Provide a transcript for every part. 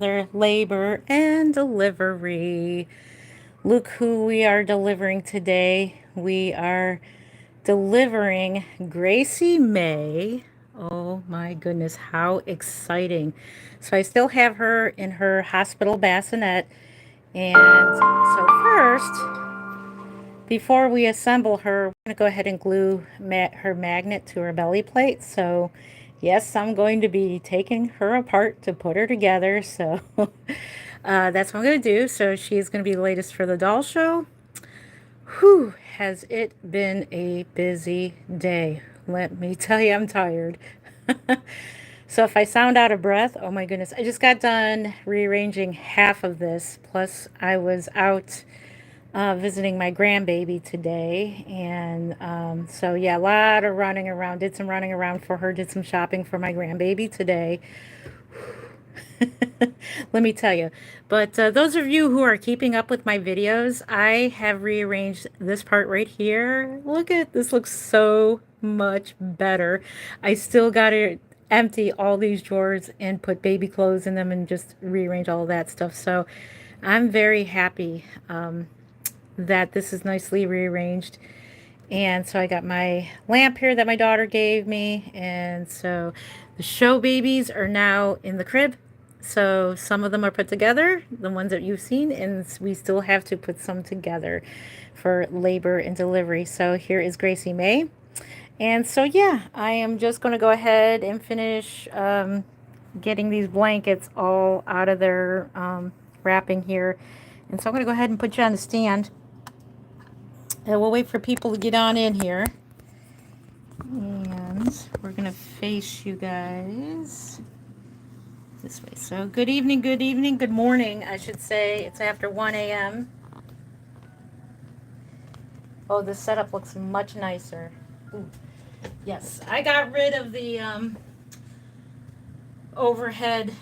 their labor and delivery. Look who we are delivering today. We are delivering Gracie May. Oh my goodness, how exciting. So I still have her in her hospital bassinet. And so first, before we assemble her, we're going to go ahead and glue her magnet to her belly plate. So yes, I'm going to be taking her apart to put her together. So that's what I'm going to do. So she's going to be the latest for the doll show. Whew, has it been a busy day? Let me tell you, I'm tired. So if I sound out of breath, oh my goodness, I just got done rearranging half of this. Plus, I was out visiting my grandbaby today. And so, yeah, a lot of running around. Did some running around for her, did some shopping for my grandbaby today. Let me tell you. But those of you who are keeping up with my videos, I have rearranged this part right here. Look at this, looks so much better. I still got to empty all these drawers and put baby clothes in them and just rearrange all that stuff. So I'm very happy that this is nicely rearranged. And so I got my lamp here that my daughter gave me. And so the show babies are now in the crib. So some of them are put together, the ones that you've seen, and we still have to put some together for labor and delivery. So here is Gracie May. And so, yeah, I am just going to go ahead and finish getting these blankets all out of their wrapping here. And so I'm going to go ahead and put you on the stand. And we'll wait for people to get on in here. And we're going to face you guys this way. So good evening, good morning, I should say. It's after 1 a.m. Oh, the setup looks much nicer. Ooh. Yes, I got rid of the overhead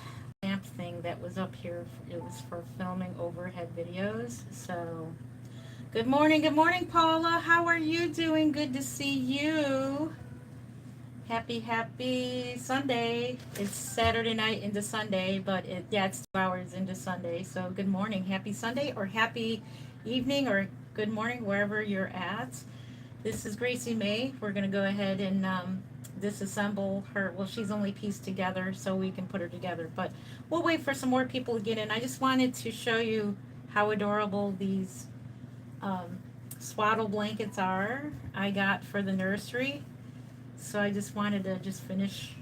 lamp thing that was up here. It was for filming overhead videos. So good morning, Paula. How are you doing? Good to see you. Happy Sunday. It's Saturday night into Sunday, but it's 2 hours into Sunday. So good morning, happy Sunday, or happy evening, or good morning wherever you're at. This is Gracie May. We're going to go ahead and disassemble her. Well, she's only pieced together, so we can put her together, but we'll wait for some more people to get in. I just wanted to show you how adorable these swaddle blankets are I got for the nursery. So I just wanted to just finish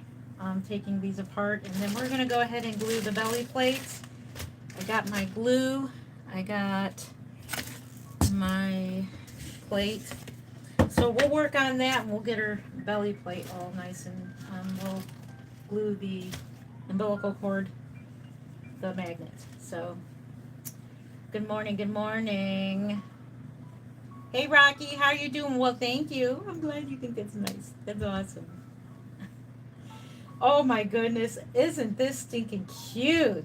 taking these apart, and then we're going to go ahead and glue the belly plates. I got my glue, I got my plate. So we'll work on that, and we'll get her belly plate all nice, and we'll glue the umbilical cord, the magnet. So good morning, good morning. Hey Rocky, how are you doing? Well, thank you. I'm glad you think that's nice. That's awesome. Oh my goodness, isn't this stinking cute?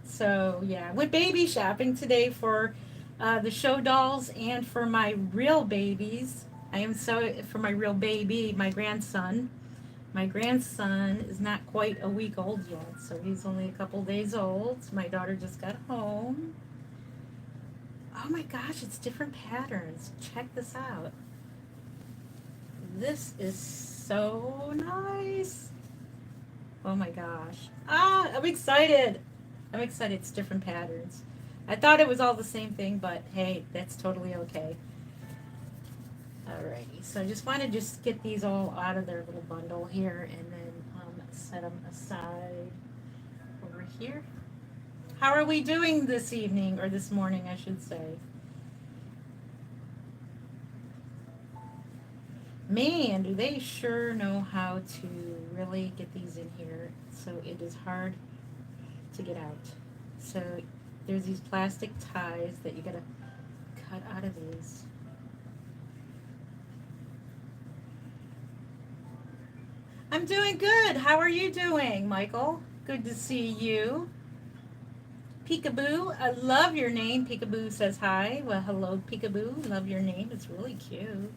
So yeah, I went baby shopping today for the show dolls and for my real babies. I am so for my real baby, my grandson. My grandson is not quite a week old yet, so he's only a couple days old. My daughter just got home. Oh my gosh, it's different patterns. Check this out. This is so nice. Oh my gosh. I'm excited. I'm excited. It's different patterns. I thought it was all the same thing, but hey, that's totally okay. Alrighty, so I just want to just get these all out of their little bundle here, and then set them aside over here. How are we doing this evening, or this morning, I should say? Man, do they sure know how to really get these in here. So it is hard to get out. So there's these plastic ties that you gotta cut out of these. I'm doing good. How are you doing, Michael? Good to see you. Peekaboo, I love your name. Peekaboo says hi. Well, hello, Peekaboo. Love your name. It's really cute.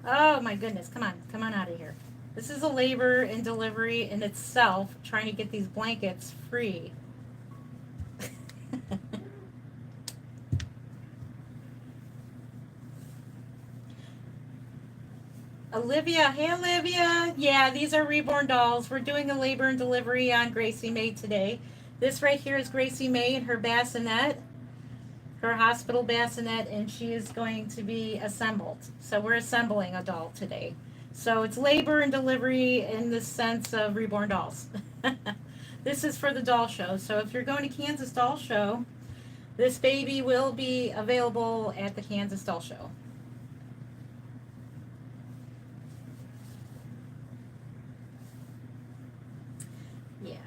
Oh my goodness. Come on out of here. This is a labor and delivery in itself, trying to get these blankets free. Olivia, hey Olivia. Yeah, these are reborn dolls. We're doing a labor and delivery on Gracie May today. This right here is Gracie May in her bassinet, her hospital bassinet, and she is going to be assembled. So we're assembling a doll today. So it's labor and delivery in the sense of reborn dolls. This is for the doll show. So if you're going to Kansas Doll Show, this baby will be available at the Kansas Doll Show. Yeah.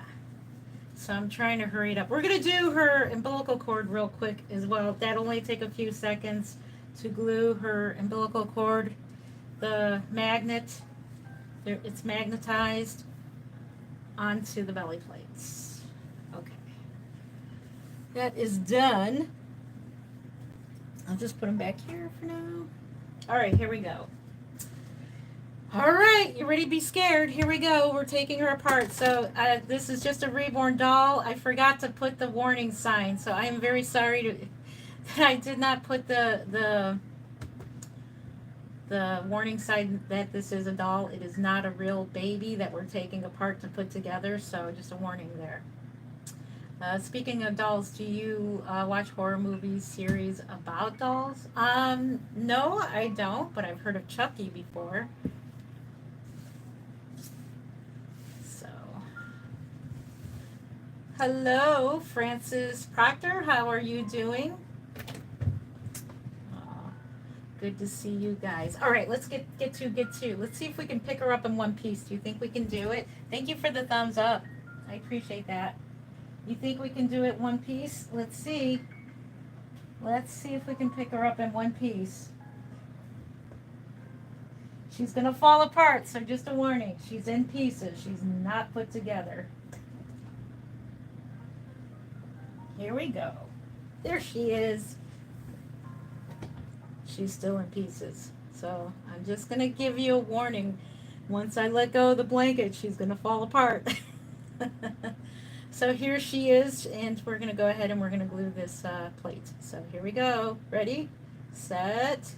So I'm trying to hurry it up. We're going to do her umbilical cord real quick as well. That'll only take a few seconds to glue her umbilical cord. The magnet, it's magnetized onto the belly plates. Okay. That is done. I'll just put them back here for now. All right, here we go. All right, you ready to be scared? Here we go. We're taking her apart. So this is just a reborn doll. I forgot to put the warning sign, so I am very sorry that I did not put the warning sign that this is a doll. It is not a real baby that we're taking apart to put together, so just a warning there. Speaking of dolls, do you watch horror movies, series about dolls? No, I don't, but I've heard of Chucky before. So, hello, Francis Proctor. How are you doing? Good to see you guys. All right, let's get to. Let's see if we can pick her up in one piece. Do you think we can do it? Thank you for the thumbs up. I appreciate that. You think we can do it one piece? Let's see. Let's see if we can pick her up in one piece. She's going to fall apart, so just a warning. She's in pieces. She's not put together. Here we go. There she is. She's still in pieces. So I'm just going to give you a warning. Once I let go of the blanket, she's going to fall apart. So here she is, and we're going to go ahead and we're going to glue this plate. So here we go. Ready? Set.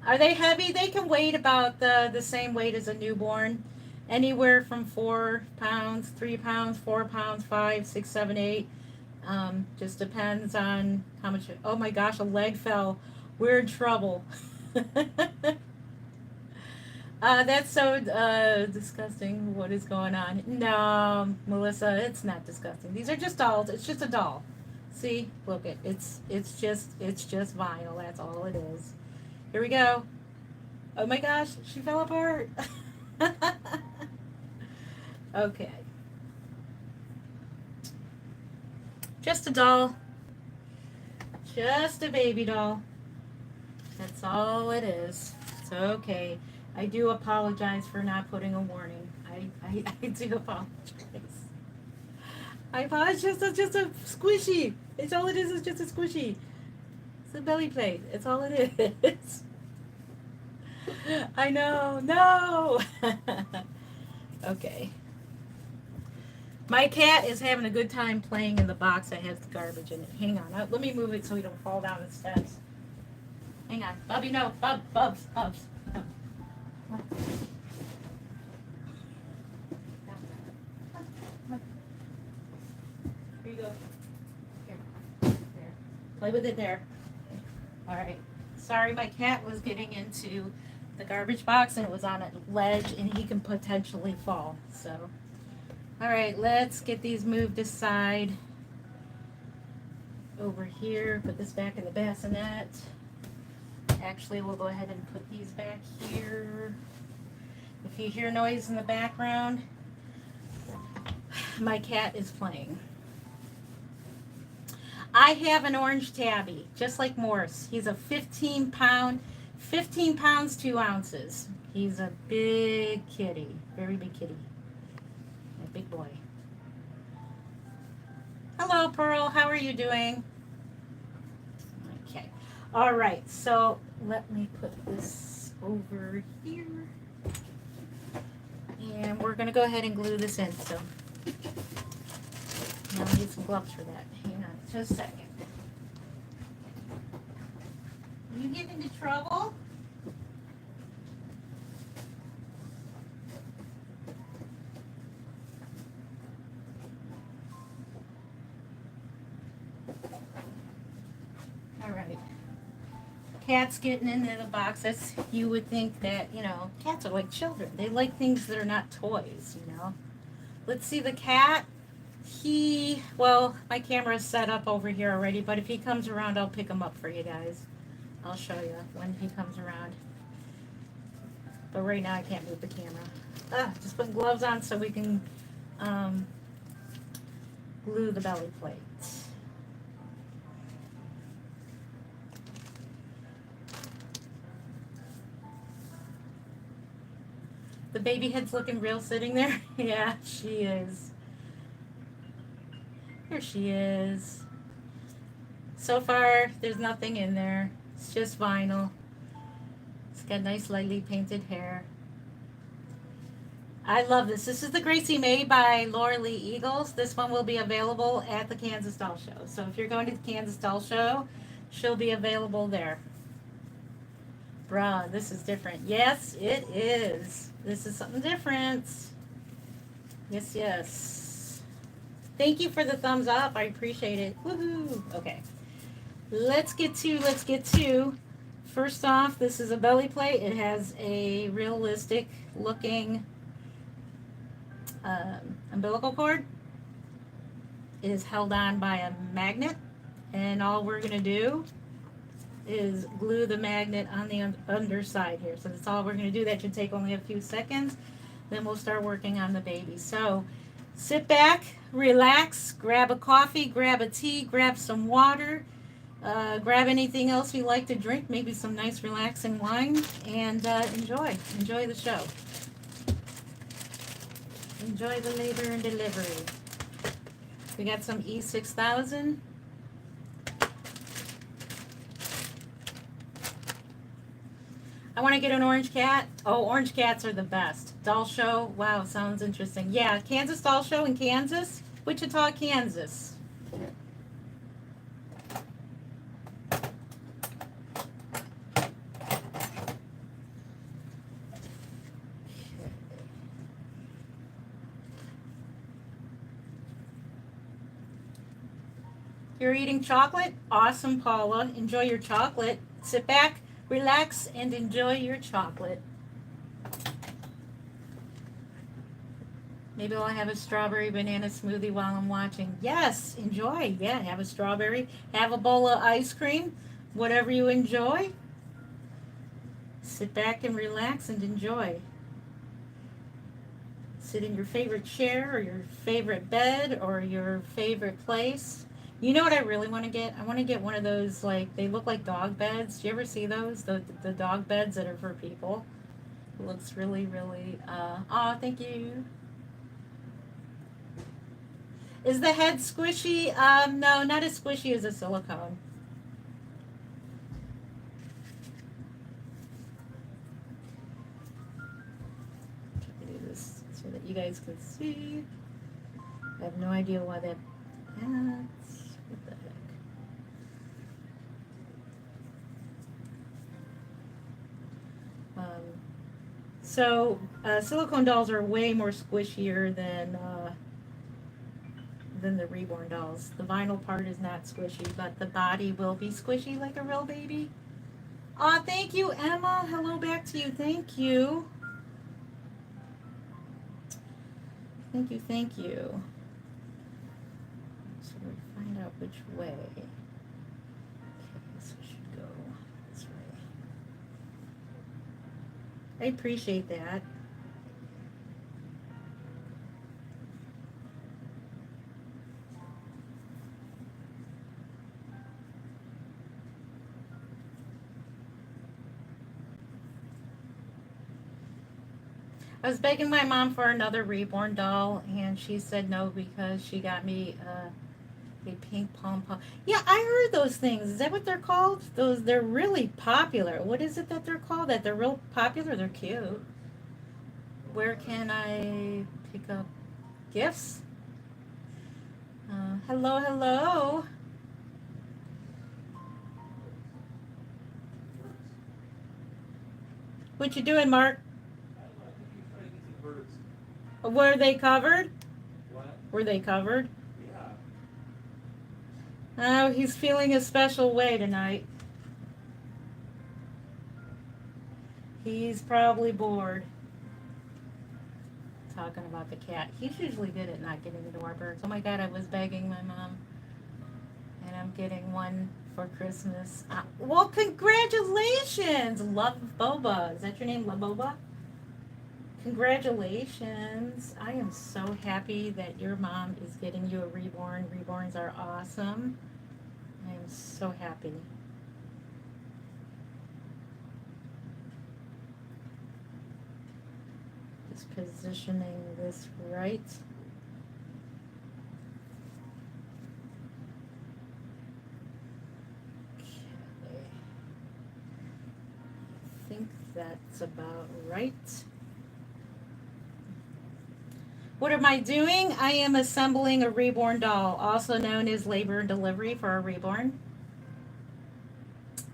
Are they heavy? They can weigh about the same weight as a newborn. Anywhere from 4 pounds, 3 pounds, 4 pounds, 5, 6, 7, 8. Just depends on how much. Oh my gosh, a leg fell. We're in trouble. That's so disgusting. What is going on? No, Melissa, it's not disgusting. These are just dolls. It's just a doll. See, look it. It's just vinyl. That's all it is. Here we go. Oh my gosh, she fell apart. Okay. Just a doll. Just a baby doll. That's all it is. It's okay. I do apologize for not putting a warning. I do apologize. I apologize. It's just a squishy. It's all it is just a squishy. It's a belly plate. It's all it is. I know. No. Okay. My cat is having a good time playing in the box that has the garbage in it. Hang on. Let me move it so he don't fall down the steps. Hang on. Bubby, no. Bubs. No. Here you go. Here. There. Play with it there. All right. Sorry, my cat was getting into the garbage box and it was on a ledge and he can potentially fall. So, all right, let's get these moved aside over here. Put this back in the bassinet. Actually, we'll go ahead and put these back here. If you hear noise in the background, my cat is playing. I have an orange tabby, just like Morse. He's a 15 pounds, 2 ounces. He's a big kitty, very big kitty. A big boy. Hello, Pearl. How are you doing? Okay. All right. So let me put this over here. And we're going to go ahead and glue this in. So now I need some gloves for that. Hang on just a second. You get into trouble? All right. Cats getting into the box. That's, you would think that, you know, cats are like children. They like things that are not toys, you know. Let's see the cat. Well, my camera's set up over here already, but if he comes around, I'll pick him up for you guys. I'll show you when he comes around. But right now I can't move the camera. Just putting gloves on so we can glue the belly plate. The baby head's looking real sitting there. Yeah, she is. Here she is. So far, there's nothing in there. It's just vinyl. It's got nice lightly painted hair. I love this. This is the Gracie May by Laura Lee Eagles. This one will be available at the Kansas Doll Show. So if you're going to the Kansas Doll Show, she'll be available there. Bruh, this is different. Yes, it is. This is something different. Yes, yes. Thank you for the thumbs up. I appreciate it. Woohoo. Okay. Let's get to. First off, this is a belly plate. It has a realistic looking umbilical cord. It is held on by a magnet. And all we're going to do is glue the magnet on the underside here. So that's all we're going to do. That should take only a few seconds. Then we'll start working on the baby. So sit back, relax, grab a coffee, grab a tea, grab some water, grab anything else you like to drink, maybe some nice relaxing wine, and enjoy the show. Enjoy the labor and delivery. We got some E6000. I want to get an orange cat. Oh, orange cats are the best. Doll show. Wow, sounds interesting. Yeah, Kansas Doll Show in Kansas. Wichita, Kansas. You're eating chocolate? Awesome, Paula. Enjoy your chocolate. Sit back, relax, and enjoy your chocolate. Maybe I'll have a strawberry banana smoothie while I'm watching. Yes, enjoy. Yeah, have a strawberry. Have a bowl of ice cream. Whatever you enjoy. Sit back and relax and enjoy. Sit in your favorite chair or your favorite bed or your favorite place. You know what I really want to get? I want to get one of those, like, they look like dog beds. Do you ever see those? The dog beds that are for people. It looks really, really, thank you. Is the head squishy? No, not as squishy as a silicone. Try to do this so that you guys can see. I have no idea why that. What the heck? Silicone dolls are way more squishier than the reborn dolls. The vinyl part is not squishy, but the body will be squishy like a real baby. Aw, thank you, Emma. Hello back to you. Thank you. Thank you, thank you. So we'll find out which way. Okay, so we should go this way. I appreciate that. I was begging my mom for another reborn doll, and she said no because she got me a pink pom-pom. Yeah, I heard those things. Is that what they're called? They're really popular. What is it that they're called? That they're real popular? They're cute. Where can I pick up gifts? Hello, hello. What you doing, Mark? Were they covered? Were they covered? Oh, he's feeling a special way tonight. He's probably bored. Talking about the cat. He's usually good at not getting into our birds. Oh my god, I was begging my mom. And I'm getting one for Christmas. Well, congratulations, Love Boba. Is that your name, Love Boba? Congratulations. I am so happy that your mom is getting you a reborn. Reborns are awesome. I am so happy. Just positioning this right. Okay. I think that's about right. What am I doing? I am assembling a reborn doll, also known as labor and delivery for a reborn.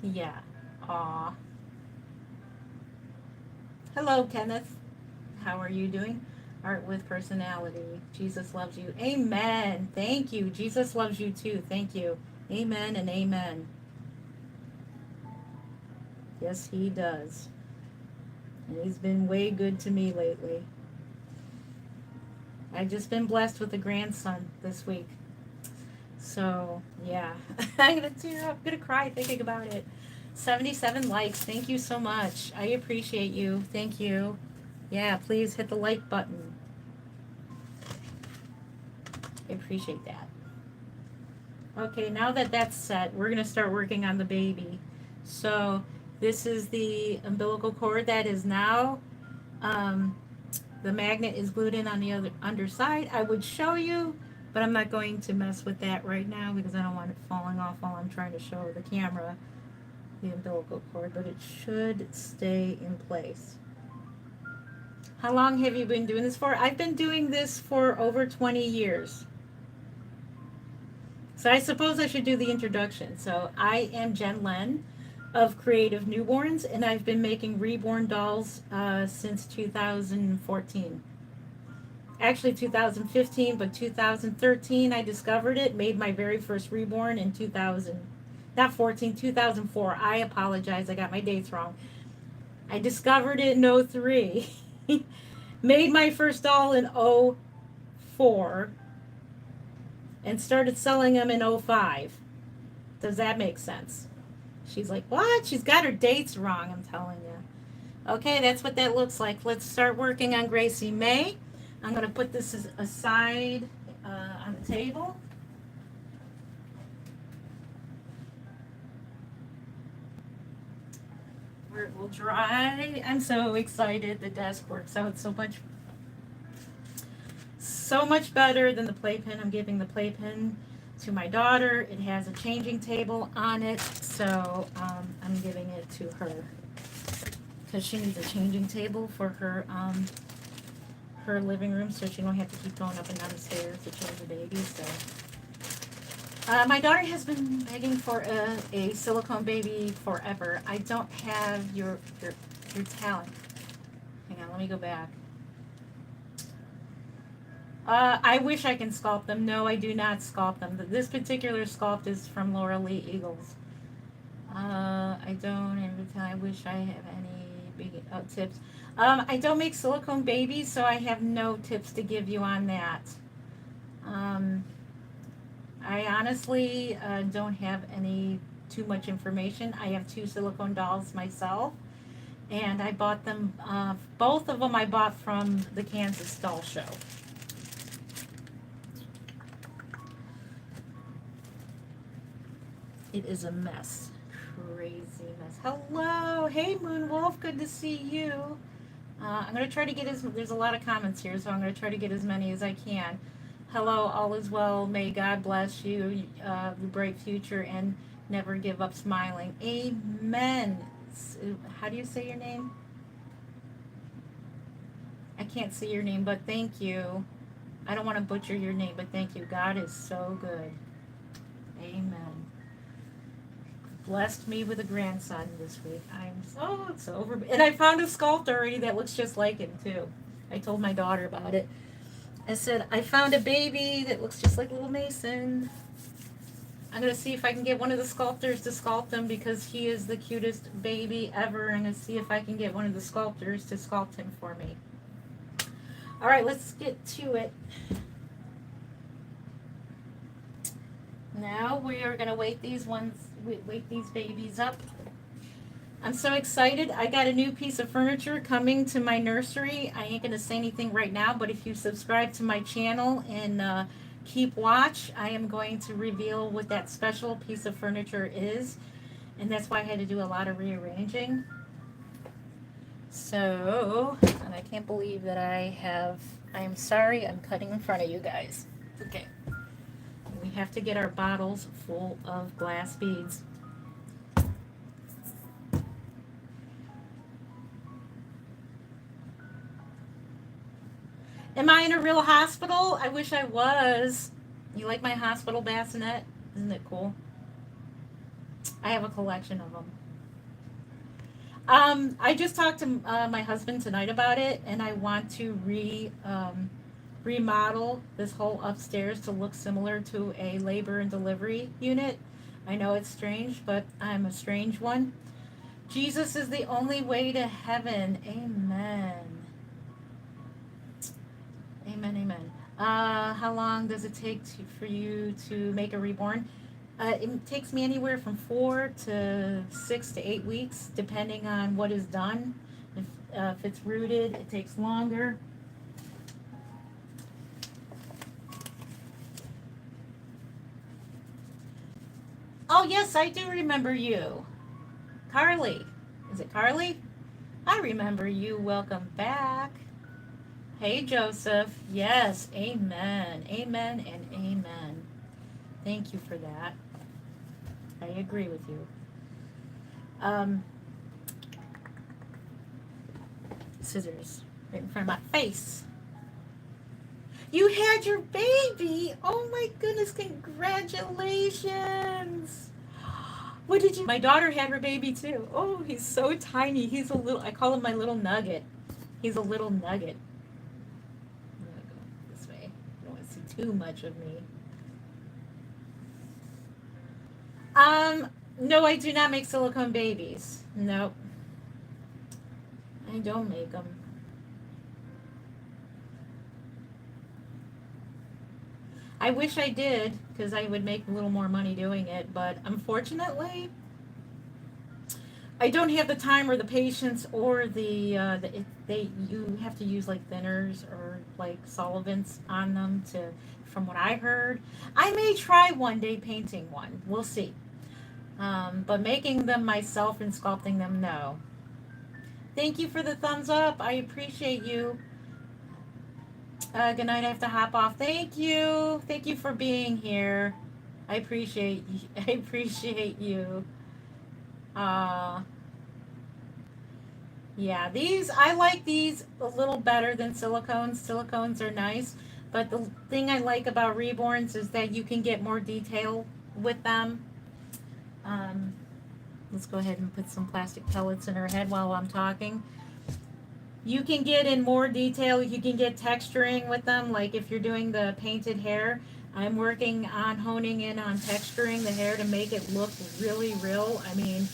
Yeah. Aw. Hello, Kenneth. How are you doing? Art with personality. Jesus loves you. Amen. Thank you. Jesus loves you too. Thank you. Amen and amen. Yes, he does. And he's been way good to me lately. I've just been blessed with a grandson this week. So, yeah. I'm going to tear up. I'm going to cry thinking about it. 77 likes. Thank you so much. I appreciate you. Thank you. Yeah, please hit the like button. I appreciate that. Okay, now that that's set, we're going to start working on the baby. So, this is the umbilical cord that is now, the magnet is glued in on the other underside. I would show you, but I'm not going to mess with that right now because I don't want it falling off while I'm trying to show the camera the umbilical cord, but it should stay in place. How long have you been doing this for? I've been doing this for over 20 years. So I suppose I should do the introduction. So I am Jen Len of Creative Newborns, and I've been making reborn dolls since 2014. Actually 2015, but 2013 I discovered it, made my very first reborn in 2000. Not 14, 2004. I apologize, I got my dates wrong. I discovered it in 03. Made my first doll in 04 and started selling them in 05. Does that make sense? She's like, what? She's got her dates wrong, I'm telling you. Okay, that's what that looks like. Let's start working on Gracie May. I'm going to put this aside on the table. Where it will dry. I'm so excited. The desk works out so much better than the playpen. I'm giving the playpen to my daughter. It has a changing table on it, so I'm giving it to her because she needs a changing table for her her living room, so she don't have to keep going up and down the stairs to change the baby. So my daughter has been begging for a silicone baby forever. I don't have your talent. Hang on, let me go back. I wish I can sculpt them. No, I do not sculpt them. This particular sculpt is from Laura Lee Eagles. I don't. I wish I have any big tips. I don't make silicone babies, so I have no tips to give you on that. I honestly don't have any too much information. I have 2 silicone dolls myself, and I bought them. Both of them I bought from the Kansas Doll Show. It is a mess. Crazy mess. Hello. Hey, Moonwolf. Good to see you. I'm going to try to get there's a lot of comments here, so I'm going to try to get as many as I can. Hello, all is well. May God bless you, the bright future, and never give up smiling. Amen. How do you say your name? I can't see your name, but thank you. I don't want to butcher your name, but thank you. God is so good. Amen. Blessed me with a grandson this week. I'm so over. And I found a sculptor already that looks just like him, too. I told my daughter about it. I said, I found a baby that looks just like little Mason. I'm going to see if I can get one of the sculptors to sculpt him because he is the cutest baby ever. I'm going to see if I can get one of the sculptors to sculpt him for me. All right, let's get to it. Now we are going to wait these babies up. I'm so excited. I got a new piece of furniture coming to my nursery. I ain't going to say anything right now, but if you subscribe to my channel and keep watch, I am going to reveal what that special piece of furniture is. And that's why I had to do a lot of rearranging. So, and I can't believe that I'm sorry, I'm cutting in front of you guys. Okay. We have to get our bottles full of glass beads. Am I in a real hospital? I wish I was. You like my hospital bassinet? Isn't it cool? I have a collection of them. I just talked to my husband tonight about it, and I want to remodel this whole upstairs to look similar to a labor and delivery unit. I know it's strange, but I'm a strange one. Jesus is the only way to heaven. Amen. Amen, amen. How long does it take for you to make a reborn? It takes me anywhere from 4 to 6 to 8 weeks, depending on what is done. If it's rooted, it takes longer. Oh, yes, I do remember you. Carly. Is it Carly? I remember you. Welcome back. Hey, Joseph. Yes, amen. Amen and amen. Thank you for that. I agree with you. Scissors right in front of my face. You had your baby. Oh my goodness, congratulations. What did you? My daughter had her baby too. Oh, he's so tiny. He's a little, I call him my little nugget. He's a little nugget. I'm gonna go this way. I don't want to see too much of me. No, I do not make silicone babies. Nope. I don't make them. I wish I did, because I would make a little more money doing it, but unfortunately, I don't have the time or the patience or you have to use like thinners or like solvents on them from what I heard. I may try one day painting one. We'll see. But making them myself and sculpting them, no. Thank you for the thumbs up. I appreciate you. Good night. I have to hop off. Thank you. Thank you for being here. I appreciate I appreciate you. Uh, yeah, I like these a little better than silicones. Silicones are nice, but the thing I like about reborns is that you can get more detail with them. Um, let's go ahead and put some plastic pellets in her head while I'm talking. You can get in more detail. You can get texturing with them. Like if you're doing the painted hair, I'm working on honing in on texturing the hair to make it look really real. I mean,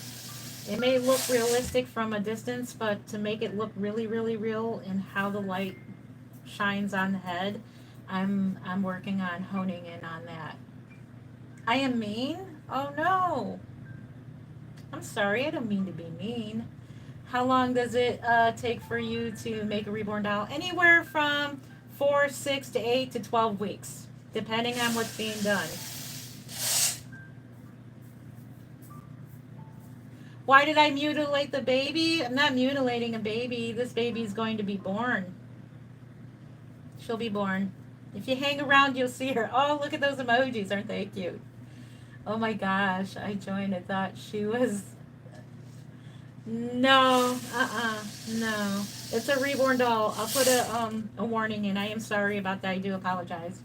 it may look realistic from a distance, but to make it look really, really real and how the light shines on the head, I'm working on honing in on that. I am mean? Oh no. I'm sorry, I don't mean to be mean. How long does it take for you to make a reborn doll? Anywhere from 4, 6 to 8 to 12 weeks, depending on what's being done. Why did I mutilate the baby? I'm not mutilating a baby. This baby is going to be born. She'll be born. If you hang around, you'll see her. Oh, look at those emojis. Aren't they cute? Oh my gosh. I joined. I thought she was... No, no. It's a reborn doll. I'll put a warning in. I am sorry about that. I do apologize.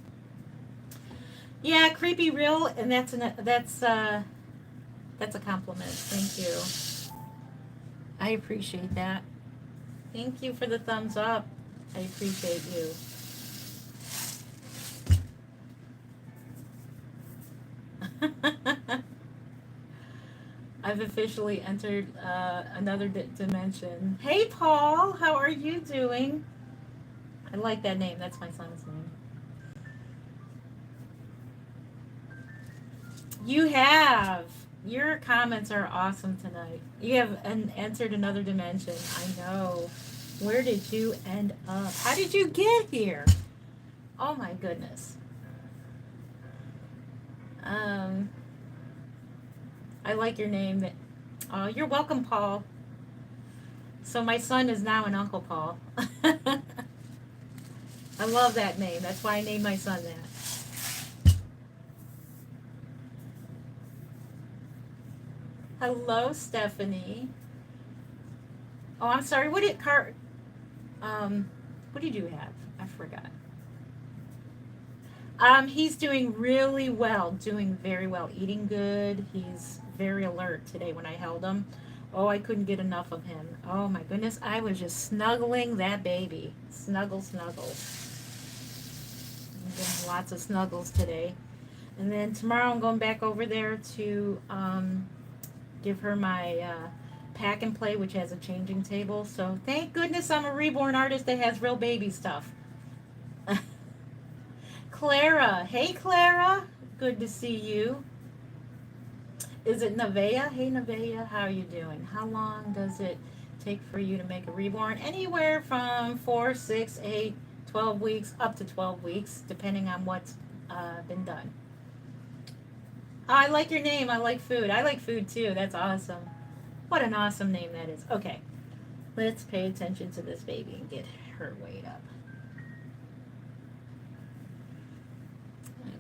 Yeah, creepy real, and that's a compliment. Thank you. I appreciate that. Thank you for the thumbs up. I appreciate you. I've officially entered another dimension. Hey, Paul, how are you doing? I like that name. That's my son's name. You have. Your comments are awesome tonight. You have entered another dimension. I know. Where did you end up? How did you get here? Oh my goodness. Um, I like your name. Oh, you're welcome, Paul. So my son is now an Uncle Paul. I love that name. That's why I named my son that. Hello, Stephanie. Oh, I'm sorry. What did you have? I forgot. He's doing really well, doing very well, eating good. He's very alert today when I held him. Oh, I couldn't get enough of him. Oh my goodness, I was just snuggling that baby. Snuggle, snuggle. I'm getting lots of snuggles today. And then tomorrow I'm going back over there to give her my pack and play, which has a changing table. So thank goodness I'm a reborn artist that has real baby stuff. Clara. Hey, Clara. Good to see you. Is it Nevaeh? Hey, Nevaeh. How are you doing? How long does it take for you to make a reborn? Anywhere from 4, 6, 8, 12 weeks, up to 12 weeks, depending on what's been done. Oh, I like your name. I like food. I like food too. That's awesome. What an awesome name that is. Okay. Let's pay attention to this baby and get her weight up.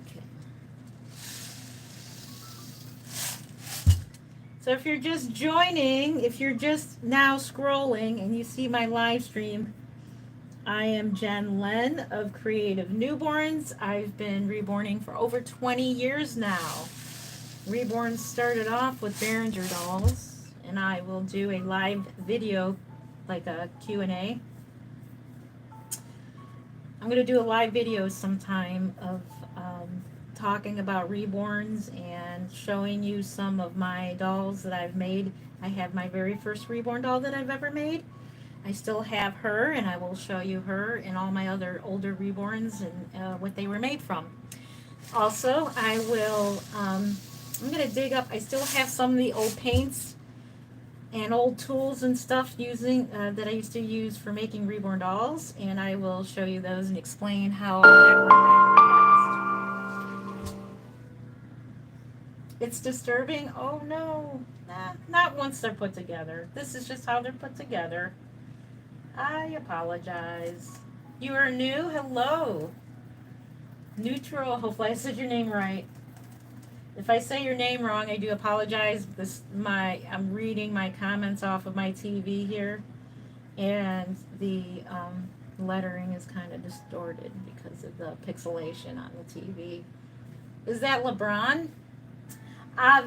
Okay. So if you're just joining, if you're just now scrolling and you see my live stream, I am Jen Len of Creative Newborns. I've been reborning for over 20 years now. Reborn started off with Behringer dolls, and I will do a live video, like a Q&A. I'm going to do a live video sometime of talking about reborns and showing you some of my dolls that I've made. I have my very first reborn doll that I've ever made. I still have her, and I will show you her and all my other older reborns and what they were made from. Also, I will, I'm going to dig up, I still have some of the old paints and old tools and stuff using that I used to use for making reborn dolls, and I will show you those and explain how that worked. It's disturbing. Oh no, nah, not once they're put together. This is just how they're put together. I apologize. You are new. Hello, neutral. Hopefully I said your name right. If I say your name wrong, I do apologize. I'm reading my comments off of my TV here, and the lettering is kind of distorted because of the pixelation on the TV. Is that LeBron?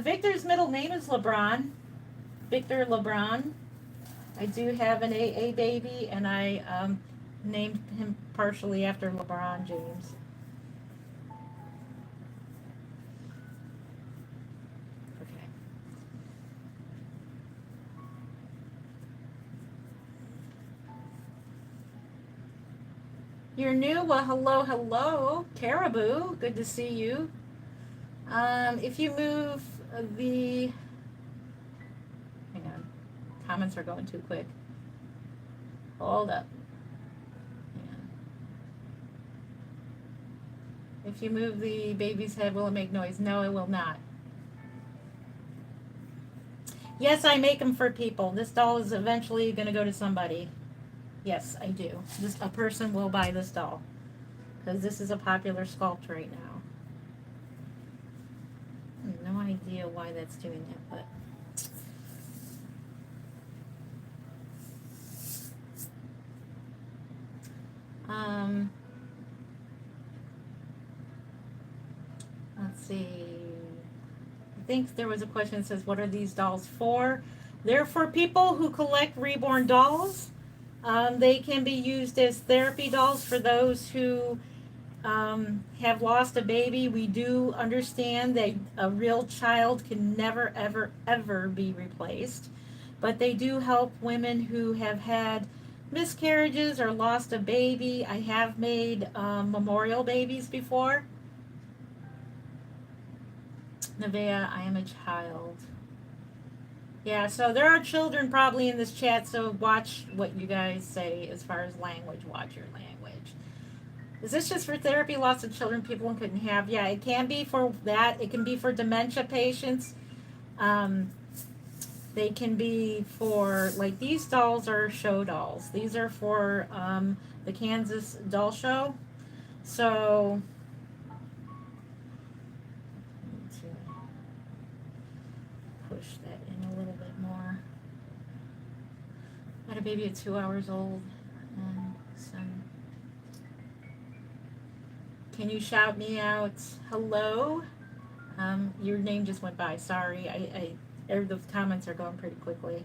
Victor's middle name is LeBron. Victor LeBron. I do have an AA baby, and I named him partially after LeBron James. Okay. You're new? Well, hello, hello. Caribou, good to see you. If you move the... Hang on. Comments are going too quick. Hold up. Hang on. If you move the baby's head, will it make noise? No, it will not. Yes, I make them for people. This doll is eventually going to go to somebody. Yes, I do. A person will buy this doll, because this is a popular sculpt right now. I have no idea why that's doing it, but think there was a question that says, what are these dolls for? They're for people who collect reborn dolls. They can be used as therapy dolls for those who have lost a baby. We do understand that a real child can never, ever, ever be replaced. But they do help women who have had miscarriages or lost a baby. I have made memorial babies before. Nevaeh, I am a child. Yeah, so there are children probably in this chat, so watch what you guys say as far as language. Watch your language. Is this just for therapy? Lots of children people couldn't have. Yeah, it can be for that. It can be for dementia patients. They can be for, like, these dolls are show dolls. These are for the Kansas Doll Show. So, push that in a little bit more. I had a baby at 2 hours old. Son. Can you shout me out? Hello? Your name just went by. Sorry. The comments are going pretty quickly.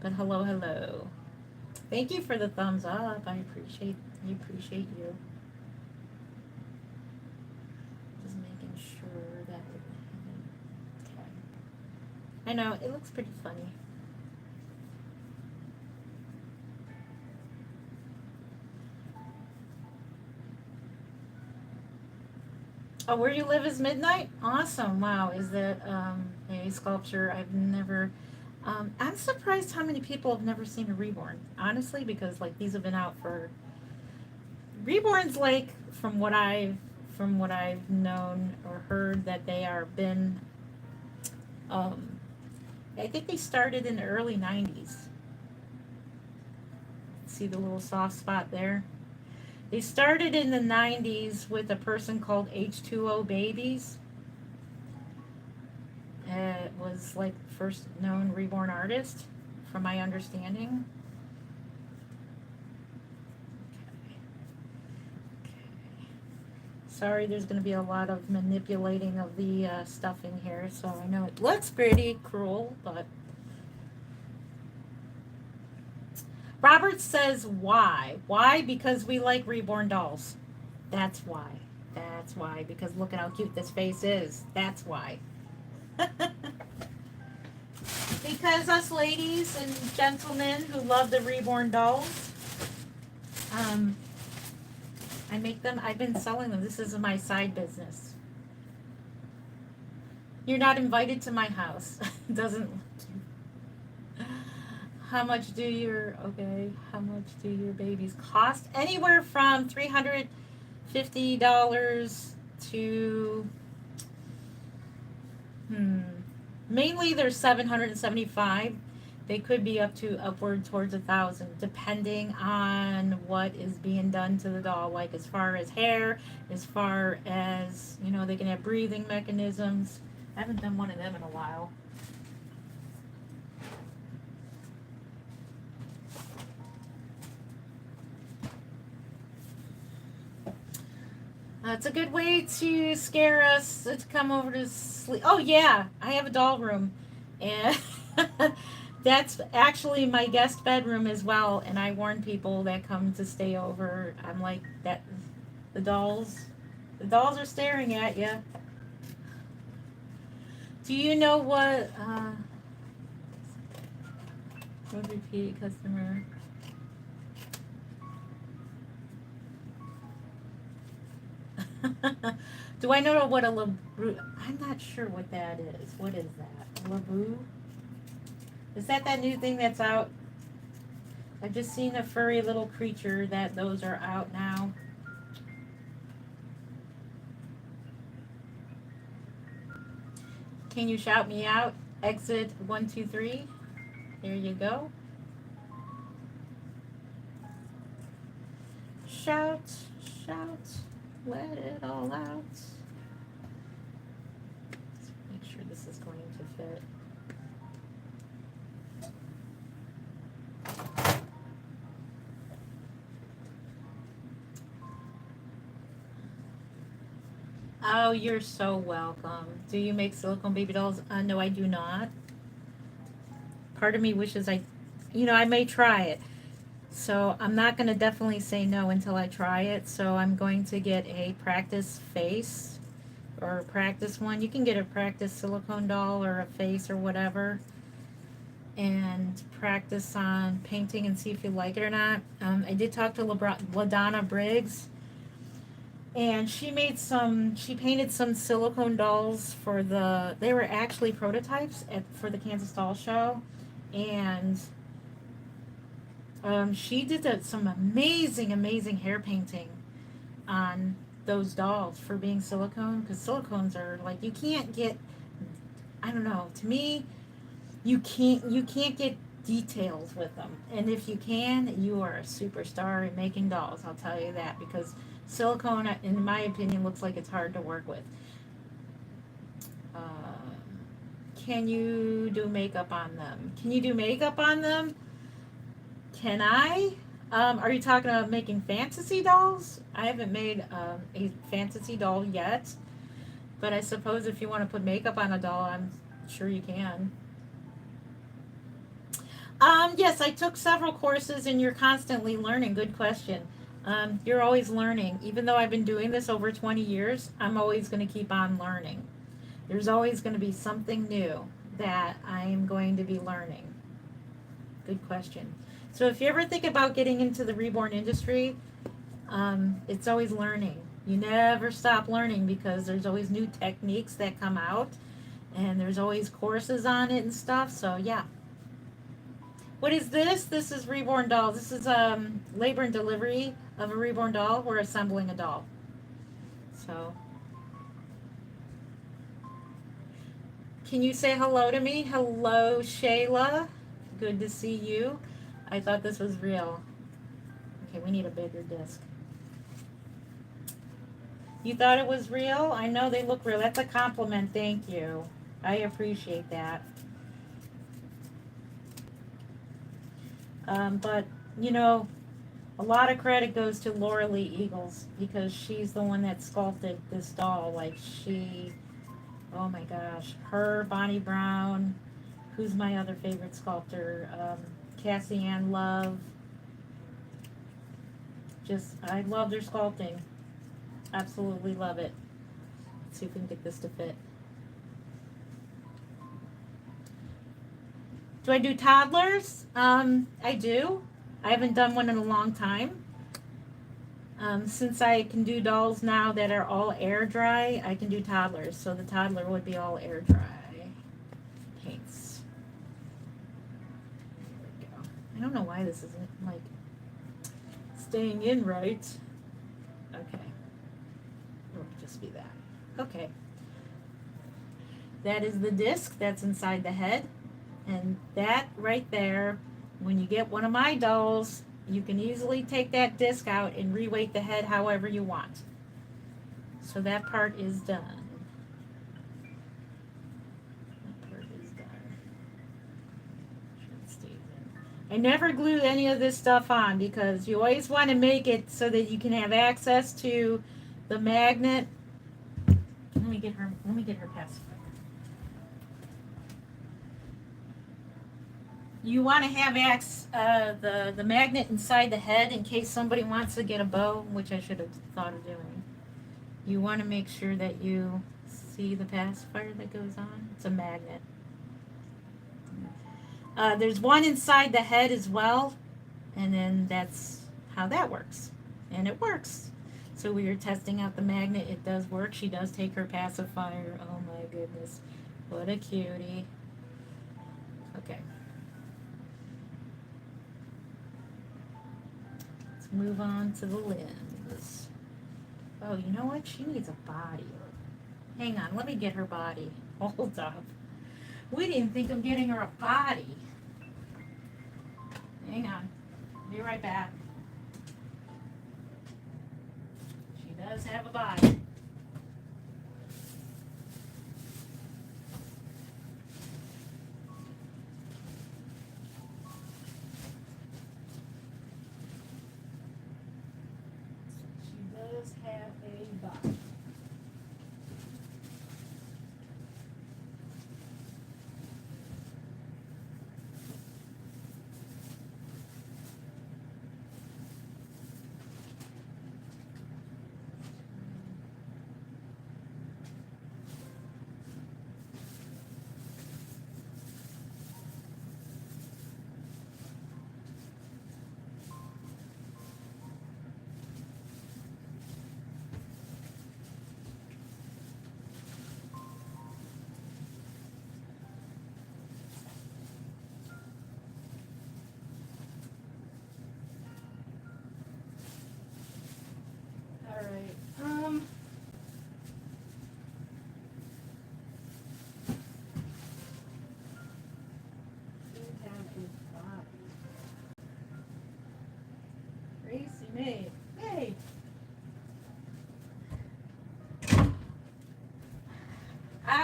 But hello, hello. Thank you for the thumbs up. I appreciate you. Just making sure that okay. I know, it looks pretty funny. Oh, where you live is midnight? Awesome. Wow. Is that a sculpture? I've never. I'm surprised how many people have never seen a reborn. Honestly, because like these have been out for. Reborns, like from what I've known or heard, that they are been. I think they started in the early '90s. See the little soft spot there? They started in the 90s with a person called H2O Babies. It was like the first known reborn artist, from my understanding. Okay. Sorry, there's going to be a lot of manipulating of the stuff in here, so I know it looks pretty cruel, but... Robert says, why? Why? Because we like reborn dolls. That's why. That's why. Because look at how cute this face is. That's why. Because us ladies and gentlemen who love the reborn dolls, I make them. I've been selling them. This is my side business. You're not invited to my house. Doesn't... How much do your babies cost? Anywhere from $350 to mainly they're $775. They could be up to upward towards $1,000, depending on what is being done to the doll. Like as far as hair, as far as they can have breathing mechanisms. I haven't done one of them in a while. It's a good way to scare us to come over to sleep. Oh yeah, I have a doll room, and that's actually my guest bedroom as well. And I warn people that come to stay over. I'm like, that the dolls are staring at you. Do you know what? Repeat customer. Do I know what a laboo? I'm not sure what that is. What is that? A laboo? Is that new thing that's out? I've just seen a furry little creature that those are out now. Can you shout me out? Exit 123. There you go. Shout, shout. Let it all out. Let's make sure this is going to fit. Oh, you're so welcome. Do you make silicone baby dolls? No, I do not. Part of me wishes I may try it. So I'm not going to definitely say no until I try it. So I'm going to get a practice face or a practice one. You can get a practice silicone doll or a face or whatever and practice on painting and see if you like it or not. I did talk to LaDonna Briggs, and she painted some silicone dolls they were actually prototypes for the Kansas Doll Show. And she did some amazing hair painting on those dolls for being silicone, because silicones are like, you can't get, I don't know, to me, you can't get details with them. And if you can, you are a superstar in making dolls, I'll tell you that, because silicone, in my opinion, looks like it's hard to work with. Can you do makeup on them? Can you do makeup on them? Can I? Are you talking about making fantasy dolls? I haven't made a fantasy doll yet, but I suppose if you want to put makeup on a doll, I'm sure you can. Yes, I took several courses, and you're constantly learning. Good question. You're always learning. Even though I've been doing this over 20 years, I'm always going to keep on learning. There's always going to be something new that I am going to be learning. Good question. So if you ever think about getting into the reborn industry, it's always learning. You never stop learning, because there's always new techniques that come out, and there's always courses on it and stuff. So yeah. What is this? This is reborn doll. This is labor and delivery of a reborn doll. We're assembling a doll. So can you say hello to me? Hello, Shayla. Good to see you. I thought this was real. Okay, we need a bigger disc. You thought it was real? I know they look real. That's a compliment. Thank you. I appreciate that. But, you know, a lot of credit goes to Laura Lee Eagles, because she's the one that sculpted this doll. Like, oh my gosh, her, Bonnie Brown, who's my other favorite sculptor, Cassie Ann Love. I love their sculpting. Absolutely love it. Let's see if we can get this to fit. Do I do toddlers? I do. I haven't done one in a long time. Since I can do dolls now that are all air dry, I can do toddlers. So the toddler would be all air dry paints. There we go. I don't know why this isn't like staying in right. Okay. It'll just be that. Okay. That is the disc that's inside the head. And that right there, when you get one of my dolls, you can easily take that disc out and reweight the head however you want. So that part is done. That part is done. Sure it stays in. I never glue any of this stuff on, because you always want to make it so that you can have access to the magnet. Let me get her pacifier. You want to have the magnet inside the head in case somebody wants to get a bow, which I should have thought of doing. You want to make sure that you see the pacifier that goes on. It's a magnet. There's one inside the head as well, and then that's how that works. And it works. So we are testing out the magnet. It does work. She does take her pacifier. Oh my goodness. What a cutie. Okay. Move on to the limbs. Oh, you know what? She needs a body. Hang on, let me get her body. Hold up. We didn't think of getting her a body. Hang on. Be right back. She does have a body. Have a body.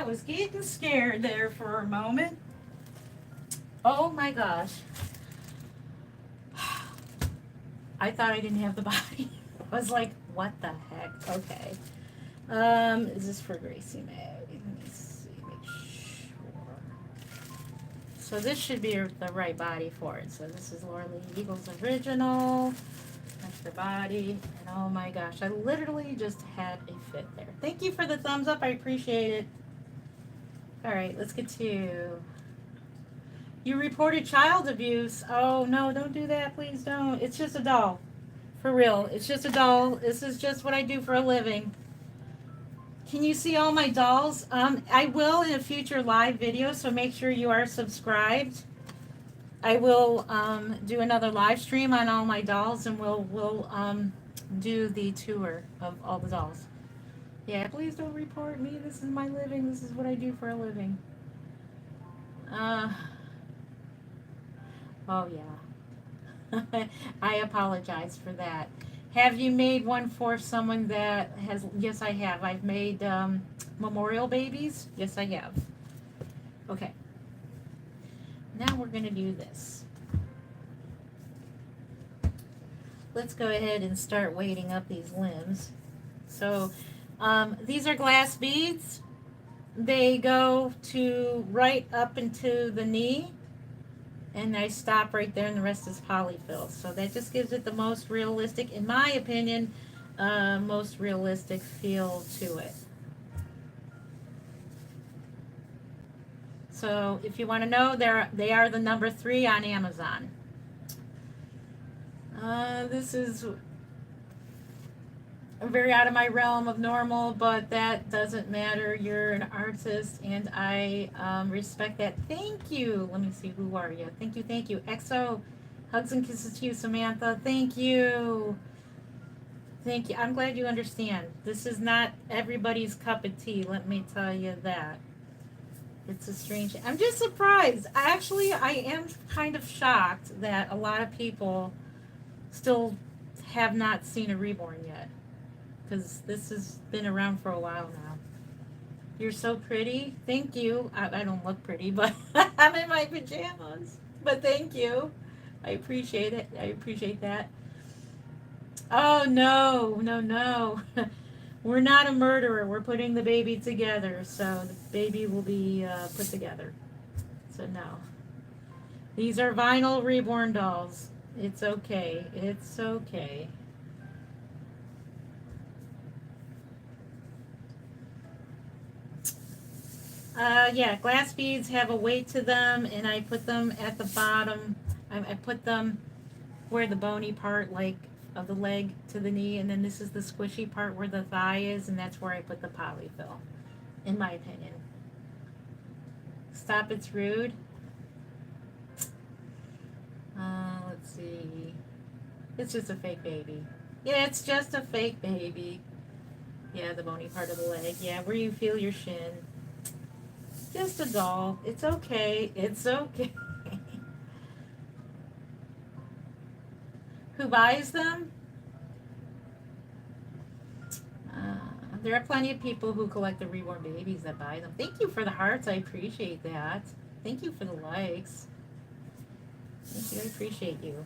was getting scared there for a moment. Oh my gosh. I thought I didn't have the body. I was like, what the heck? Okay. Is this for Gracie May? Let me see, make sure. So this should be the right body for it. So this is Laura Lee Eagle's original. That's the body. And oh my gosh, I literally just had a fit there. Thank you for the thumbs up. I appreciate it. All right, let's get to... You reported child abuse. Oh, no, don't do that. Please don't. It's just a doll. For real. It's just a doll. This is just what I do for a living. Can you see all my dolls? I will in a future live video, so make sure you are subscribed. I will do another live stream on all my dolls, and we'll do the tour of all the dolls. Yeah, please don't report me. This is my living. This is what I do for a living. Oh, yeah. I apologize for that. Have you made one for someone that has... Yes, I have. I've made memorial babies. Yes, I have. Okay. Now we're going to do this. Let's go ahead and start weighting up these limbs. So, these are glass beads. They go to right up into the knee. And I stop right there, and the rest is polyfill. So that just gives it the most realistic, in my opinion, most realistic feel to it. So if you want to know, they are the number 3 on Amazon. This is very out of my realm of normal, but that doesn't matter. You're an artist, and I respect that. Thank you. Let me see, who are you? Thank you, thank you. EXO, hugs and kisses to you, Samantha. Thank you. Thank you. I'm glad you understand. This is not everybody's cup of tea, let me tell you that. It's a strange... I'm just surprised. Actually, I am kind of shocked that a lot of people still have not seen a Reborn yet. Because this has been around for a while now. You're so pretty. Thank you. I don't look pretty, but I'm in my pajamas. But thank you. I appreciate it. I appreciate that. Oh, no. No, no. We're not a murderer. We're putting the baby together. So the baby will be put together. So no. These are vinyl Reborn dolls. It's okay. It's okay. Yeah, glass beads have a weight to them, and I put them at the bottom. I put them where the bony part, like, of the leg to the knee, and then this is the squishy part where the thigh is, and that's where I put the polyfill, in my opinion. Stop, it's rude. Let's see. It's just a fake baby. Yeah, it's just a fake baby. Yeah, the bony part of the leg. Yeah, where you feel your shin. Just a doll. It's okay. It's okay. Who buys them? There are plenty of people who collect the Reborn babies that buy them. Thank you for the hearts. I appreciate that. Thank you for the likes. Thank you. I appreciate you.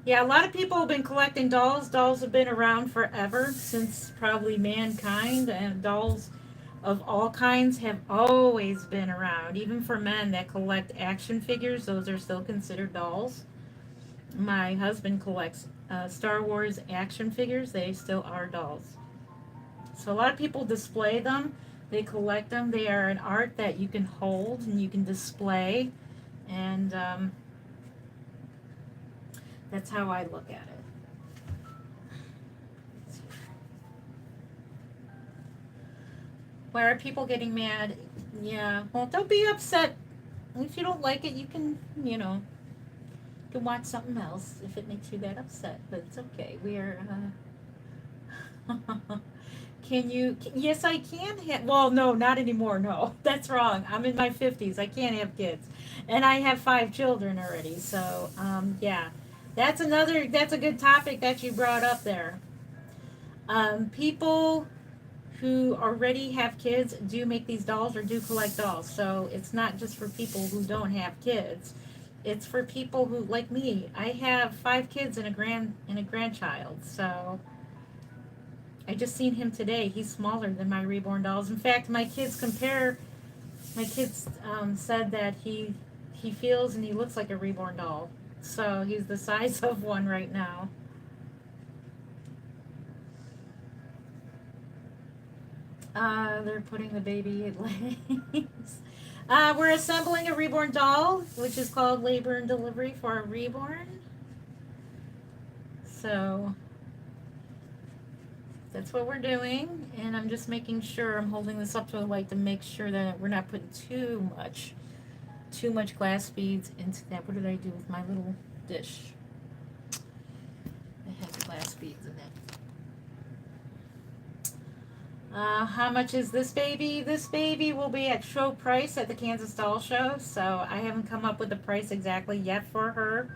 Yeah, a lot of people have been collecting dolls. Dolls have been around forever, since probably mankind, and dolls of all kinds have always been around. Even for men that collect action figures, those are still considered dolls. My husband collects Star Wars action figures. They still are dolls. So a lot of people display them. They collect them. They are an art that you can hold and you can display. And that's how I look at it. Why are people getting mad? Yeah, well, don't be upset. If you don't like it, you can, you know, you can watch something else if it makes you that upset. But it's okay. We are, can you, yes, I can have, well, no, not anymore, no. That's wrong. I'm in my 50s. I can't have kids. And I have 5 children already, so, yeah. That's a good topic that you brought up there. People who already have kids do make these dolls or do collect dolls. So it's not just for people who don't have kids. It's for people who, like me, I have 5 kids and a grandchild. So I just seen him today. He's smaller than my reborn dolls. In fact, my kids said that he feels and he looks like a reborn doll. So he's the size of one right now. They're putting the baby at legs. We're assembling a reborn doll, which is called Labor and Delivery for a Reborn. So that's what we're doing, and I'm just making sure I'm holding this up to the light to make sure that we're not putting too much glass beads into that. What did I do with my little dish? It has glass beads in it. How much is this baby? This baby will be at show price at the Kansas Doll Show, so I haven't come up with the price exactly yet for her.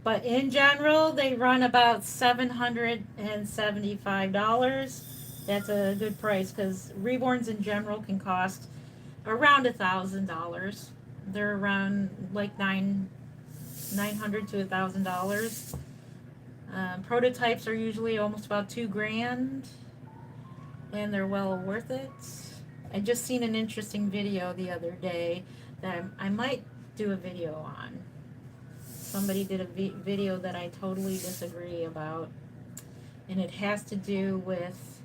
But in general, they run about $775. That's a good price because reborns in general can cost around $1,000. They're around like $900 to $1,000. Prototypes are usually almost about $2,000. And they're well worth it. I just seen an interesting video the other day that I might do a video on. Somebody did a video that I totally disagree about, and it has to do with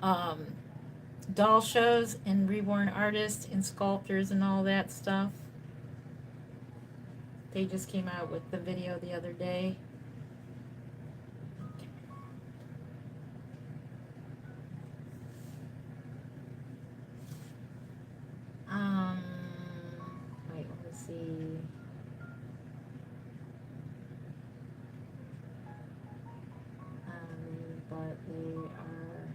doll shows and reborn artists and sculptors and all that stuff. They just came out with the video the other day. Wait, let's see. But they are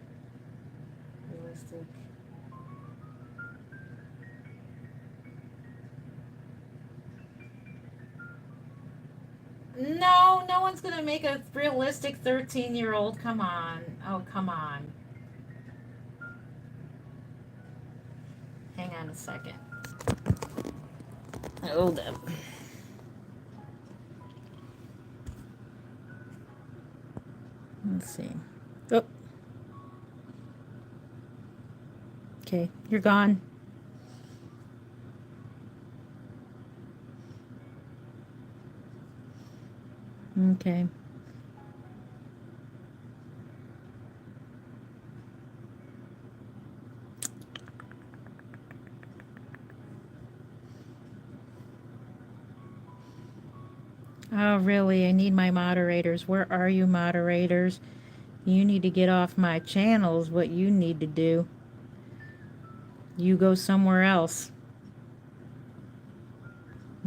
realistic. No, no one's gonna make a realistic 13-year-old. Come on. Oh, come on. Hang on a second. Hold up. Let's see. Oh. Okay, you're gone. Okay. Oh, really? I need my moderators. Where are you, moderators? You need to get off my channel is what you need to do. You go somewhere else.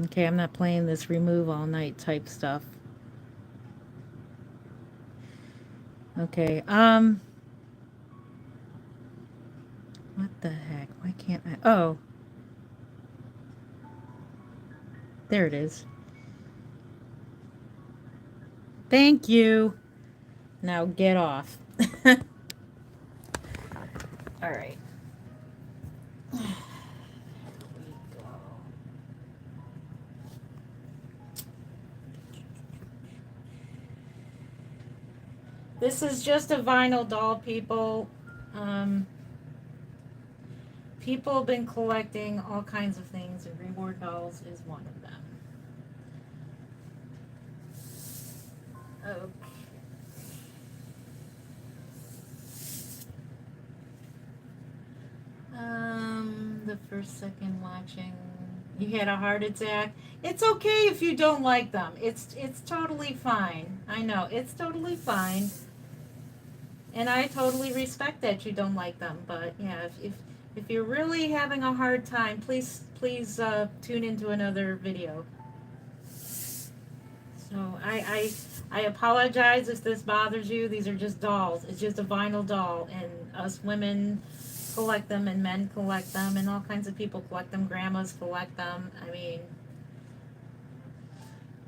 Okay, I'm not playing this remove all night type stuff. Okay, what the heck? Why can't I? Oh. There it is. Thank you. Now get off. All right. There we go. This is just a vinyl doll, people. People have been collecting all kinds of things, and reward dolls is one of them. Okay. The first second watching, you had a heart attack. It's okay if you don't like them. It's totally fine. I know, it's totally fine. And I totally respect that you don't like them. But yeah, if you're really having a hard time, please tune into another video. So I apologize if this bothers you. These are just dolls. It's just a vinyl doll, and us women collect them, and men collect them, and all kinds of people collect them. Grandmas collect them. I mean,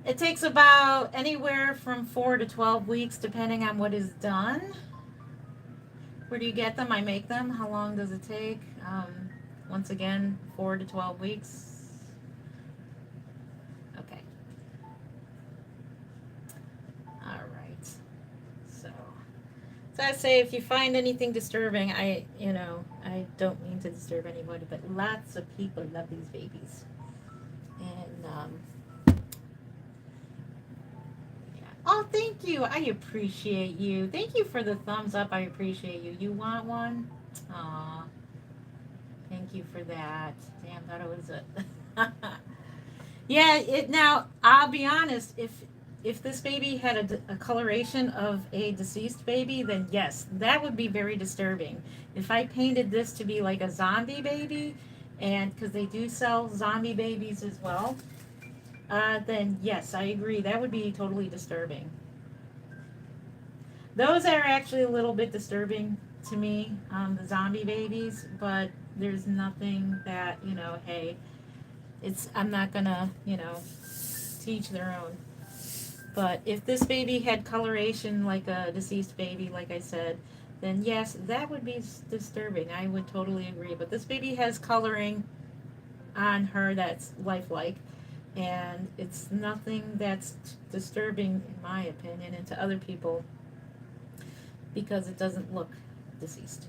it takes about anywhere from 4 to 12 weeks, depending on what is done. Where do you get them? I make them. How long does it take? Once again, 4 to 12 weeks. Okay. All right. So I say, if you find anything disturbing, I don't mean to disturb anybody, but lots of people love these babies. And, yeah. Oh, thank you. I appreciate you. Thank you for the thumbs up. I appreciate you. You want one? Aw. Thank you for that. Damn, thought it was a. Yeah, now I'll be honest. If this baby had a coloration of a deceased baby, then yes, that would be very disturbing. If I painted this to be like a zombie baby, and because they do sell zombie babies as well, then yes, I agree. That would be totally disturbing. Those are actually a little bit disturbing to me, the zombie babies, but there's nothing that, hey, I'm not gonna, teach their own. But if this baby had coloration like a deceased baby, like I said, then yes, that would be disturbing. I would totally agree. But this baby has coloring on her that's lifelike, and it's nothing that's disturbing, in my opinion, and to other people, because it doesn't look deceased.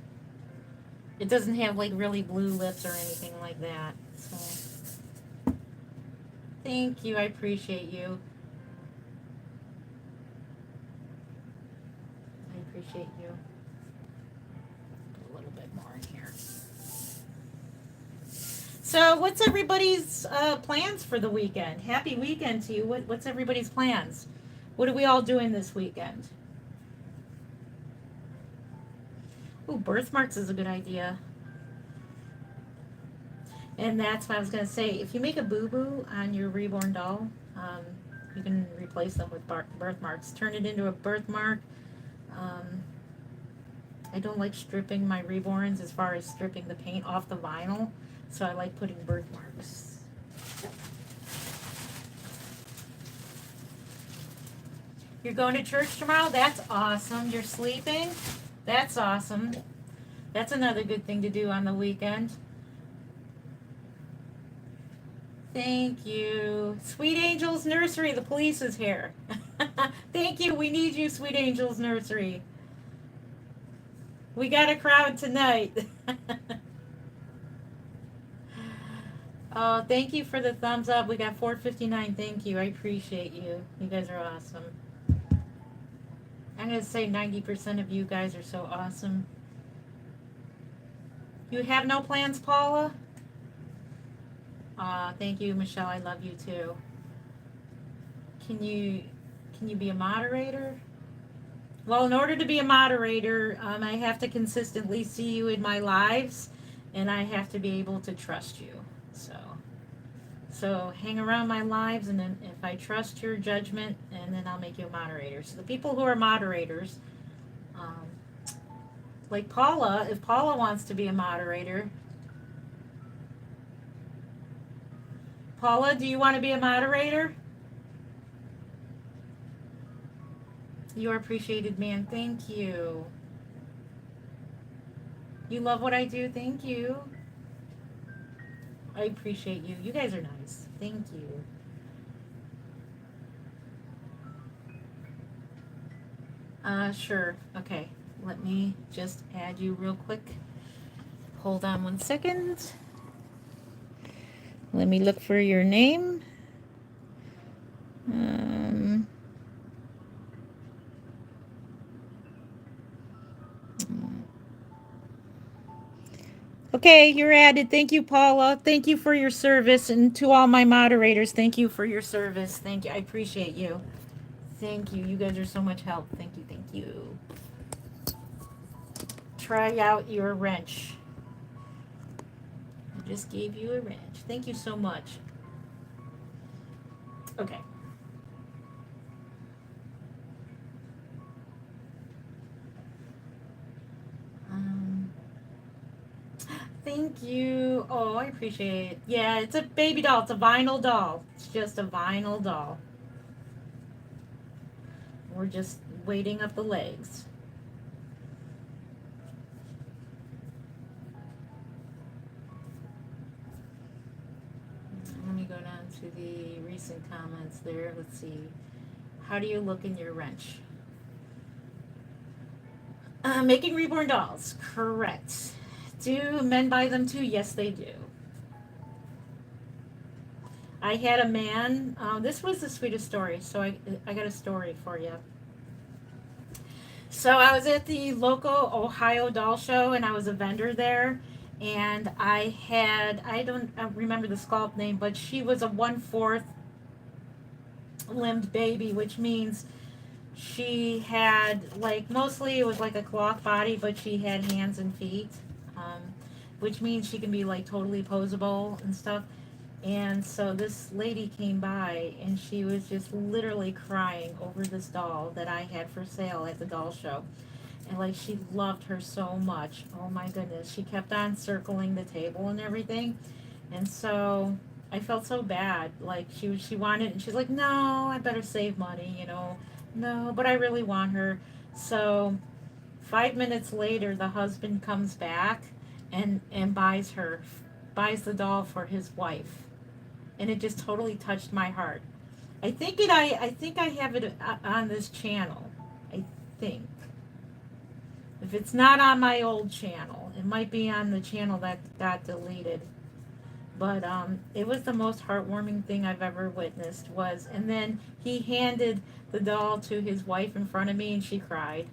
It doesn't have like really blue lips or anything like that. So, thank you. I appreciate you. I appreciate you. Put a little bit more in here. So, what's everybody's plans for the weekend? Happy weekend to you. What's everybody's plans? What are we all doing this weekend? Oh, birthmarks is a good idea. And that's what I was going to say. If you make a boo-boo on your reborn doll, you can replace them with birthmarks. Turn it into a birthmark. I don't like stripping my reborns as far as stripping the paint off the vinyl, so I like putting birthmarks. You're going to church tomorrow? That's awesome. You're sleeping? That's awesome. That's another good thing to do on the weekend. Thank you. Sweet Angels Nursery, the police is here. Thank you. We need you, Sweet Angels Nursery. We got a crowd tonight. Oh, thank you for the thumbs up. We got 459. Thank you. I appreciate you. You guys are awesome. I'm going to say 90% of you guys are so awesome. You have no plans, Paula? Thank you, Michelle. I love you too. Can you be a moderator? Well, in order to be a moderator, I have to consistently see you in my lives, and I have to be able to trust you. So hang around my lives, and then if I trust your judgment, and then I'll make you a moderator. So the people who are moderators, like Paula, if Paula wants to be a moderator. Paula, do you want to be a moderator? You are appreciated, man. Thank you. You love what I do. Thank you. I appreciate you. You guys are nice. Thank you. Sure. Okay. Let me just add you real quick. Hold on 1 second. Let me look for your name. Okay, you're added. Thank you, Paula. Thank you for your service. And to all my moderators, thank you for your service. Thank you. I appreciate you. Thank you. You guys are so much help. Thank you. Thank you. Try out your wrench. I just gave you a wrench. Thank you so much. Okay. Thank you. Oh, I appreciate it. Yeah, it's a baby doll. It's a vinyl doll. It's just a vinyl doll. We're just weighting up the legs. to the recent comments there. Let's see. How do you look in your wrench? Making reborn dolls. Correct. Do men buy them too? Yes, they do. I had a man. This was the sweetest story. So I got a story for you. So I was at the local Ohio doll show, and I was a vendor there. And I don't remember the sculpt name, but she was a 1/4 limbed baby, which means she had, like, mostly it was like a cloth body, but she had hands and feet, um, which means she can be like totally posable and stuff. And so this lady came by and she was just literally crying over this doll that I had for sale at the doll show. And like she loved her so much. Oh my goodness. She kept on circling the table and everything. And so I felt so bad. Like she wanted, and she's like, "No, I better save money, you know. No, but I really want her." So 5 minutes later, the husband comes back and buys the doll for his wife, and it just totally touched my heart. I think I have it on this channel. I think if it's not on my old channel, it might be on the channel that got deleted. But it was the most heartwarming thing I've ever witnessed. Was And then he handed the doll to his wife in front of me, and she cried.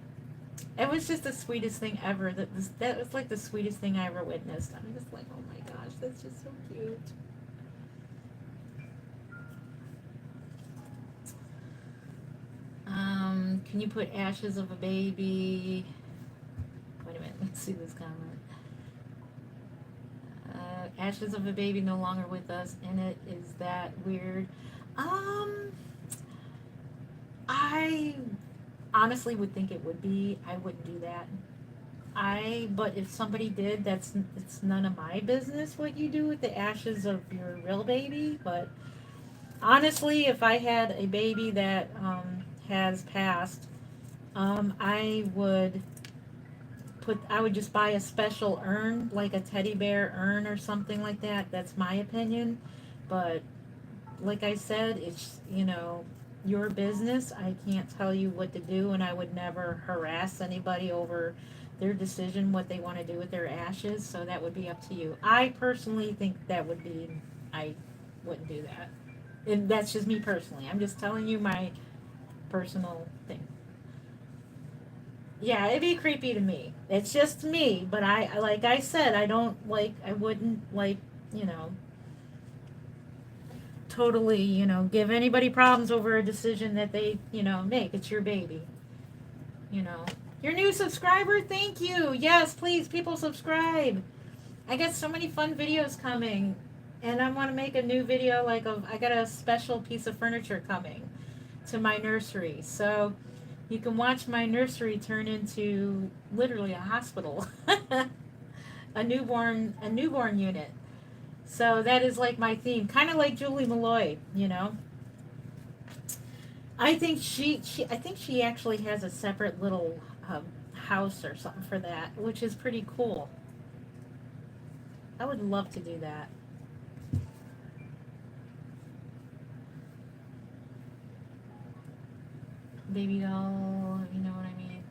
It was just the sweetest thing ever. That was like the sweetest thing I ever witnessed. I'm just like, oh my gosh, that's just so cute. Can you put ashes of a baby? Wait a minute, let's see this comment. Ashes of a baby no longer with us in it. Is that weird? Um, I honestly would think it would be. I wouldn't do that. But if somebody did, it's none of my business what you do with the ashes of your real baby. But honestly, if I had a baby that has passed, I would just buy a special urn, like a teddy bear urn or something like that. That's my opinion. But like I said, it's, your business. I can't tell you what to do, and I would never harass anybody over their decision what they want to do with their ashes. So that would be up to you. I personally think I wouldn't do that. And that's just me personally. I'm just telling you my personal thing. Yeah, it'd be creepy to me. It's just me, but like I said, I wouldn't you know, totally, give anybody problems over a decision that they, make. It's your baby, you know. Your new subscriber, thank you. Yes, please, people subscribe. I got so many fun videos coming, and I want to make a new video I got a special piece of furniture coming to my nursery. So you can watch my nursery turn into literally a hospital, a newborn unit. So that is like my theme, kind of like Julie Malloy, I think she actually has a separate little house or something for that, which is pretty cool. I would love to do that. Baby doll, you know what I mean?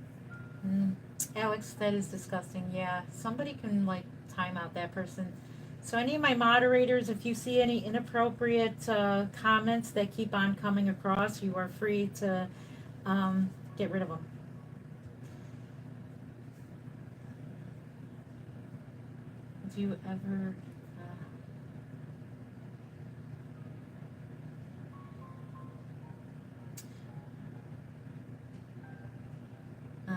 Mm. Alex, that is disgusting. Yeah, somebody can time out that person. So any of my moderators, if you see any inappropriate comments that keep on coming across, you are free to get rid of them. Do you ever? Uh,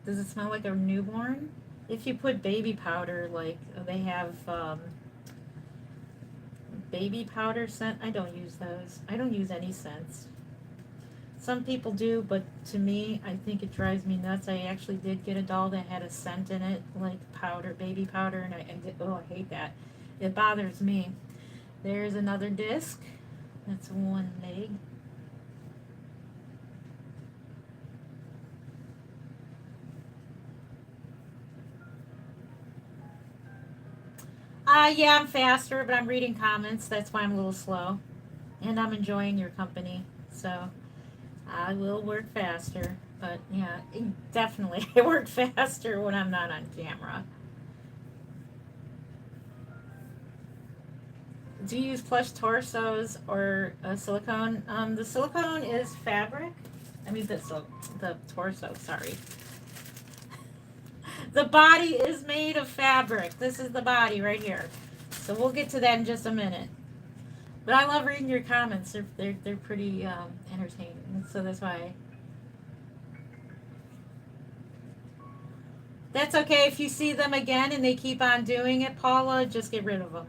does it smell like a newborn? If you put baby powder, like they have baby powder scent, I don't use those. I don't use any scents. Some people do, but to me, I think it drives me nuts. I actually did get a doll that had a scent in it, like powder, baby powder, and I hate that. It bothers me. There's another disc. That's one leg. Yeah, I'm faster, but I'm reading comments. That's why I'm a little slow. And I'm enjoying your company. So I will work faster. But yeah, definitely I work faster when I'm not on camera. Do you use plush torsos or silicone? The silicone is fabric. I mean, the torso, sorry. The body is made of fabric. This is the body right here. So we'll get to that in just a minute. But I love reading your comments. They're pretty entertaining. So that's why. That's okay if you see them again and they keep on doing it, Paula. Just get rid of them.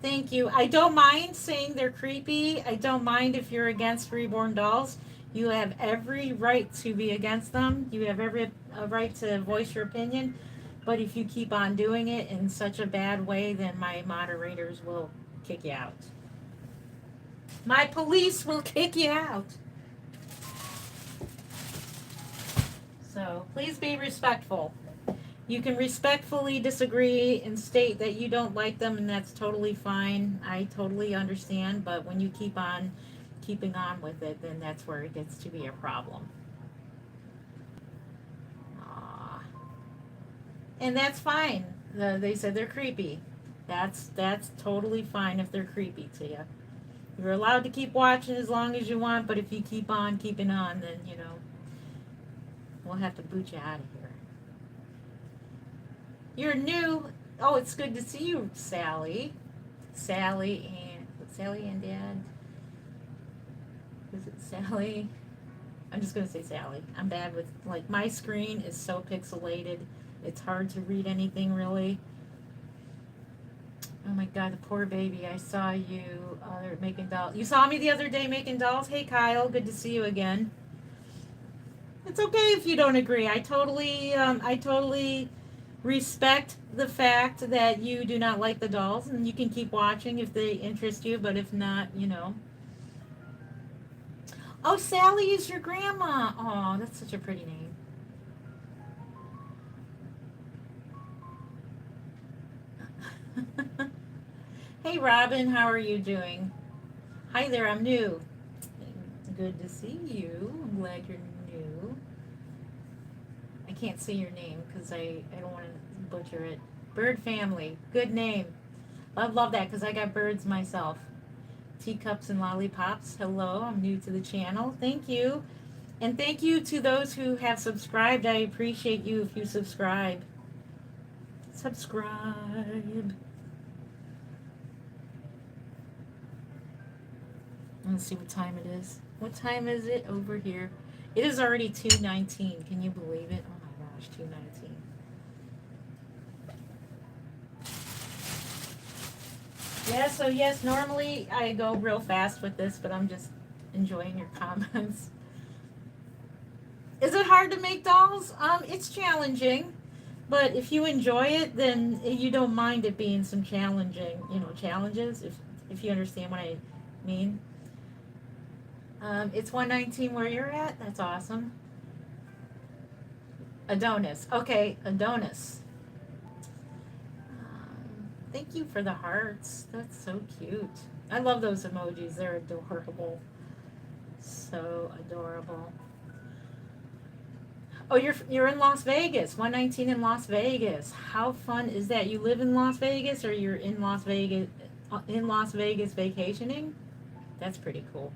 Thank you. I don't mind saying they're creepy. I don't mind if you're against reborn dolls. You have every right to be against them. You have every right to voice your opinion. But if you keep on doing it in such a bad way, then my moderators will kick you out. My police will kick you out. So please be respectful. You can respectfully disagree and state that you don't like them, and that's totally fine. I totally understand, but when you keep on keeping on with it, then that's where it gets to be a problem. Aww. And that's fine. They said they're creepy. That's totally fine if they're creepy to you. You're allowed to keep watching as long as you want, but if you keep on keeping on, then, we'll have to boot you out of here. You're new. Oh, it's good to see you, Sally. Sally and Dad. Is it Sally? I'm just going to say Sally. I'm bad with, my screen is so pixelated. It's hard to read anything, really. Oh my God, the poor baby. I saw you making dolls. You saw me the other day making dolls? Hey, Kyle. Good to see you again. It's okay if you don't agree. I totally respect the fact that you do not like the dolls, and you can keep watching if they interest you, but if not, Oh, Sally is your grandma. Oh, that's such a pretty name. Hey, Robin, how are you doing? Hi there, I'm new. Good to see you. I'm glad you're new. I can't say your name because I don't want to butcher it. Bird family. Good name. Love that because I got birds myself. Teacups and lollipops. Hello, I'm new to the channel. Thank you. And thank you to those who have subscribed. I appreciate you if you subscribe. Subscribe. Let's see what time it is. What time is it over here? It is already 2:19. Can you believe it? Oh my gosh, 2:19. Yeah, so yes, normally I go real fast with this, but I'm just enjoying your comments. Is it hard to make dolls? It's challenging, but if you enjoy it, then you don't mind it being some challenging, challenges, if you understand what I mean. It's 1:19 where you're at? That's awesome. Adonis. Okay, Adonis. Thank you for the hearts. That's so cute. I love those emojis. They're adorable. So adorable. Oh, you're in Las Vegas. 1:19 in Las Vegas. How fun is that? You live in Las Vegas, or you're in Las Vegas vacationing? That's pretty cool.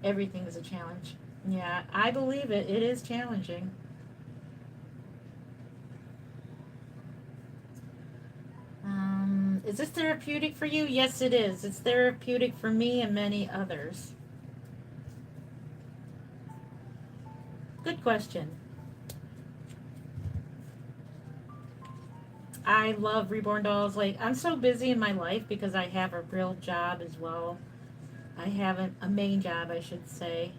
Everything is a challenge. Yeah, I believe it. It is challenging. Is this therapeutic for you? Yes, it is. It's therapeutic for me and many others. Good question. I love reborn dolls. I'm so busy in my life because I have a real job as well. I have a main job, I should say.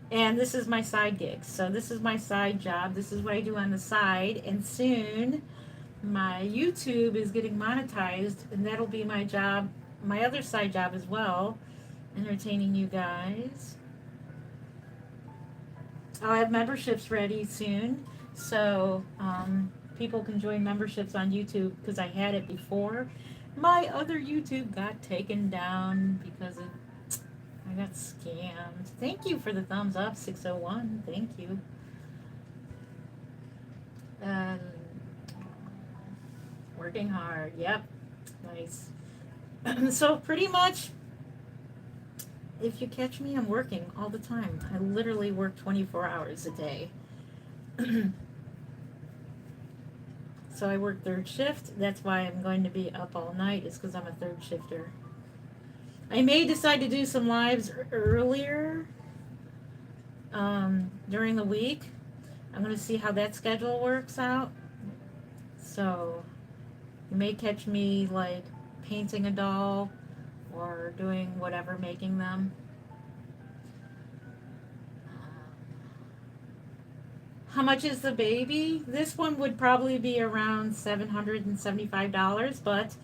And this is my side gig. So this is my side job. This is what I do on the side. And soon my YouTube is getting monetized, and that'll be my job, my other side job as well, entertaining you guys. I'll have memberships ready soon. So people can join memberships on YouTube because I had it before. My other YouTube got taken down because I got scammed. Thank you for the thumbs up, 601. Thank you. Um, Working hard. Yep. Nice. So pretty much, if you catch me, I'm working all the time. I literally work 24 hours a day. So I work third shift. That's why I'm going to be up all night, is because I'm a third shifter. I may decide to do some lives earlier during the week. I'm going to see how that schedule works out. So you may catch me like painting a doll or doing whatever, making them. How much is the baby? This one would probably be around $775, but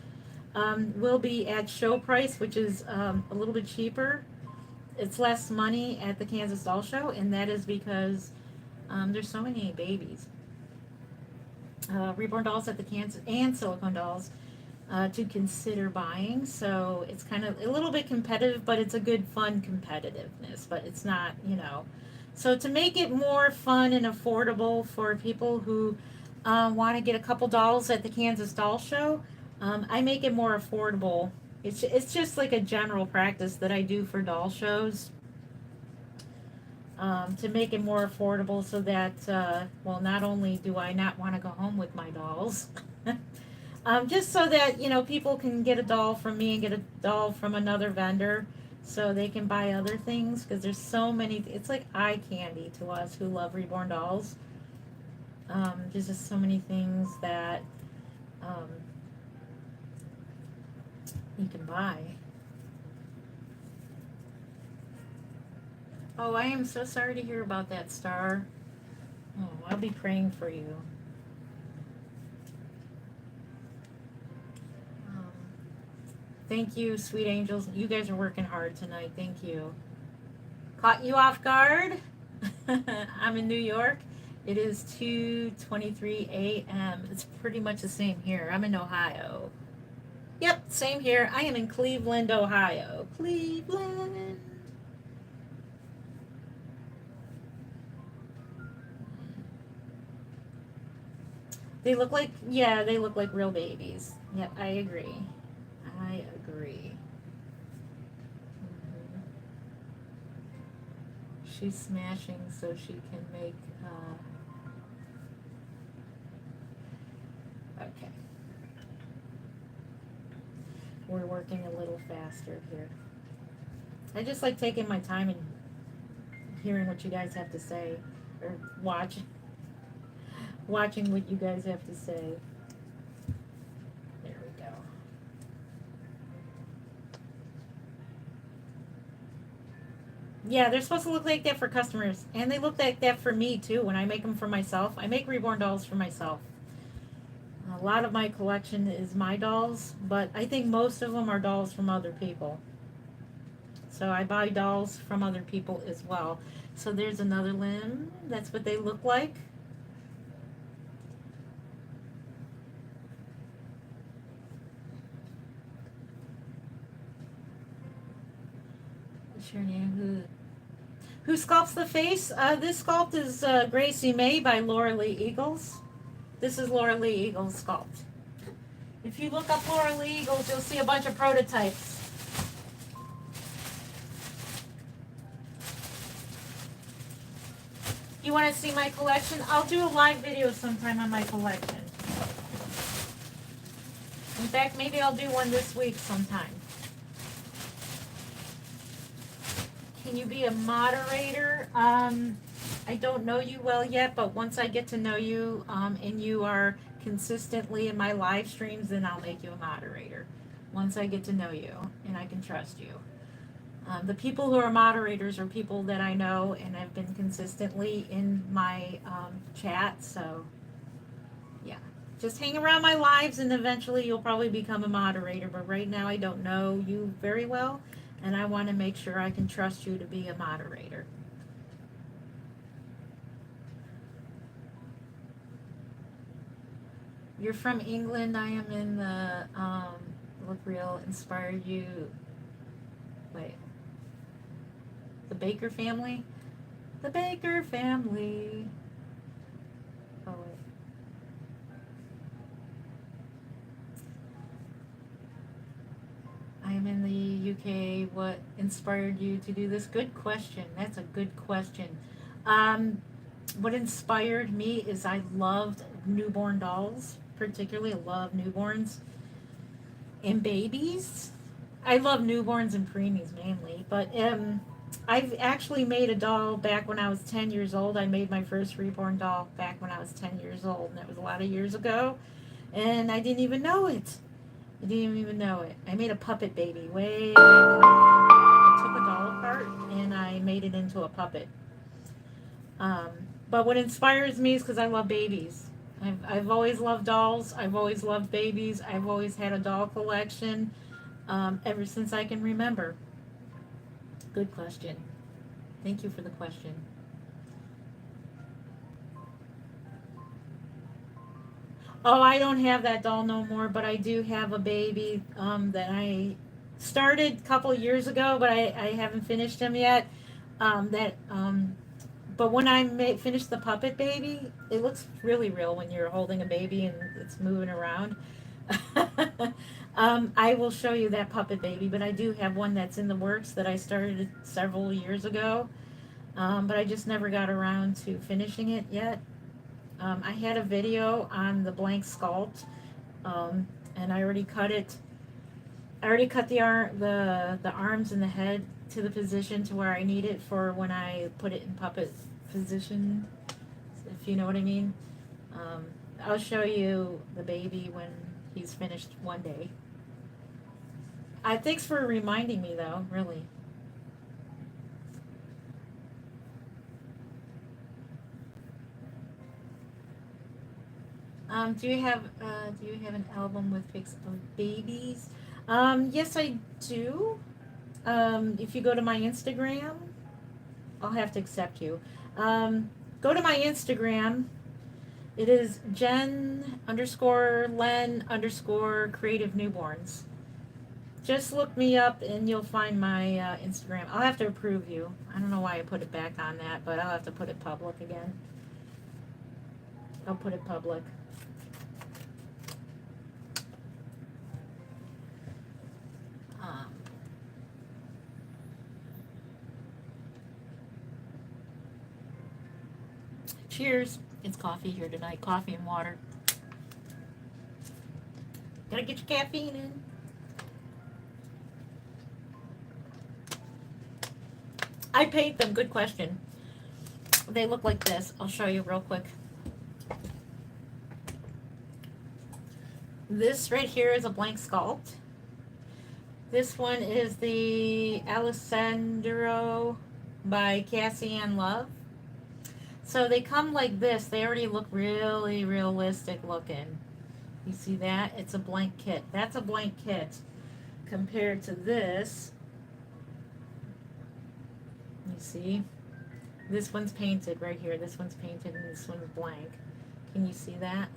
will be at show price, which is a little bit cheaper. It's less money at the Kansas Doll Show, and that is because there's so many babies. Reborn dolls at the Kansas and silicone dolls to consider buying. So it's kind of a little bit competitive, but it's a good fun competitiveness. But it's not, you know. So to make it more fun and affordable for people who want to get a couple dolls at the Kansas Doll Show, I make it more affordable. It's just like a general practice that I do for doll shows, to make it more affordable so that, well, not only do I not want to go home with my dolls, just so that, you know, people can get a doll from me and get a doll from another vendor so they can buy other things, because there's so many, it's like eye candy to us who love reborn dolls. There's just so many things that um, you can buy. Oh, I am so sorry to hear about that, Star. Oh, I'll be praying for you. Um, Thank you, sweet angels. You guys are working hard tonight. Thank you. Caught you off guard? I'm in New York. It is 2:23 a.m. It's pretty much the same here. I'm in Ohio. Yep, same here. I am in Cleveland, Ohio. Cleveland. They look like, yeah, they look like real babies. Yep, I agree. I agree. Mhm. She's smashing so she can make, okay. We're working a little faster here. I just like taking my time and hearing what you guys have to say, or watching what you guys have to say. There we go. Yeah, they're supposed to look like that for customers, and they look like that for me too when I make them for myself. I make reborn dolls for myself. A lot of my collection is my dolls, but I think most of them are dolls from other people. So I buy dolls from other people as well. So there's another limb. That's what they look like. What's your name? Who sculpts the face? This sculpt is Gracie May by Laura Lee Eagles. This is Laura Lee Eagles sculpt. If you look up Laura Lee Eagles, you'll see a bunch of prototypes. You want to see my collection? I'll do a live video sometime on my collection. In fact, maybe I'll do one this week sometime. Can you be a moderator? I don't know you well yet, but once I get to know you, and you are consistently in my live streams, then I'll make you a moderator. Once I get to know you and I can trust you. The people who are moderators are people that I know and have been consistently in my chat, so yeah. Just hang around my lives and eventually you'll probably become a moderator, but right now I don't know you very well, and I want to make sure I can trust you to be a moderator. You're from England. I am in the look real inspired you. Wait, the Baker family. The Baker family. Oh wait. I am in the UK. What inspired you to do this? Good question. That's a good question. Um, what inspired me is I loved newborn dolls, particularly I love newborns and babies. I love newborns and preemies mainly, but I've actually made a doll back when I was 10 years old. I made my first reborn doll back when I was 10 years old, and that was a lot of years ago, and I didn't even know it. I didn't even know it. I made a puppet baby way back in the day. I took a doll apart and I made it into a puppet. Um, but what inspires me is because I love babies. I've always loved dolls. I've always loved babies. I've always had a doll collection ever since I can remember. Good question. Thank you for the question. Oh, I don't have that doll no more, but I do have a baby that I started a couple years ago, but I haven't finished him yet. But when I finish the puppet baby, it looks really real when you're holding a baby and it's moving around. I will show you that puppet baby, but I do have one that's in the works that I started several years ago, but I just never got around to finishing it yet. I had a video on the blank sculpt, and I already cut it. I already cut the arms and the head to the position to where I need it for when I put it in puppet position, if you know what I mean. Um, I'll show you the baby when he's finished one day. Thanks for reminding me, though. Really. Do you have an album with pics of babies? Yes, I do. If you go to my Instagram, I'll have to accept you. Go to my Instagram. It is Jen underscore Len underscore creative newborns. Just look me up and you'll find my Instagram. I'll have to approve you. I don't know why I put it back on that, but I'll have to put it public again. I'll put it public. Um, Cheers. It's coffee here tonight. Coffee and water. Gotta get your caffeine in. I paint them. Good question. They look like this. I'll show you real quick. This right here is a blank sculpt. This one is the Alessandro by Cassie Ann Love. So they come like this. They already look really realistic looking. You see that? It's a blank kit. That's a blank kit compared to this. You see? This one's painted right here. This one's painted and this one's blank. Can you see that?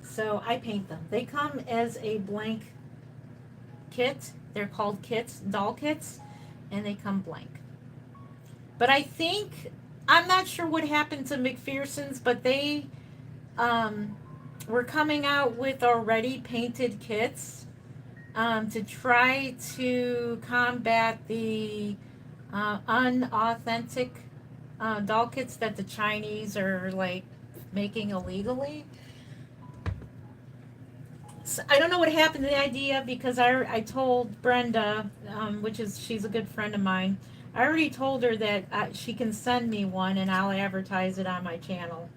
So I paint them. They come as a blank kit. They're called kits, doll kits, and they come blank. But I think, I'm not sure what happened to McPherson's, but they were coming out with already painted kits to try to combat the unauthentic doll kits that the Chinese are like making illegally. So I don't know what happened to the idea because I told Brenda, she's a good friend of mine. I already told her that she can send me one and I'll advertise it on my channel.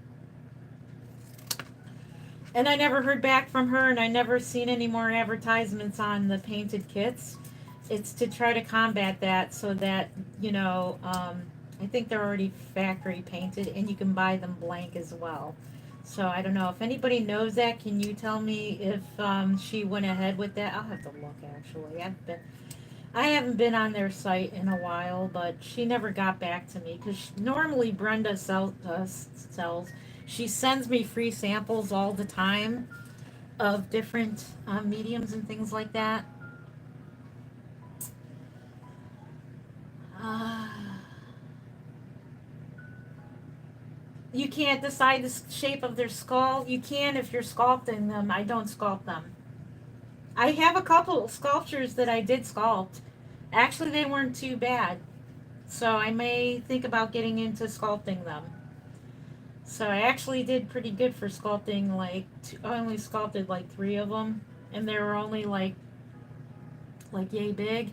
And I never heard back from her and I never seen any more advertisements on the painted kits. It's to try to combat that so that, I think they're already factory painted and you can buy them blank as well. So I don't know if anybody knows that. Can you tell me if she went ahead with that? I'll have to look actually. I haven't been on their site in a while, but she never got back to me because normally Brenda sells. She sends me free samples all the time of different mediums and things like that. Uh, you can't decide the shape of their skull. You can if you're sculpting them. I don't sculpt them. I have a couple sculptures that I did sculpt. Actually, they weren't too bad. So I may think about getting into sculpting them. So I actually did pretty good for sculpting, like, I only sculpted like 3 of them. And they were only like yay big.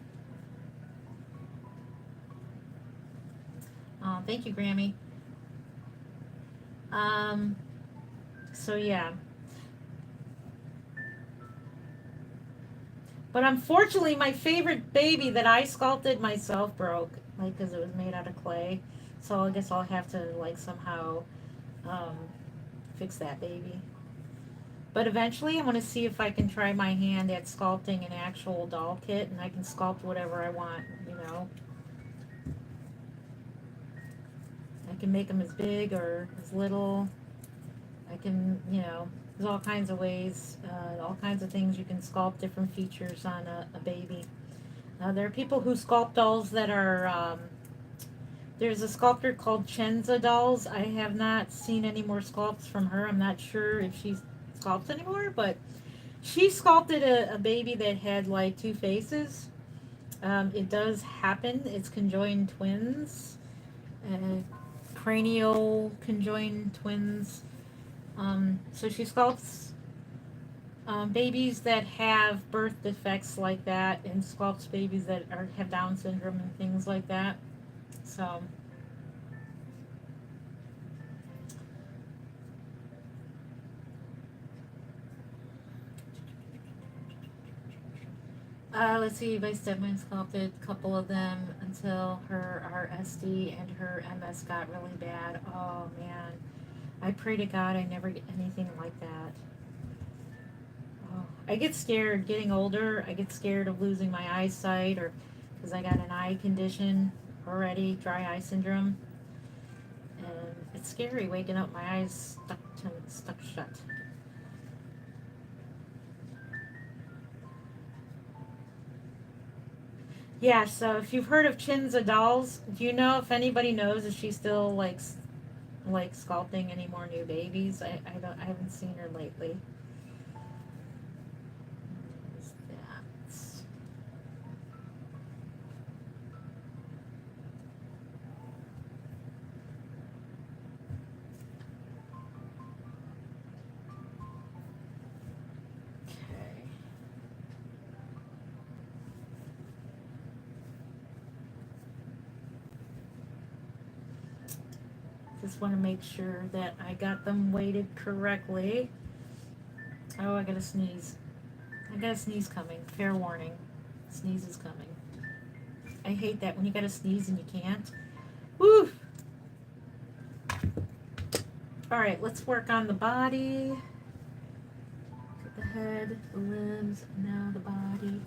Thank you, Grammy. Um, so yeah. But unfortunately, my favorite baby that I sculpted myself broke, like, because it was made out of clay. So I guess I'll have to, like, somehow um, fix that baby. But eventually, I want to see if I can try my hand at sculpting an actual doll kit, and I can sculpt whatever I want, you know. I can make them as big or as little. I can, you know, there's all kinds of ways, all kinds of things you can sculpt different features on a baby. There are people who sculpt dolls that are, there's a sculptor called Chenza Dolls. I have not seen any more sculpts from her. I'm not sure if she sculpts anymore, but she sculpted a baby that had like 2 faces. It does happen. It's conjoined twins, uh, cranial conjoined twins. So she sculpts babies that have birth defects like that, and sculpts babies that have Down syndrome and things like that. So, let's see. I step-by sculpted a couple of them until her RSD and her MS got really bad. Oh man, I pray to God I never get anything like that. Oh, I get scared getting older. I get scared of losing my eyesight, or because I got an eye condition already, dry eye syndrome, and it's scary waking up my eyes stuck shut. Yeah, so if you've heard of Chinza Dolls, do you know if anybody knows if she's still like sculpting any more new babies? I haven't seen her lately. What is that? Okay. Just want to make sure that I got them weighted correctly. Oh, I gotta sneeze. I got a sneeze coming. Fair warning. Sneeze is coming. I hate that when you gotta sneeze and you can't. Woo! Alright, let's work on the body. The head, the limbs, now the body.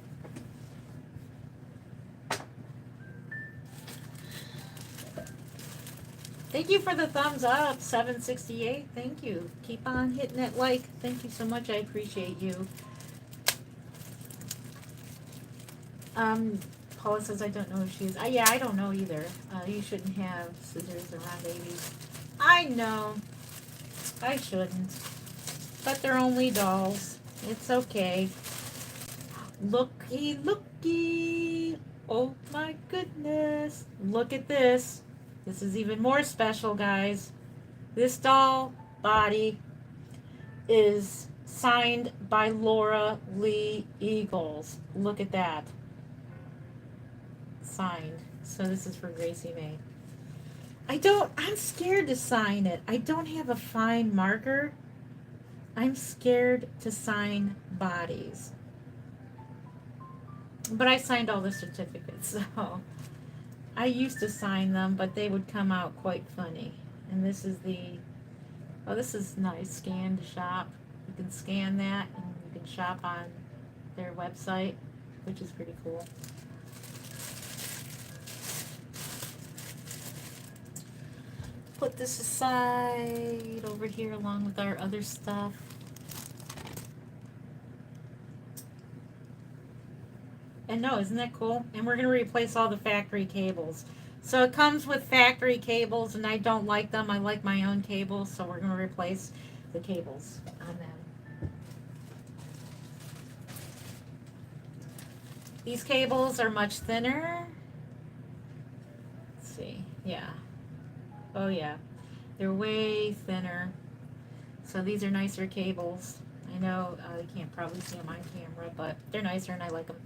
Thank you for the thumbs up, 768. Thank you. Keep on hitting that like. Thank you so much. I appreciate you. Paula says I don't know if she's. Yeah, I don't know either. You shouldn't have scissors around babies. I know. I shouldn't. But they're only dolls. It's okay. Looky, looky. Oh my goodness. Look at this. This is even more special, guys. This doll body is signed by Laura Lee Eagles. Look at that. Signed. So this is for Gracie May. I'm scared to sign it. I don't have a fine marker. I'm scared to sign bodies. But I signed all the certificates, so I used to sign them, but they would come out quite funny. And this is this is nice, scan to shop. You can scan that and you can shop on their website, which is pretty cool. put this aside over here along with our other stuff. And no, isn't that cool? And we're going to replace all the factory cables. So it comes with factory cables, and I don't like them. I like my own cables, so we're going to replace the cables on them. These cables are much thinner. Let's see. Yeah. Oh, yeah. They're way thinner. So these are nicer cables. I know you can't probably see them on camera, but they're nicer and I like them.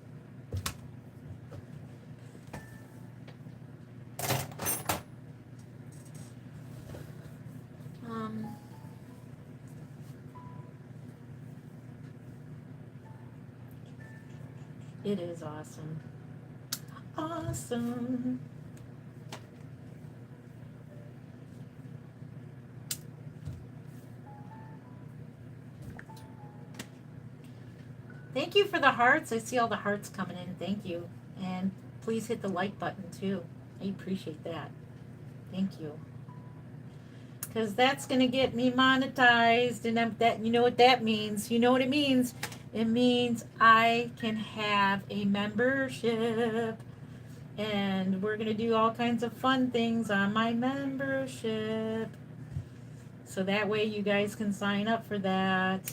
It is awesome. Awesome. Thank you for the hearts. I see all the hearts coming in. Thank you. And please hit the like button too. I appreciate that. Thank you. Because that's going to get me monetized. And that, you know what that means. You know what it means. It means I can have a membership. And we're going to do all kinds of fun things on my membership. So that way you guys can sign up for that.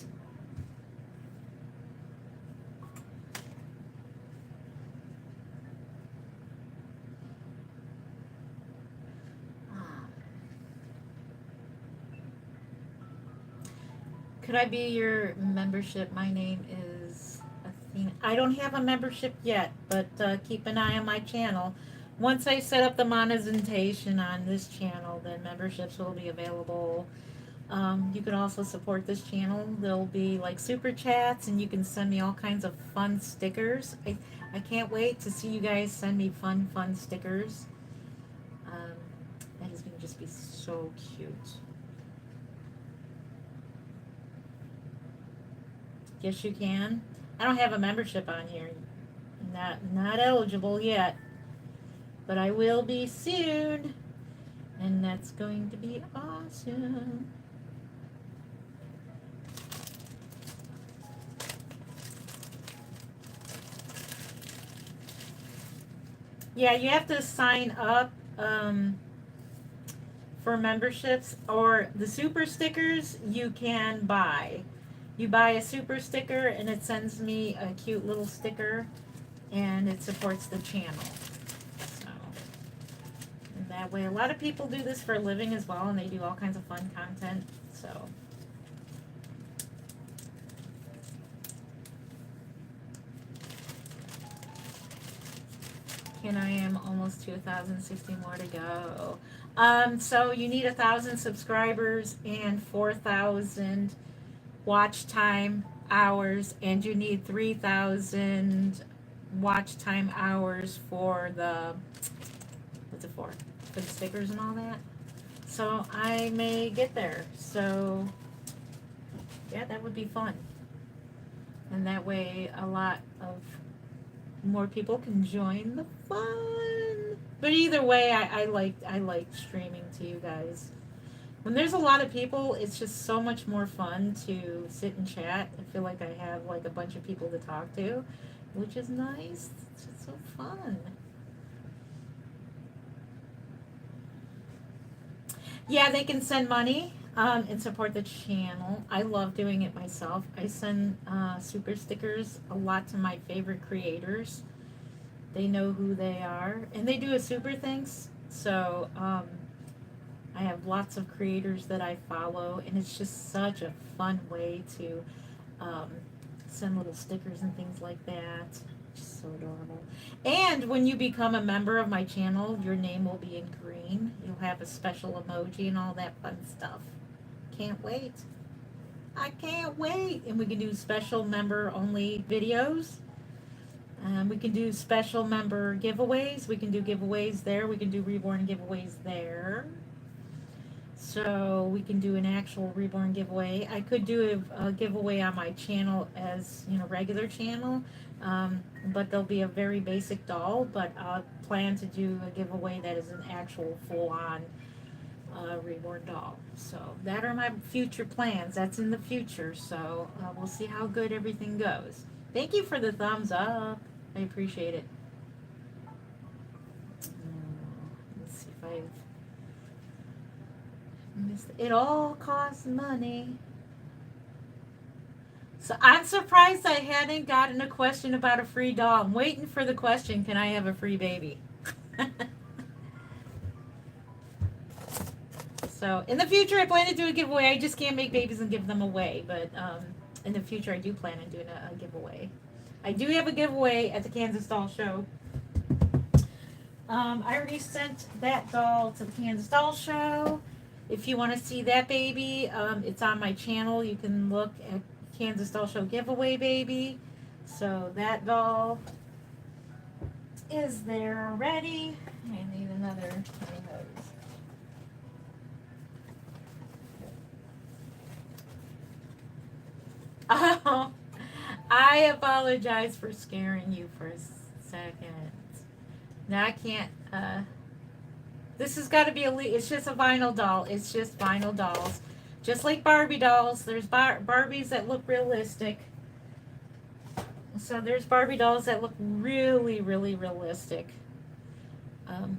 Could I be your membership? My name is Athena. I don't have a membership yet, but keep an eye on my channel. Once I set up the monetization on this channel, then memberships will be available. You can also support this channel. There'll be like super chats, and you can send me all kinds of fun stickers. I can't wait to see you guys send me fun stickers. That is going to just be so cute. Yes, you can. I don't have a membership on here. Not eligible yet. But I will be soon. And that's going to be awesome. Yeah, you have to sign up for memberships, or the super stickers you can buy. You buy a super sticker and it sends me a cute little sticker and it supports the channel. So, and that way, a lot of people do this for a living as well, and they do all kinds of fun content. So, and I am almost to 1,060 more to go. So you need 1,000 subscribers and 4,000 watch time hours, and you need 3,000 watch time hours for the, what's it for the stickers and all that. So I may get there. So yeah, that would be fun, and that way a lot of more people can join the fun. But either way, I like streaming to you guys. When there's a lot of people, it's just so much more fun to sit and chat. I feel like I have like a bunch of people to talk to, which is nice. It's just so fun. Yeah, they can send money and support the channel. I love doing it myself. I send super stickers a lot to my favorite creators. They know who they are, and they do a super thanks. So I have lots of creators that I follow, and it's just such a fun way to send little stickers and things like that. Just so adorable. And when you become a member of my channel, your name will be in green. You'll have a special emoji and all that fun stuff. Can't wait. I can't wait. And we can do special member only videos. We can do special member giveaways. We can do giveaways there. We can do reborn giveaways there. So we can do an actual reborn giveaway. I could do a giveaway on my channel as, regular channel, but there'll be a very basic doll, but I plan to do a giveaway that is an actual full-on reborn doll. So that are my future plans. That's in the future. So we'll see how good everything goes. Thank you for the thumbs up. I appreciate it. Let's see if I've missed. It all costs money. So I'm surprised I hadn't gotten a question about a free doll. I'm waiting for the question, can I have a free baby? So in the future, I plan to do a giveaway. I just can't make babies and give them away. But in the future, I do plan on doing a giveaway. I do have a giveaway at the Kansas Doll Show. I already sent that doll to the Kansas Doll Show. If you want to see that baby, it's on my channel. You can look at Kansas Doll Show giveaway baby. So that doll is there already. I need another hose. Oh, I apologize for scaring you for a second. Now I can't, this has got to be it's just a vinyl doll. It's just vinyl dolls. Just like Barbie dolls, there's Barbies that look realistic. So there's Barbie dolls that look really, really realistic. Let's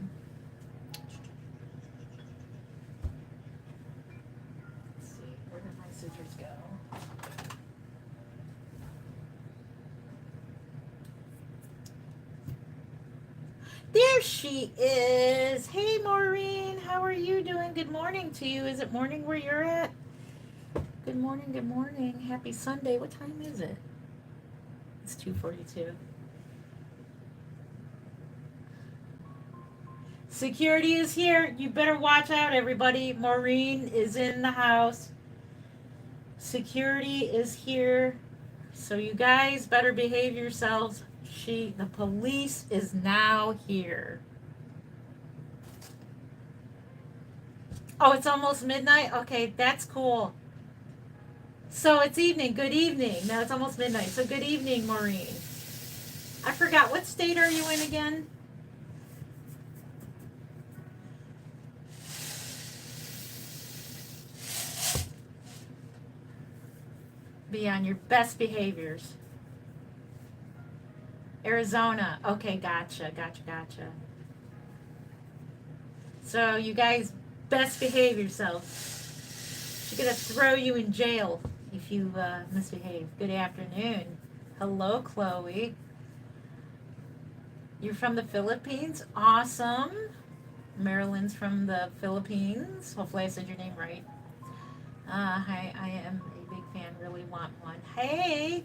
see, where did my scissors go? There she is. Hey, Maureen. How are you doing? Good morning to you. Is it morning where you're at? Good morning. Good morning. Happy Sunday. What time is it? It's 2:42. Security is here. You better watch out, everybody. Maureen is in the house. Security is here. So you guys better behave yourselves. The police is now here. Oh, it's almost midnight? Okay, that's cool. So it's evening. Good evening. Now it's almost midnight. So good evening, Maureen. I forgot. What state are you in again? Be on your best behaviors. Arizona. Okay, gotcha. So you guys best behave yourselves. She's gonna throw you in jail if you misbehave. Good afternoon. Hello, Chloe. You're from the Philippines? Awesome. Marilyn's from the Philippines. Hopefully I said your name right. Hi, I am a big fan. Really want one. Hey,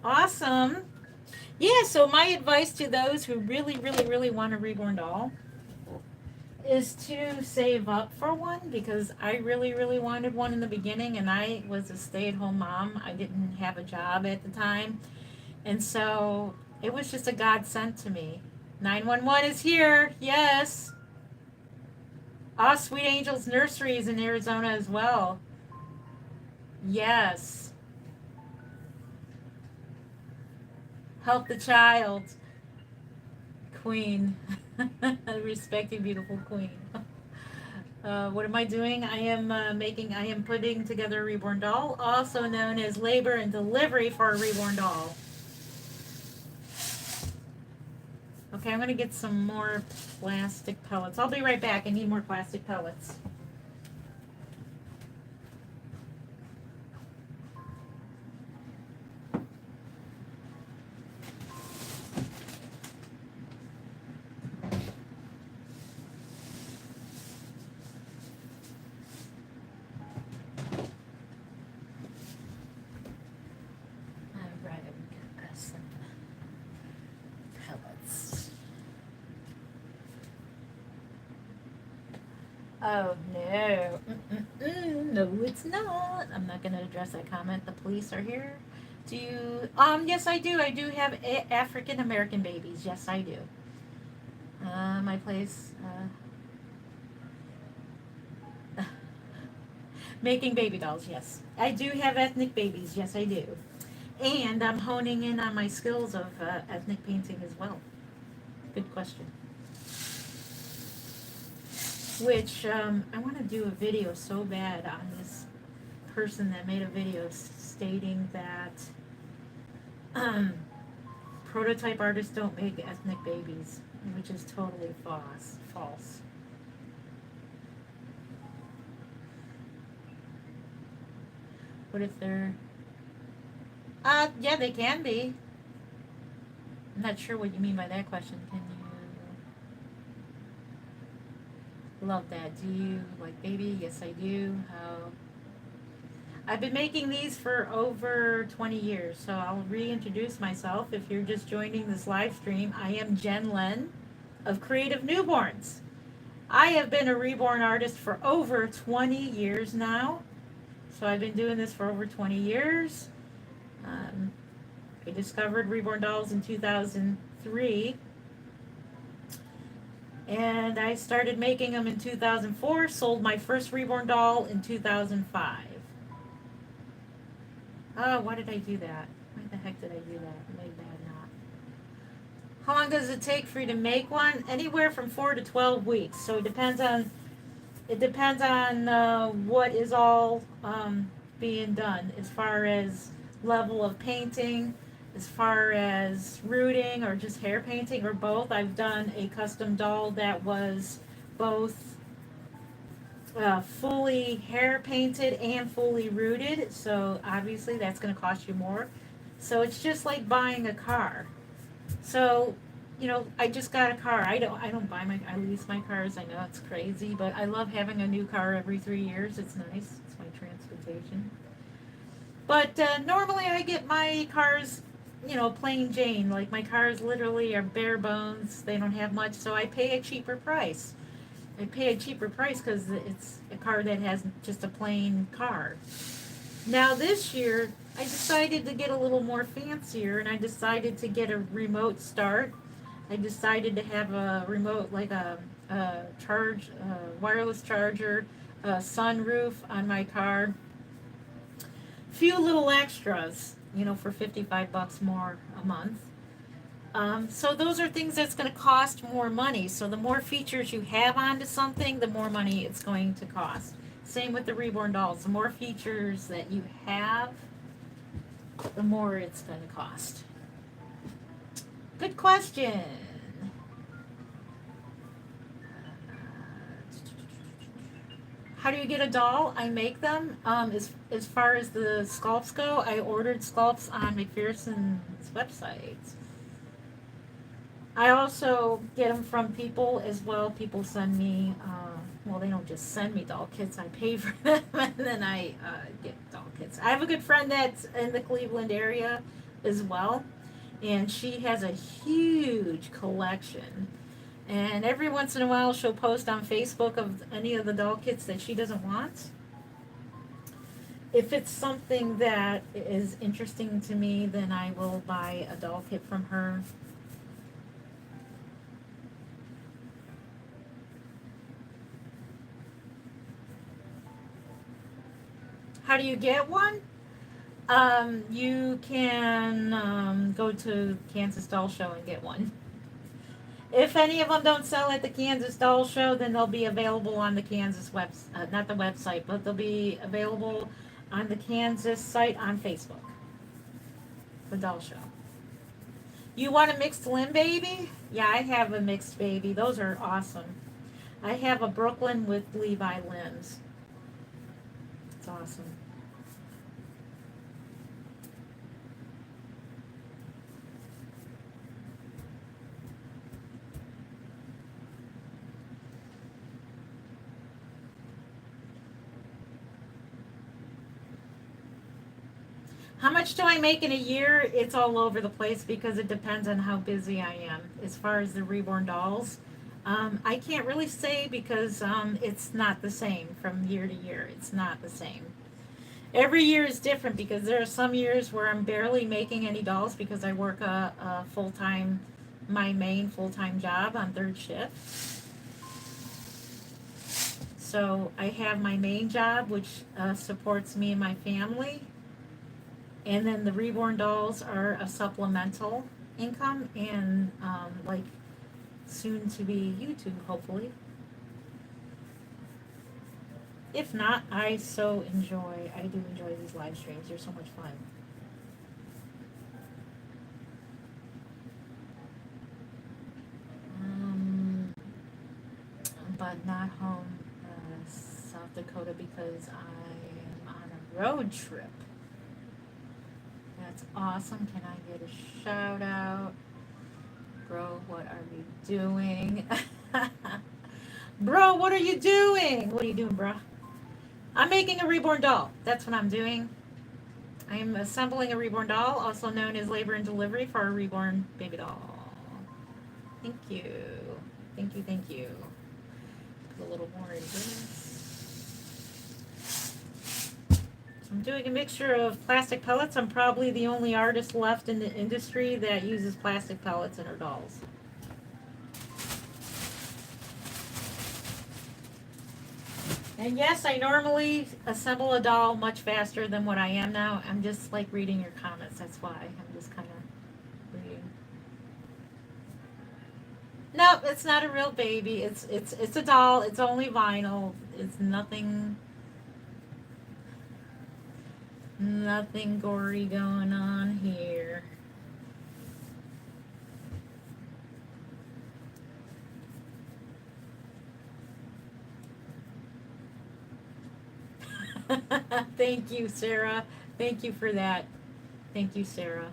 awesome. Yeah, so my advice to those who really, really, really want a reborn doll is to save up for one, because I really, really wanted one in the beginning, and I was a stay-at-home mom. I didn't have a job at the time, and so it was just a godsend to me. 911 is here. Yes. Sweet Angels Nursery is in Arizona as well. Yes. Help the child. Queen. Respect you, beautiful queen. What am I doing? I am putting together a reborn doll, also known as labor and delivery for a reborn doll. Okay, I'm going to get some more plastic pellets. I'll be right back. I need more plastic pellets. Oh, no. No, it's not. I'm not going to address that comment. The police are here. Do you... yes, I do. I do have African American babies. Yes, I do. My place... making baby dolls, yes. I do have ethnic babies. Yes, I do. And I'm honing in on my skills of ethnic painting as well. Good question. which I want to do a video so bad on this person that made a video stating that um, prototype artists don't make ethnic babies, which is totally false. False. What if they're? Yeah, they can be. I'm not sure what you mean by that question. Can you? Love that. Do you like baby? Yes, I do. How? I've been making these for over 20 years, so I'll reintroduce myself. If you're just joining this live stream, I am Jen Len of Creative Newborns. I have been a reborn artist for over 20 years now. So I've been doing this for over 20 years. Um, I discovered reborn dolls in 2003. And I started making them in 2004, sold my first reborn doll in 2005. Oh, why did I do that? Why the heck did I do that? Made bad knot. How long does it take for you to make one? Anywhere from 4 to 12 weeks. So it depends on what is all being done as far as level of painting, as far as rooting or just hair painting or both. I've done a custom doll that was both fully hair painted and fully rooted, so obviously that's going to cost you more. So it's just like buying a car. So, I just got a car. I don't buy I lease my cars. I know it's crazy, but I love having a new car every 3 years. It's nice. It's my transportation. But normally I get my cars, plain Jane. Like my cars literally are bare bones. They don't have much, so I pay a cheaper price. I pay a cheaper price because it's a car that has just a plain car. Now this year, I decided to get a little more fancier, and I decided to get a remote start. I decided to have a remote, like wireless charger, a sunroof on my car. Few little extras, for $55 more a month. So those are things that's going to cost more money. So the more features you have onto something, the more money it's going to cost. Same with the reborn dolls. The more features that you have, the more it's going to cost. Good question. How do you get a doll? I make them. As far as the sculpts go, I ordered sculpts on McPherson's website. I also get them from people as well. People send me, well, they don't just send me doll kits. I pay for them, and then I get doll kits. I have a good friend that's in the Cleveland area as well, and she has a huge collection. And every once in a while, she'll post on Facebook of any of the doll kits that she doesn't want. If it's something that is interesting to me, then I will buy a doll kit from her. How do you get one? You can go to Kansas Doll Show and get one. If any of them don't sell at the Kansas Doll Show, then they'll be available on the Kansas not the website, but they'll be available on the Kansas site on Facebook. The Doll Show. You want a mixed limb baby? Yeah, I have a mixed baby. Those are awesome. I have a Brooklyn with Levi limbs. It's awesome. How much do I make in a year? It's all over the place because it depends on how busy I am. As far as the reborn dolls, I can't really say because it's not the same from year to year. It's not the same. Every year is different because there are some years where I'm barely making any dolls because I work a full-time, my main full-time job on third shift. So I have my main job, which supports me and my family. And then the reborn dolls are a supplemental income and like soon to be YouTube, hopefully. If not, I do enjoy these live streams. They're so much fun. Um, but not home, South Dakota, because I am on a road trip. That's awesome. Can I get a shout out? Bro, what are we doing? Bro, what are you doing? What are you doing, bro? I'm making a reborn doll. That's what I'm doing. I am assembling a reborn doll, also known as labor and delivery, for a reborn baby doll. Thank you. Thank you, thank you. Put a little more in this. So I'm doing a mixture of plastic pellets. I'm probably the only artist left in the industry that uses plastic pellets in her dolls. And yes, I normally assemble a doll much faster than what I am now. I'm just like reading your comments. That's why I'm just kind of reading. Nope, it's not a real baby. It's a doll. It's only vinyl. It's nothing gory going on here. Thank you, Sarah. Thank you for that. Thank you, Sarah.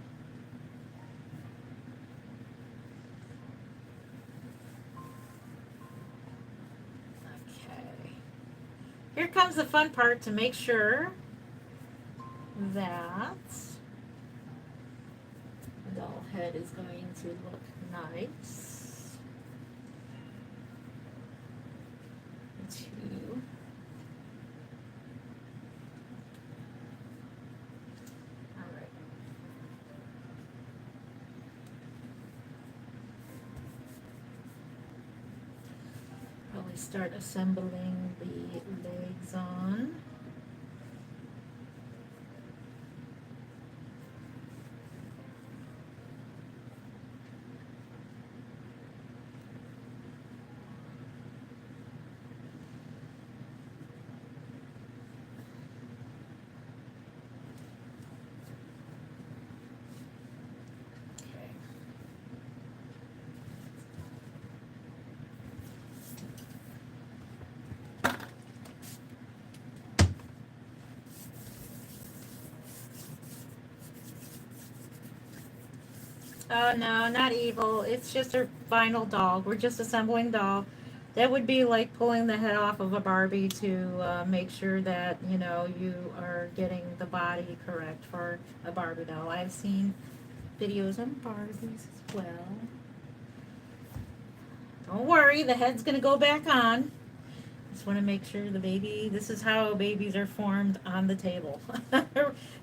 Okay. Here comes the fun part, to make sure that the doll head is going to look nice. Two. All right. Probably start assembling the legs on. Oh no, not evil. It's just a vinyl doll. We're just assembling doll. That would be like pulling the head off of a Barbie to make sure that, you know, you are getting the body correct for a Barbie doll. I've seen videos on Barbies as well. Don't worry, the head's going to go back on. Just want to make sure the baby, this is how babies are formed on the table.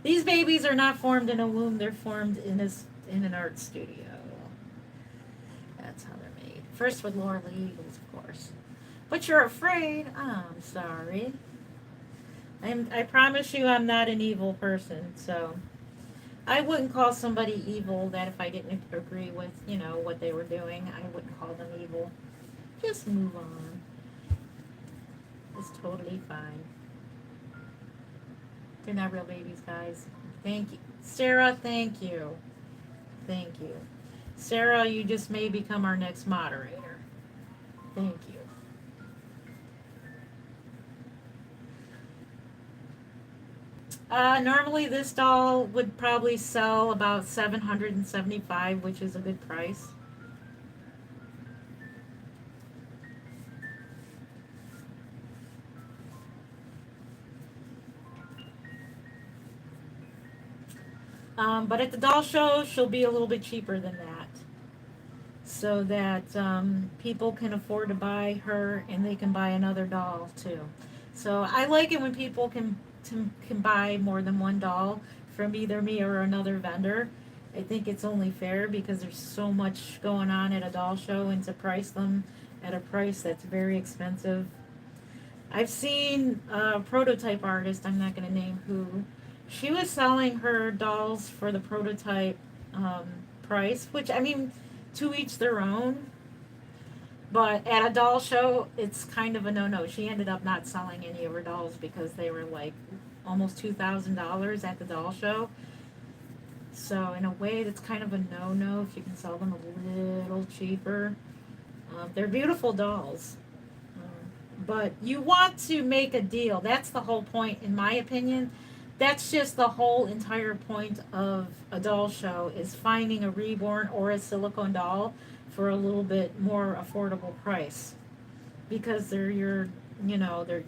These babies are not formed in a womb, they're formed in an art studio. That's how they're made. First with Laura Lee Eagles, of course. But you're afraid? I'm sorry. I promise you I'm not an evil person, so I wouldn't call somebody evil that if I didn't agree with, you know, what they were doing. I wouldn't call them evil. Just move on. It's totally fine. They're not real babies, guys. Thank you. Sarah, thank you. Thank you. Sarah, you just may become our next moderator. Thank you. Normally this doll would probably sell about $775, which is a good price. But at the doll show, she'll be a little bit cheaper than that, so that people can afford to buy her and they can buy another doll too. So I like it when people can buy more than one doll from either me or another vendor. I think it's only fair because there's so much going on at a doll show, and to price them at a price that's very expensive. I've seen a prototype artist, I'm not going to name who, she was selling her dolls for the prototype price, which, I mean, to each their own. But at a doll show, it's kind of a no-no. She ended up not selling any of her dolls because they were like almost $2,000 at the doll show. So in a way, that's kind of a no-no if you can sell them a little cheaper. They're beautiful dolls. But you want to make a deal. That's the whole point, in my opinion. That's just the whole entire point of a doll show is finding a reborn or a silicone doll for a little bit more affordable price because they're your, they're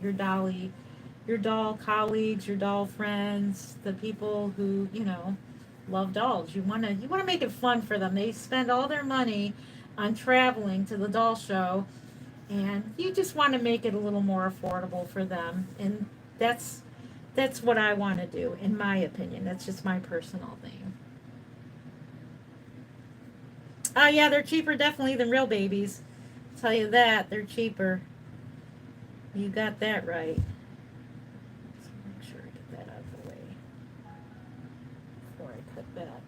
your doll colleagues, your doll friends, the people who, love dolls. You want to make it fun for them. They spend all their money on traveling to the doll show, and you just want to make it a little more affordable for them. And that's that's what I want to do, in my opinion. That's just my personal thing. Oh yeah, they're cheaper definitely than real babies. I'll tell you that, they're cheaper. You got that right. So make sure I get that out of the way before I cut that.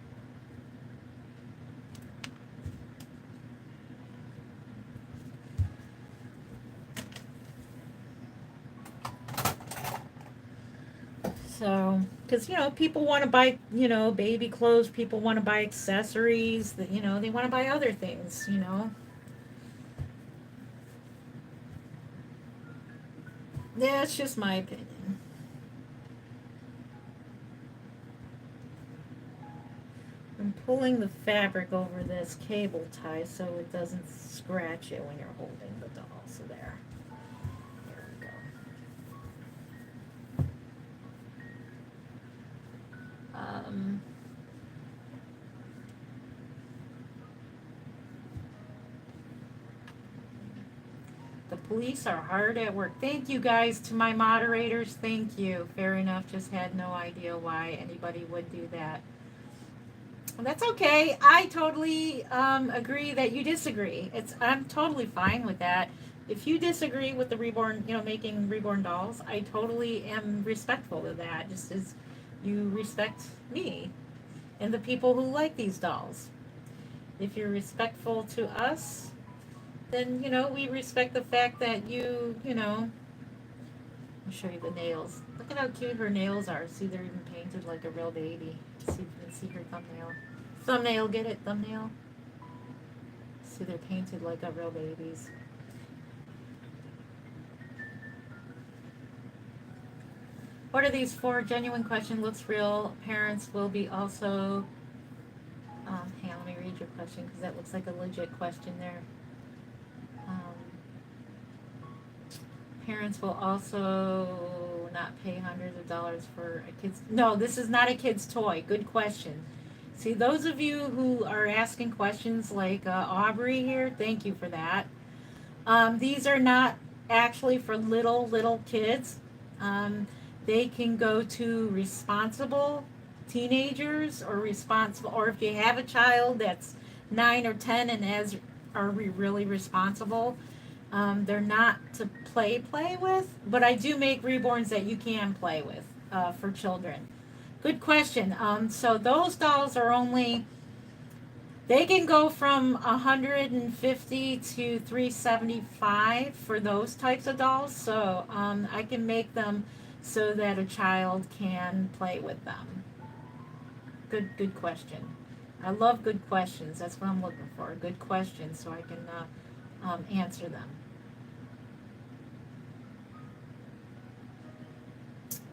So, because people want to buy baby clothes, people want to buy accessories, that they want to buy other things. Yeah, it's just my opinion. I'm pulling the fabric over this cable tie so it doesn't scratch it when you're holding the doll. So there we go. Um, the police are hard at work. Thank you guys to my moderators. Thank you. Fair enough. Just had no idea why anybody would do that. That's okay. I totally agree that you disagree. I'm totally fine with that. If you disagree with the reborn, making reborn dolls, I totally am respectful of that. Just as you respect me and the people who like these dolls. If you're respectful to us, then we respect the fact that I'll show you the nails. Look at how cute her nails are. See, they're even painted like a real baby. See if you can see her thumbnail. Thumbnail, get it? Thumbnail? See, they're painted like a real baby's. What are these for? Genuine question. Looks real. Parents will be also. Hey, let me read your question because that looks like a legit question there. Um, Parents will also not pay hundreds of dollars for a kid's. No, this is not a kid's toy. Good question. See, those of you who are asking questions like Aubrey here, thank you for that. These are not actually for little kids. Um, they can go to responsible teenagers or responsible, or if you have a child that's 9 or 10 and are really responsible. They're not to play with, but I do make reborns that you can play with for children. Good question. So those dolls are only they can go from 150 to 375 for those types of dolls. So I can make them so that a child can play with them. Good question. I love good questions. That's what I'm looking for. Good questions so I can answer them.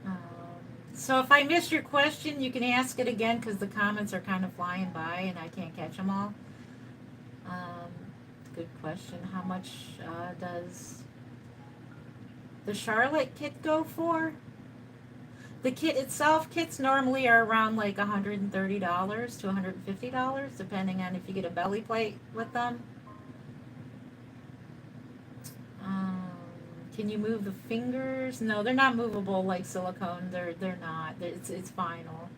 Um, so if I missed your question, you can ask it again because the comments are kind of flying by and I can't catch them all. Um, Good question. How much does the Charlotte kit go for? The kit itself, kits normally are around like $130 to $150, depending on if you get a belly plate with them. Um, can you move the fingers? No, they're not movable like silicone. They're not. It's vinyl.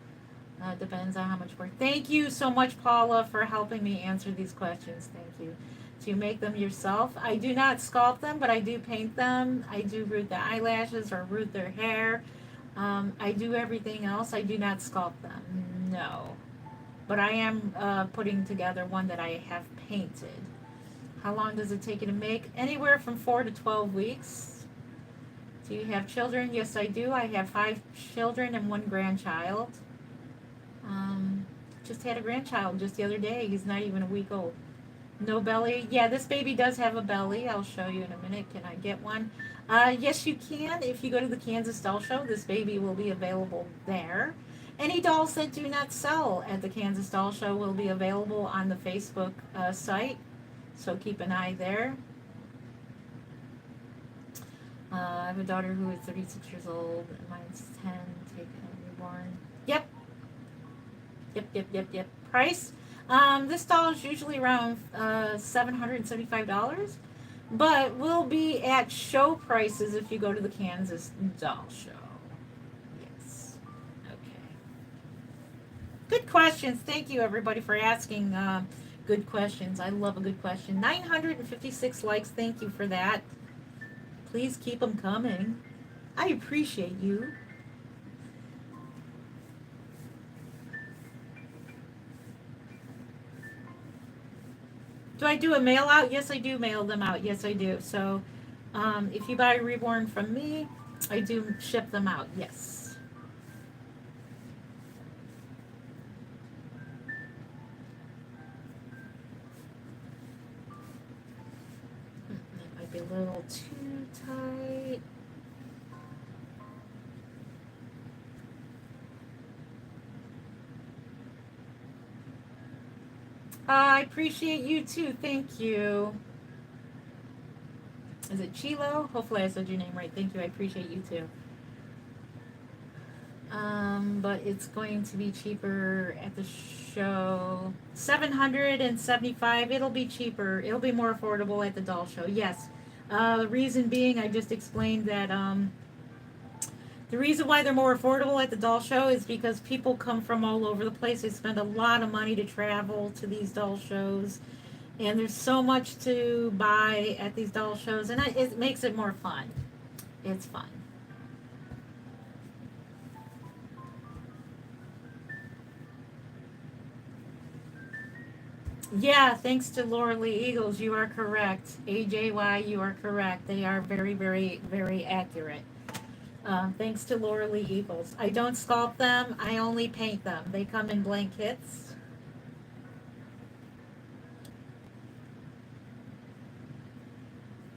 Depends on how much work. Thank you so much, Paula, for helping me answer these questions. Thank you. Do you make them yourself? I do not sculpt them, but I do paint them. I do root the eyelashes or root their hair. I do everything else. I do not sculpt them. No. But I am putting together one that I have painted. How long does it take you to make? Anywhere from 4 to 12 weeks. Do you have children? Yes, I do. I have 5 children and 1 grandchild. Um, just had a grandchild just the other day. He's not even a week old. No belly. Yeah, this baby does have a belly. I'll show you in a minute. Can I get one? Yes, you can. If you go to the Kansas Doll Show, this baby will be available there. Any dolls that do not sell at the Kansas Doll Show will be available on the Facebook site. So keep an eye there. I have a daughter who is 36 years old. Mine's 10. Take a reborn. Yep. Yep. Price? This doll is usually around $775, but will be at show prices if you go to the Kansas Doll Show. Yes. Okay. Good questions. Thank you, everybody, for asking good questions. I love a good question. 956 likes. Thank you for that. Please keep them coming. I appreciate you. Do I do a mail out? Yes, I do mail them out. Yes, I do. So if you buy a reborn from me, I do ship them out. Yes. That might be a little too tight. I appreciate you too. Thank you. Is it Chilo? Hopefully I said your name right. Thank you. I appreciate you too. But it's going to be cheaper at the show. 775. It'll be cheaper. It'll be more affordable at the doll show. Yes. The reason being, I just explained that the reason why they're more affordable at the doll show is because people come from all over the place. They spend a lot of money to travel to these doll shows. And there's so much to buy at these doll shows. And it makes it more fun. It's fun. Yeah, thanks to Laura Lee Eagles, you are correct. AJY, you are correct. They are very, very, very accurate. Thanks to Laura Lee Eagles. I don't sculpt them, I only paint them. They come in blank kits.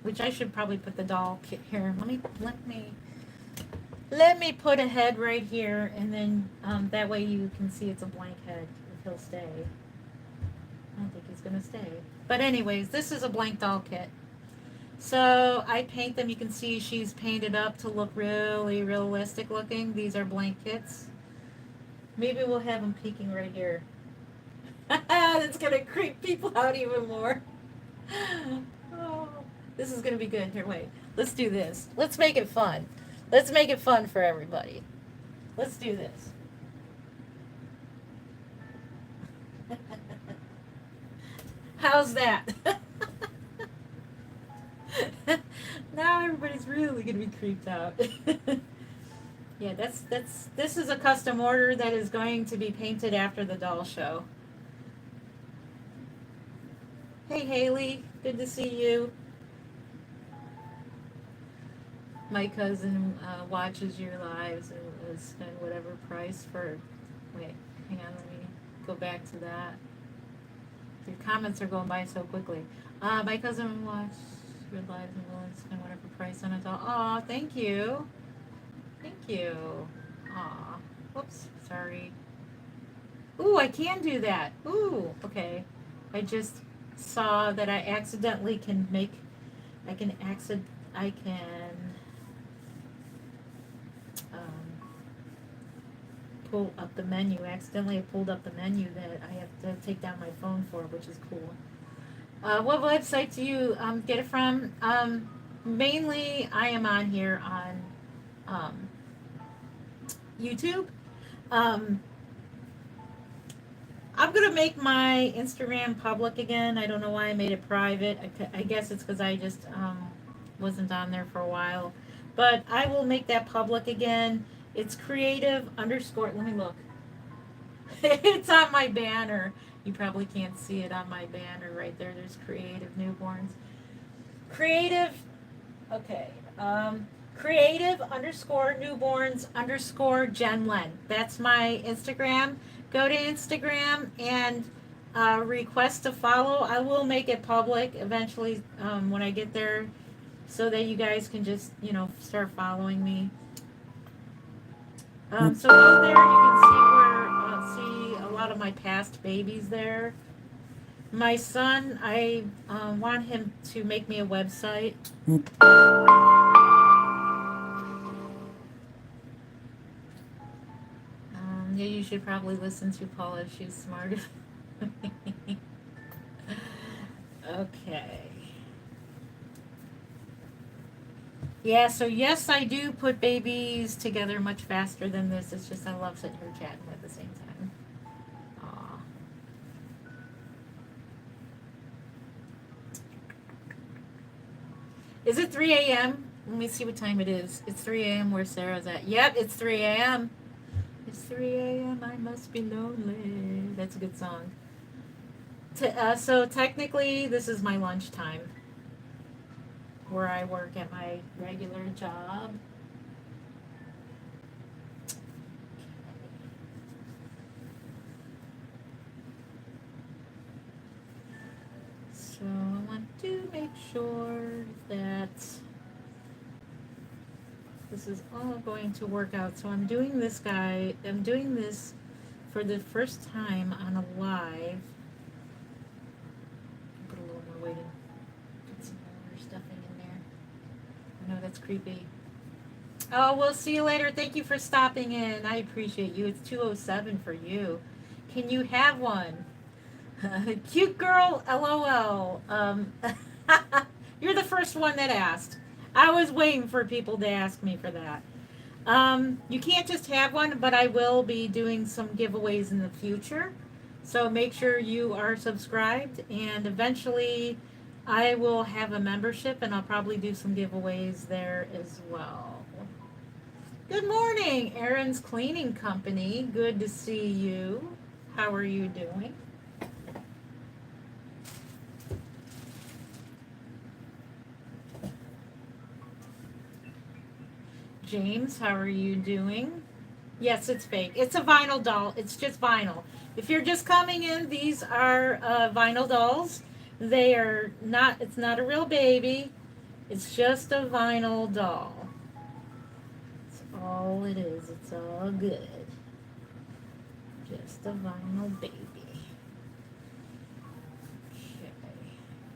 Which I should probably put the doll kit here. Let me put a head right here, and then that way you can see it's a blank head if he'll stay. I don't think he's gonna stay. But anyways, this is a blank doll kit. So I paint them. You can see she's painted up to look really realistic looking. These are blank kits. Maybe we'll have them peeking right here. That's gonna creep people out even more. Oh, this is gonna be good. Here, wait. Let's do this. Let's make it fun. Let's make it fun for everybody. Let's do this. How's that? Now everybody's really gonna be creeped out. Yeah, this is a custom order that is going to be painted after the doll show. Hey Haley, good to see you. My cousin watches your lives and will spend whatever price for. Wait, hang on, let me go back to that. Your comments are going by so quickly. My cousin watched your lives and will spend whatever price on a doll. Aw, thank you. Thank you. Aw. Whoops, sorry. Ooh, I can do that. Ooh, okay. I just saw that I accidentally can make. I can pull up the menu. Accidentally I pulled up the menu that I have to take down my phone for, which is cool. What website do you get it from? Mainly I am on here on YouTube. I'm going to make my Instagram public again. I don't know why I made it private. I guess it's because I just wasn't on there for a while. But I will make that public again. It's creative underscore, let me look. It's on my banner. You probably can't see it on my banner right there. There's creative newborns. Creative, okay. Creative underscore newborns underscore Jen Len. That's my Instagram. Go to Instagram and request to follow. I will make it public eventually when I get there so that you guys can just, start following me. So go there. You can see a lot of my past babies there. My son, I want him to make me a website. Yeah, you should probably listen to Paula. She's smarter. Okay. Yeah, so yes, I do put babies together much faster than this. It's just I love sitting here chatting at the same time. Aw. Is it 3 a.m.? Let me see what time it is. It's 3 a.m. where Sarah's at. Yep, it's 3 a.m. It's 3 a.m. I must be lonely. That's a good song. So technically, this is my lunchtime where I work at my regular job. So I want to make sure that this is all going to work out. So I'm doing this for the first time on a live. Put a little more weight in. Put some more stuffing in there. I know that's creepy. Oh, we'll see you later. Thank you for stopping in. I appreciate you. It's 2:07 for you. Can you have one? Cute girl, LOL. You're the first one that asked. I was waiting for people to ask me for that. You can't just have one, but I will be doing some giveaways in the future. So make sure you are subscribed, and eventually I will have a membership, and I'll probably do some giveaways there as well. Good morning, Aaron's Cleaning Company. Good to see you. How are you doing? James, how are you doing? Yes, it's fake. It's a vinyl doll. It's just vinyl. If you're just coming in, these are vinyl dolls. They are not, it's not a real baby. It's just a vinyl doll. That's all it is. It's all good. Just a vinyl baby. Okay.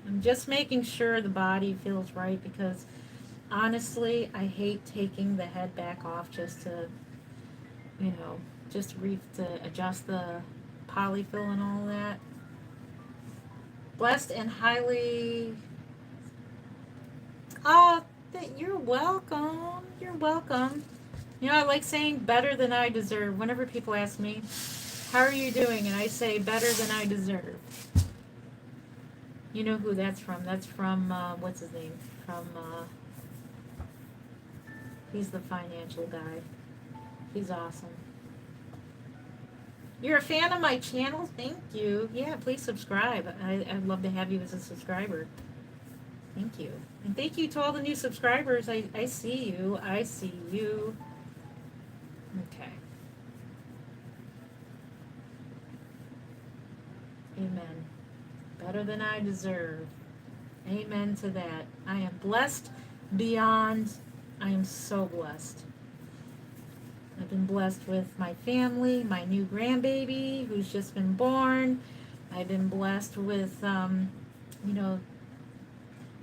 I'm just making sure the body feels right because honestly, I hate taking the head back off just to, to adjust the polyfill and all that. Blessed and highly. Oh, you're welcome. You're welcome. I like saying better than I deserve. Whenever people ask me, how are you doing? And I say better than I deserve. You know who that's from. That's from, what's his name? He's the financial guy. He's awesome. You're a fan of my channel? Thank you. Yeah, please subscribe. I'd love to have you as a subscriber. Thank you. And thank you to all the new subscribers. I see you. I see you. Okay. Amen. Better than I deserve. Amen to that. I am blessed beyond. I am so blessed. I've been blessed with my family, my new grandbaby who's just been born. I've been blessed with,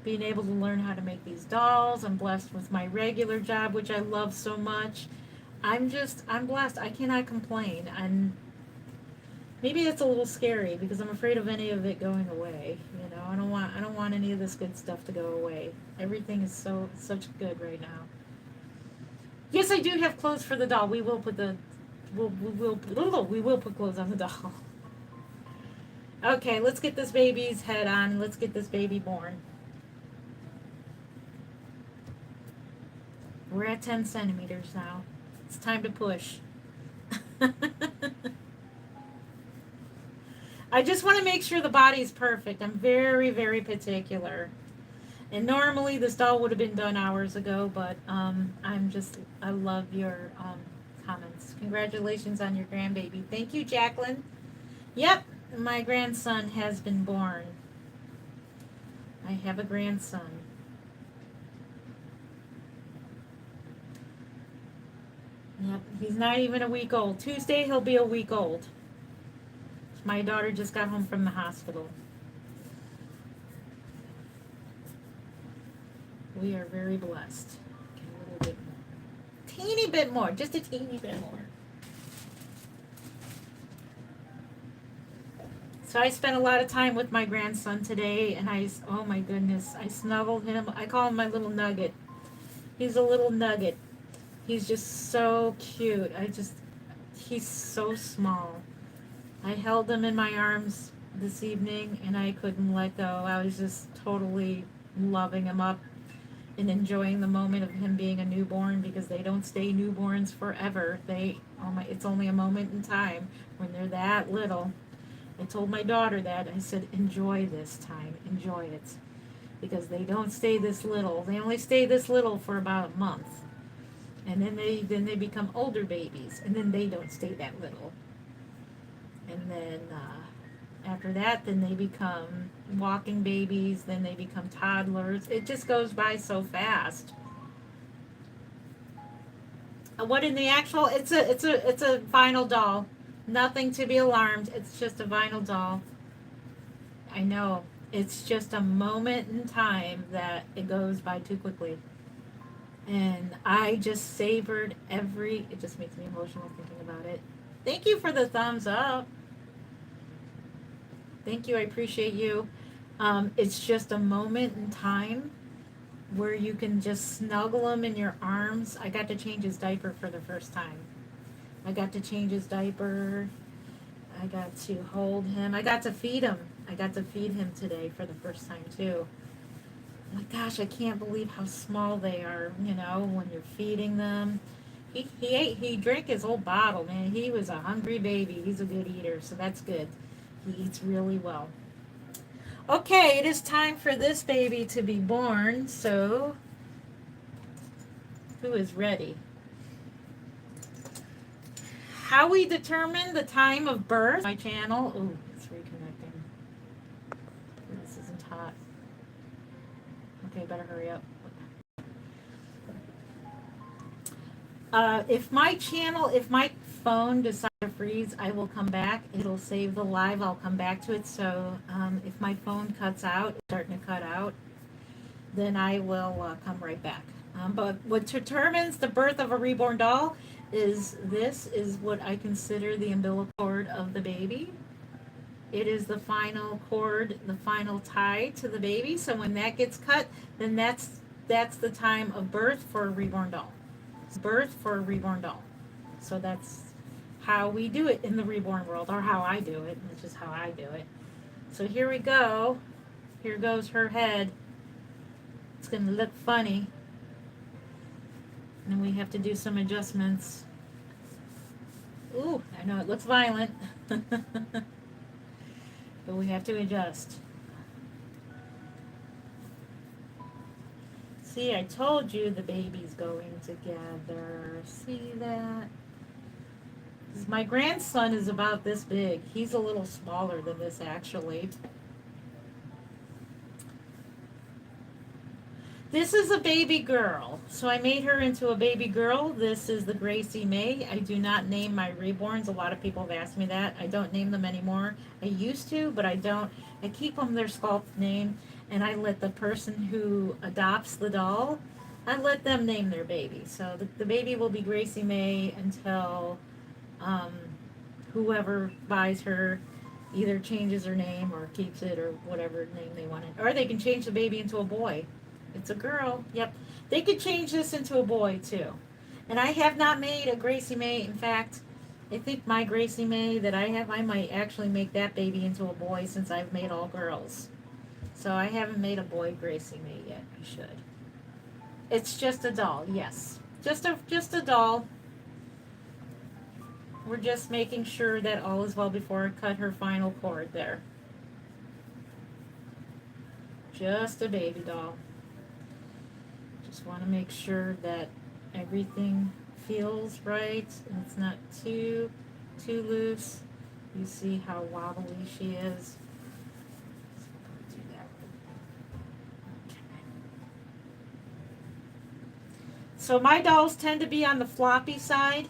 being able to learn how to make these dolls. I'm blessed with my regular job, which I love so much. I'm blessed. I cannot complain. Maybe it's a little scary because I'm afraid of any of it going away. I don't want any of this good stuff to go away. Everything is such good right now. Yes, I do have clothes for the doll. We will put clothes on the doll. Okay, let's get this baby's head on. Let's get this baby born. We're at 10 centimeters now. It's time to push. I just want to make sure the body's perfect. I'm very, very particular. And normally this doll would have been done hours ago, but I love your comments. Congratulations on your grandbaby. Thank you, Jacqueline. Yep, my grandson has been born. I have a grandson. Yep, he's not even a week old. Tuesday he'll be a week old. My daughter just got home from the hospital. We are very blessed. Okay, a little bit more. Teeny bit more, just a teeny bit more. So I spent a lot of time with my grandson today, and oh my goodness, I snuggled him. I call him my little nugget. He's a little nugget. He's just so cute. He's so small. I held him in my arms this evening, and I couldn't let go. I was just totally loving him up and enjoying the moment of him being a newborn, because they don't stay newborns forever. It's only a moment in time when they're that little. I told my daughter that. I said, enjoy this time, enjoy it, because they don't stay this little. They only stay this little for about a month, and then they become older babies, and then they don't stay that little, and then after that, then they become walking babies, then they become toddlers. It just goes by so fast. What in the actual? It's a vinyl doll. Nothing to be alarmed. It's just a vinyl doll. I know. It's just a moment in time that it goes by too quickly. And I just savored it just makes me emotional thinking about it. Thank you for the thumbs up. Thank you. I appreciate you. It's just a moment in time where you can just snuggle him in your arms. I got to change his diaper for the first time. I got to change his diaper. I got to hold him. I got to feed him. I got to feed him today for the first time too. Oh my gosh, I can't believe how small they are, when you're feeding them. He drank his whole bottle, man. He was a hungry baby. He's a good eater, so that's good. He eats really well. Okay, it is time for this baby to be born, so who is ready? How we determine the time of birth. My channel. Oh, it's reconnecting. This isn't hot. Okay, better hurry up. If my phone decides to freeze, I will come back. It'll save the live. I'll come back to it. So if my phone cuts out, it's starting to cut out, then I will come right back. But what determines the birth of a reborn doll is what I consider the umbilical cord of the baby. It is the final cord, the final tie to the baby. So when that gets cut, then that's the time of birth for a reborn doll. Birth for a reborn doll. So that's how we do it in the reborn world, or how I do it. It's just how I do it. So here we go. Here goes her head. It's going to look funny. And we have to do some adjustments. Ooh, I know it looks violent. But we have to adjust. See, I told you the baby's going together. See that? My grandson is about this big. He's a little smaller than this, actually. This is a baby girl. So I made her into a baby girl. This is the Gracie May. I do not name my reborns. A lot of people have asked me that. I don't name them anymore. I used to, but I don't. I keep them their sculpt name, and I let the person who adopts the doll, I let them name their baby. So the baby will be Gracie May until whoever buys her either changes her name or keeps it, or whatever name they want it. Or they can change the baby into a boy. It's a girl. Yep. They could change this into a boy too. And I have not made a Gracie May. In fact, I think my Gracie May that I have, I might actually make that baby into a boy, since I've made all girls. So I haven't made a boy Gracie May yet. I should. It's just a doll. Yes. Just a doll. We're just making sure that all is well before I cut her final cord there. Just a baby doll. Just want to make sure that everything feels right and it's not too loose. You see how wobbly she is. Do that. Okay. So my dolls tend to be on the floppy side.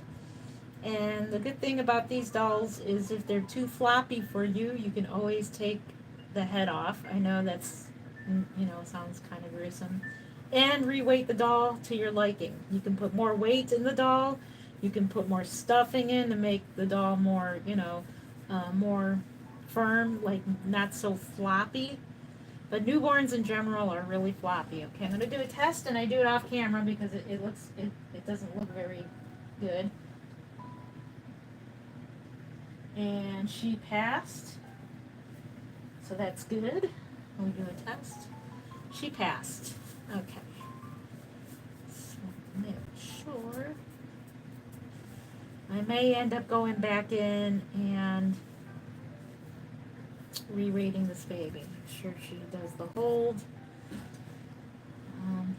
And the good thing about these dolls is if they're too floppy for you, you can always take the head off. I know that's, sounds kind of gruesome. And reweight the doll to your liking. You can put more weight in the doll. You can put more stuffing in to make the doll more, more firm, like not so floppy. But newborns in general are really floppy. Okay, I'm going to do a test, and I do it off camera because it doesn't look very good. And she passed, so that's good. We'll do a test. She passed. Okay. So make sure. I may end up going back in and re-rating this baby. Make sure she does the hold.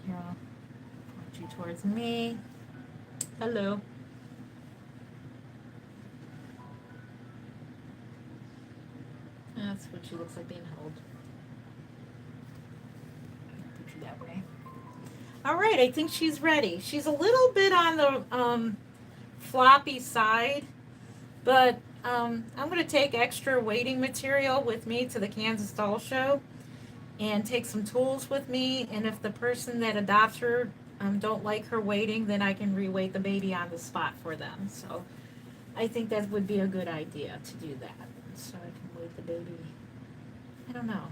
Here, I'll point you towards me. Hello. That's what she looks like being held. Put you that way. All right, I think she's ready. She's a little bit on the floppy side, but I'm going to take extra weighting material with me to the Kansas Doll Show and take some tools with me. And if the person that adopts her don't like her weighting, then I can reweight the baby on the spot for them. So I think that would be a good idea to do that. So I can weight the baby. I don't know.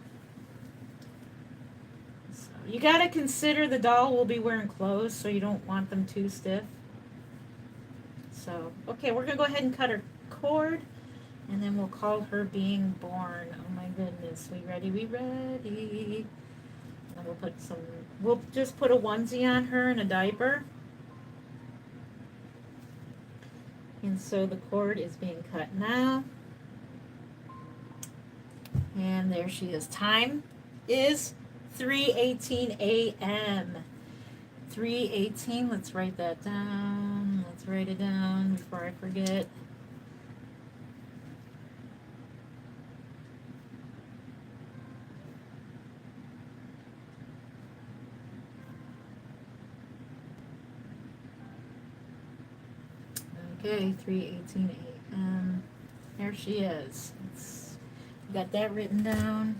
So you got to consider the doll will be wearing clothes, so you don't want them too stiff. So, okay, we're going to go ahead and cut her cord, and then we'll call her being born. Oh my goodness, we ready? We ready? And we'll just put a onesie on her and a diaper. And so the cord is being cut now. And there she is. Time is 3:18 a.m. 3:18. Let's write that down. Let's write it down before I forget. Okay, 3:18 a.m. There she is. Got that written down.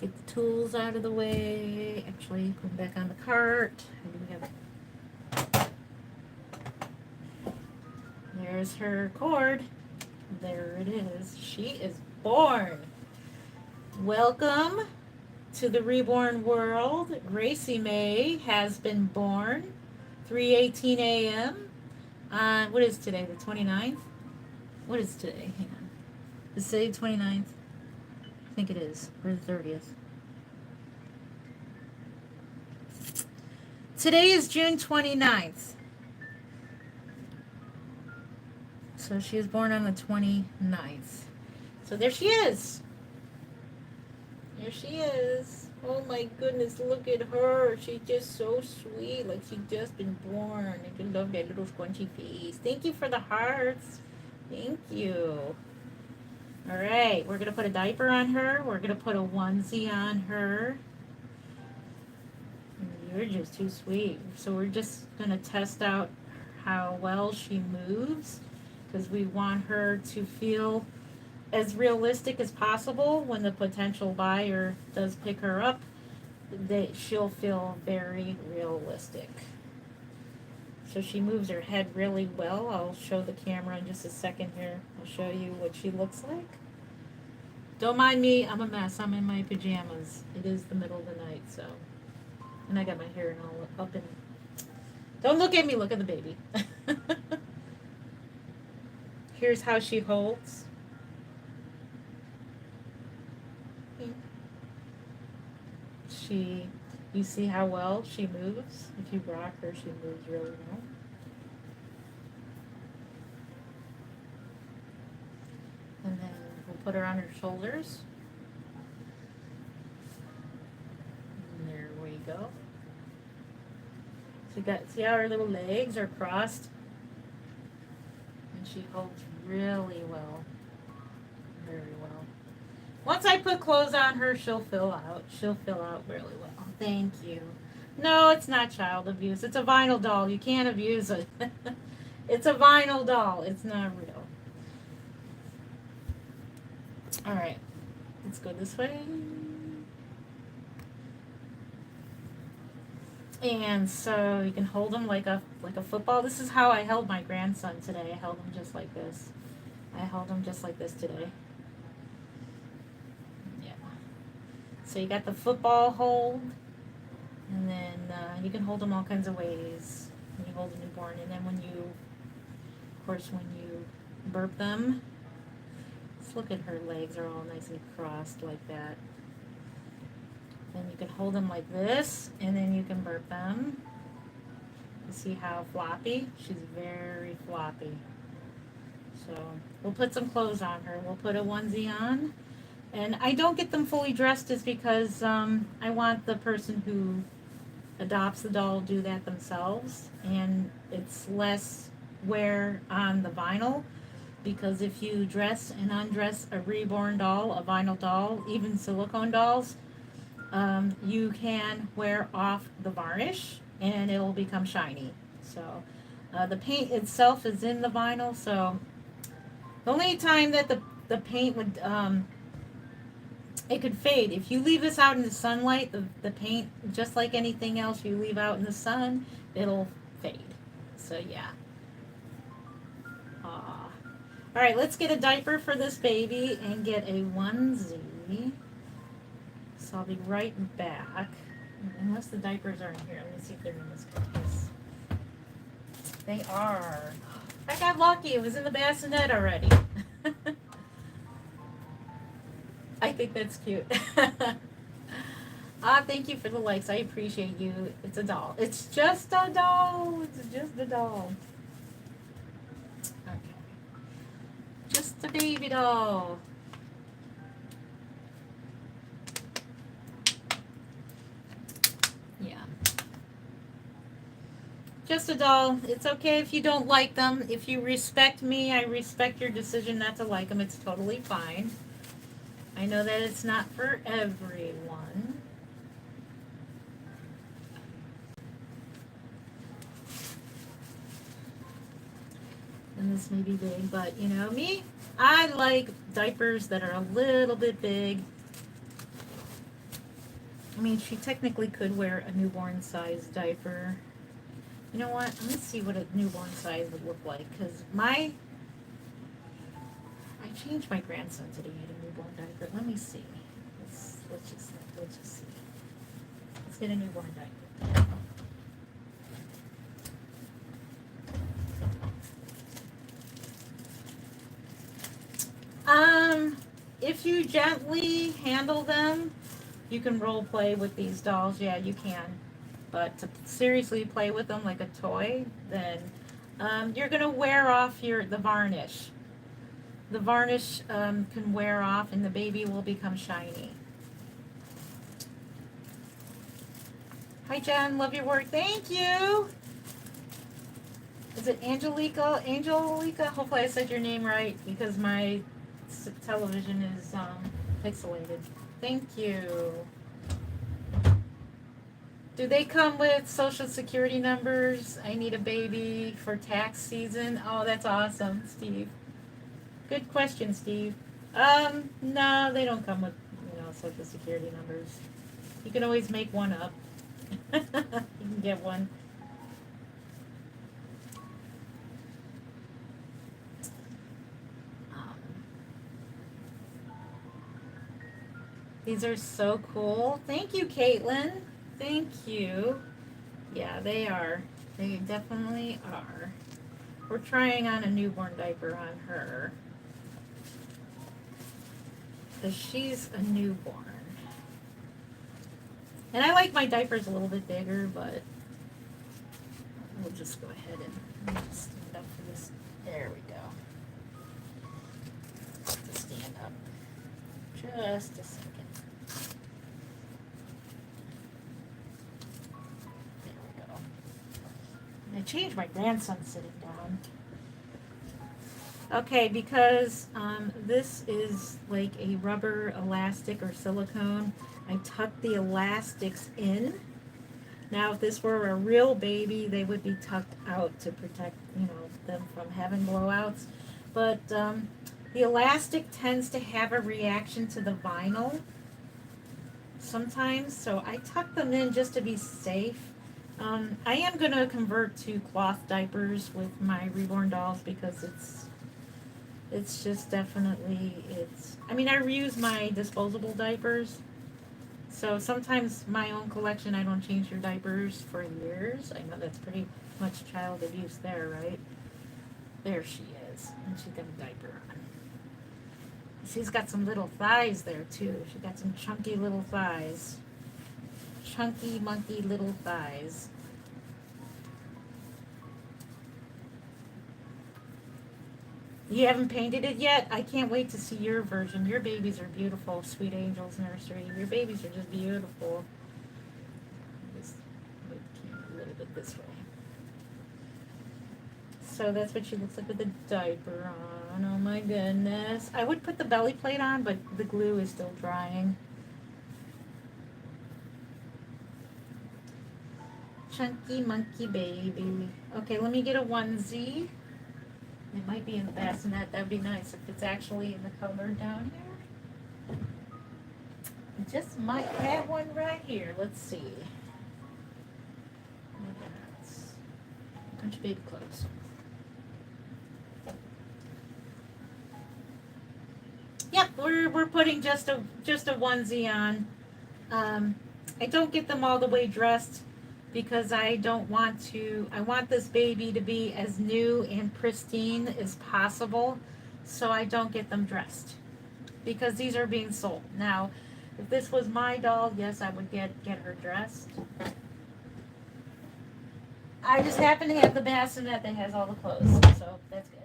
Get the tools out of the way. Actually, put them back on the cart. There's her cord. There it is. She is born. Welcome to the reborn world. Gracie May has been born. 3:18 a.m. What is today? The 29th? What is today? Hang on. Is today the 29th? I think it is. Or the 30th. Today is June 29th. So she was born on the 29th. So there she is. There she is. Oh my goodness, look at her. She's just so sweet. Like she's just been born. I just love that little squunchy face. Thank you for the hearts. Thank you. All right, we're going to put a diaper on her. We're going to put a onesie on her. You're just too sweet. So we're just going to test out how well she moves because we want her to feel as realistic as possible when the potential buyer does pick her up. That she'll feel very realistic. So she moves her head really well. I'll show the camera in just a second here. I'll show you what she looks like. Don't mind me, I'm a mess. I'm in my pajamas. It is the middle of the night, so. And I got my hair and all up in. Don't look at me, look at the baby. Here's how she holds. You see how well she moves? If you rock her, she moves really well. put her on her shoulders. And there we go. So you got, see how her little legs are crossed? And she holds really well. Very well. Once I put clothes on her, she'll fill out. She'll fill out really well. Thank you. No, it's not child abuse. It's a vinyl doll. You can't abuse it. It's a vinyl doll. It's not real. All right. Let's go this way. And so you can hold them like a football. This is how I held my grandson today. I held him just like this. I held him just like this today. Yeah. So you got the football hold, and then you can hold them all kinds of ways when you hold a newborn. And then when you, of course, when you burp them, let's look at her legs are all nice and crossed like that. Then you can hold them like this, and then you can burp them. You see how floppy? She's very floppy. So we'll put some clothes on her. We'll put a onesie on. And I don't get them fully dressed is because I want the person who adopts the doll to do that themselves. And it's less wear on the vinyl. Because if you dress and undress a reborn doll, a vinyl doll, even silicone dolls, you can wear off the varnish and it'll become shiny. So the paint itself is in the vinyl, so the only time that the paint would it could fade. If you leave this out in the sunlight, the paint, just like anything else you leave out in the sun, it'll fade. So yeah. All right, let's get a diaper for this baby and get a onesie. So I'll be right back. Unless the diapers are in here. Let me see if they're in this case. They are. I got lucky. It was in the bassinet already. I think that's cute. Thank you for the likes. I appreciate you. It's a doll. It's just a doll. It's just a doll. Okay. Just a baby doll. Yeah. Just a doll. It's okay if you don't like them. If you respect me, I respect your decision not to like them. It's totally fine. I know that it's not for everyone. And this may be big, but you know me, I like diapers that are a little bit big. I mean, she technically could wear a newborn size diaper. You know what? Let's see what a newborn size would look like, because I changed my grandson today to a newborn diaper. Let me see. Let's just see. Let's get a newborn diaper. If you gently handle them, you can role play with these dolls. Yeah, you can. But to seriously play with them like a toy, then you're gonna wear off the varnish. The varnish can wear off, and the baby will become shiny. Hi, Jen. Love your work. Thank you. Is it Angelica? Angelica? Hopefully I said your name right because my television is pixelated. Thank you. Do they come with social security numbers? I need a baby for tax season. Oh, that's awesome, Steve. Good question, Steve. No, they don't come with, social security numbers. You can always make one up. You can get one. These are so cool. Thank you, Caitlin. Thank you. Yeah, they are. They definitely are. We're trying on a newborn diaper on her. Because she's a newborn. And I like my diapers a little bit bigger, but we'll just go ahead and just stand up for this. There we go. To stand up. Just a second. There we go. I changed my grandson sitting down. Okay, because this is like a rubber elastic or silicone, I tuck the elastics in. Now, if this were a real baby, they would be tucked out to protect, them from having blowouts. But the elastic tends to have a reaction to the vinyl sometimes, so I tuck them in just to be safe. I am going to convert to cloth diapers with my reborn dolls because it's just definitely, I reuse my disposable diapers. So sometimes my own collection, I don't change your diapers for years. I know that's pretty much child abuse there, right? There she is. And she's got a diaper on. She's got some little thighs there too. She got some chunky little thighs. Chunky monkey little thighs. You haven't painted it yet? I can't wait to see your version. Your babies are beautiful, Sweet Angels Nursery. Your babies are just beautiful. Just move the camera a little bit this way. So that's what she looks like with the diaper on. Oh my goodness. I would put the belly plate on, but the glue is still drying. Chunky monkey baby. Okay, let me get a onesie. It might be in the bassinet. That would be nice if it's actually in the cupboard down here. I just might have one right here. Let's see. Bunch of baby clothes. Yep, we're putting just a onesie on. I don't get them all the way dressed because I want this baby to be as new and pristine as possible, so I don't get them dressed because these are being sold. Now, if this was my doll, yes, I would get her dressed. I just happen to have the bassinet that has all the clothes, so that's good.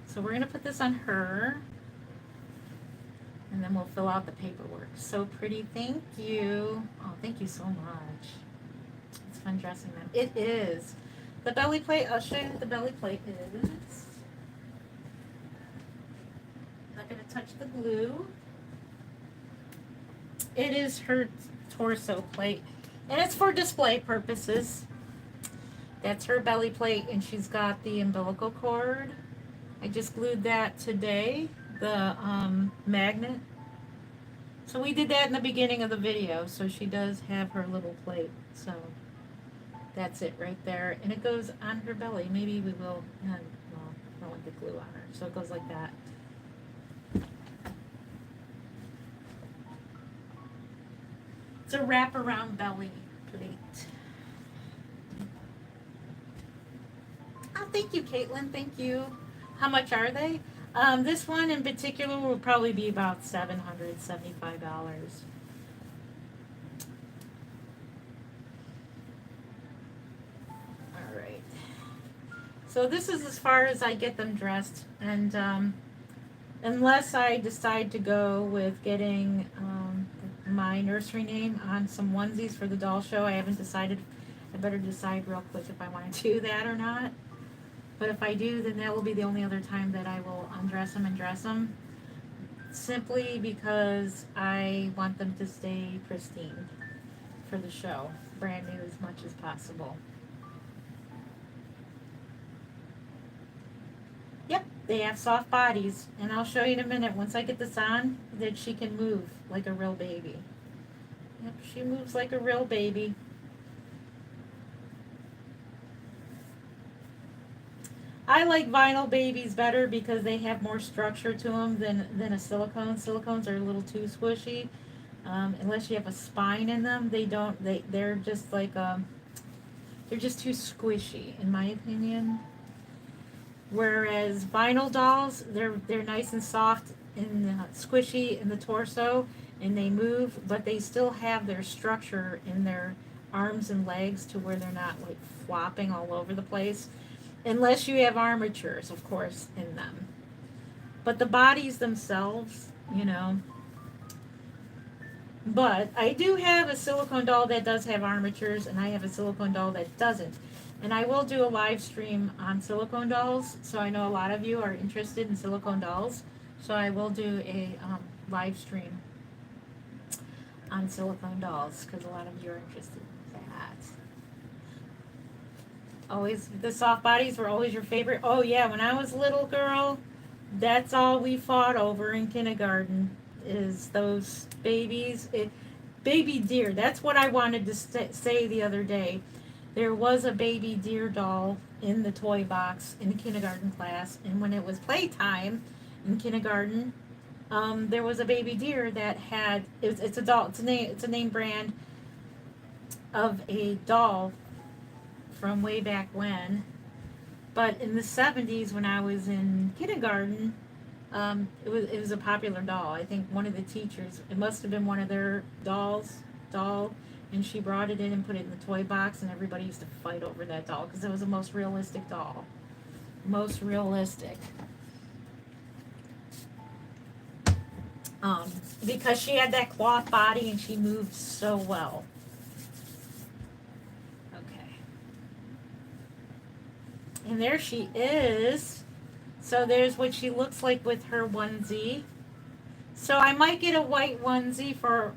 So we're going to put this on her. And then we'll fill out the paperwork. So pretty, thank you. Oh, thank you so much. It's fun dressing them. It is. The belly plate, I'll show you what the belly plate is. Not going to touch the glue. It is her torso plate. And it's for display purposes. That's her belly plate, and she's got the umbilical cord. I just glued that today. The magnet. So we did that in the beginning of the video. So she does have her little plate. So that's it right there. And it goes on her belly. Maybe we will, well, I don't want the glue on her. So it goes like that. It's a wraparound belly plate. Oh, thank you, Caitlin. Thank you. How much are they? This one in particular will probably be about $775. All right. So this is as far as I get them dressed, and unless I decide to go with getting my nursery name on some onesies for the doll show, I haven't decided. I better decide real quick if I want to do that or not. But if I do, then that will be the only other time that I will undress them and dress them. Simply because I want them to stay pristine for the show. Brand new as much as possible. Yep, they have soft bodies. And I'll show you in a minute, once I get this on, that she can move like a real baby. Yep, she moves like a real baby. I like vinyl babies better because they have more structure to them than a silicone. Silicones are a little too squishy. Unless you have a spine in them, they're just like, they're just too squishy, in my opinion. Whereas vinyl dolls, they're nice and soft and squishy in the torso, and they move, but they still have their structure in their arms and legs to where they're not like flopping all over the place. unless you have armatures, of course, in them. But the bodies themselves, you know. But I do have a silicone doll that does have armatures, and I have a silicone doll that doesn't. And I will do a live stream on silicone dolls, so I know a lot of you are interested in silicone dolls. So I will do a live stream on silicone dolls because a lot of you are interested in that. Always, the soft bodies were always your favorite. Oh yeah, when I was a little girl, that's all we fought over in kindergarten is those babies. Baby deer. That's what I wanted to say the other day. There was a baby deer doll in the toy box in kindergarten class, and when it was playtime in kindergarten, there was a baby deer that had it's a doll. It's a name brand of a doll from way back when. But in the 70s, when I was in kindergarten, it was a popular doll. I think one of the teachers, it must have been one of their doll, and she brought it in and put it in the toy box, and everybody used to fight over that doll because it was the most realistic doll, most realistic. Um, because she had that cloth body and she moved so well. Okay, and there she is. So there's what she looks like with her onesie. So I might get a white onesie for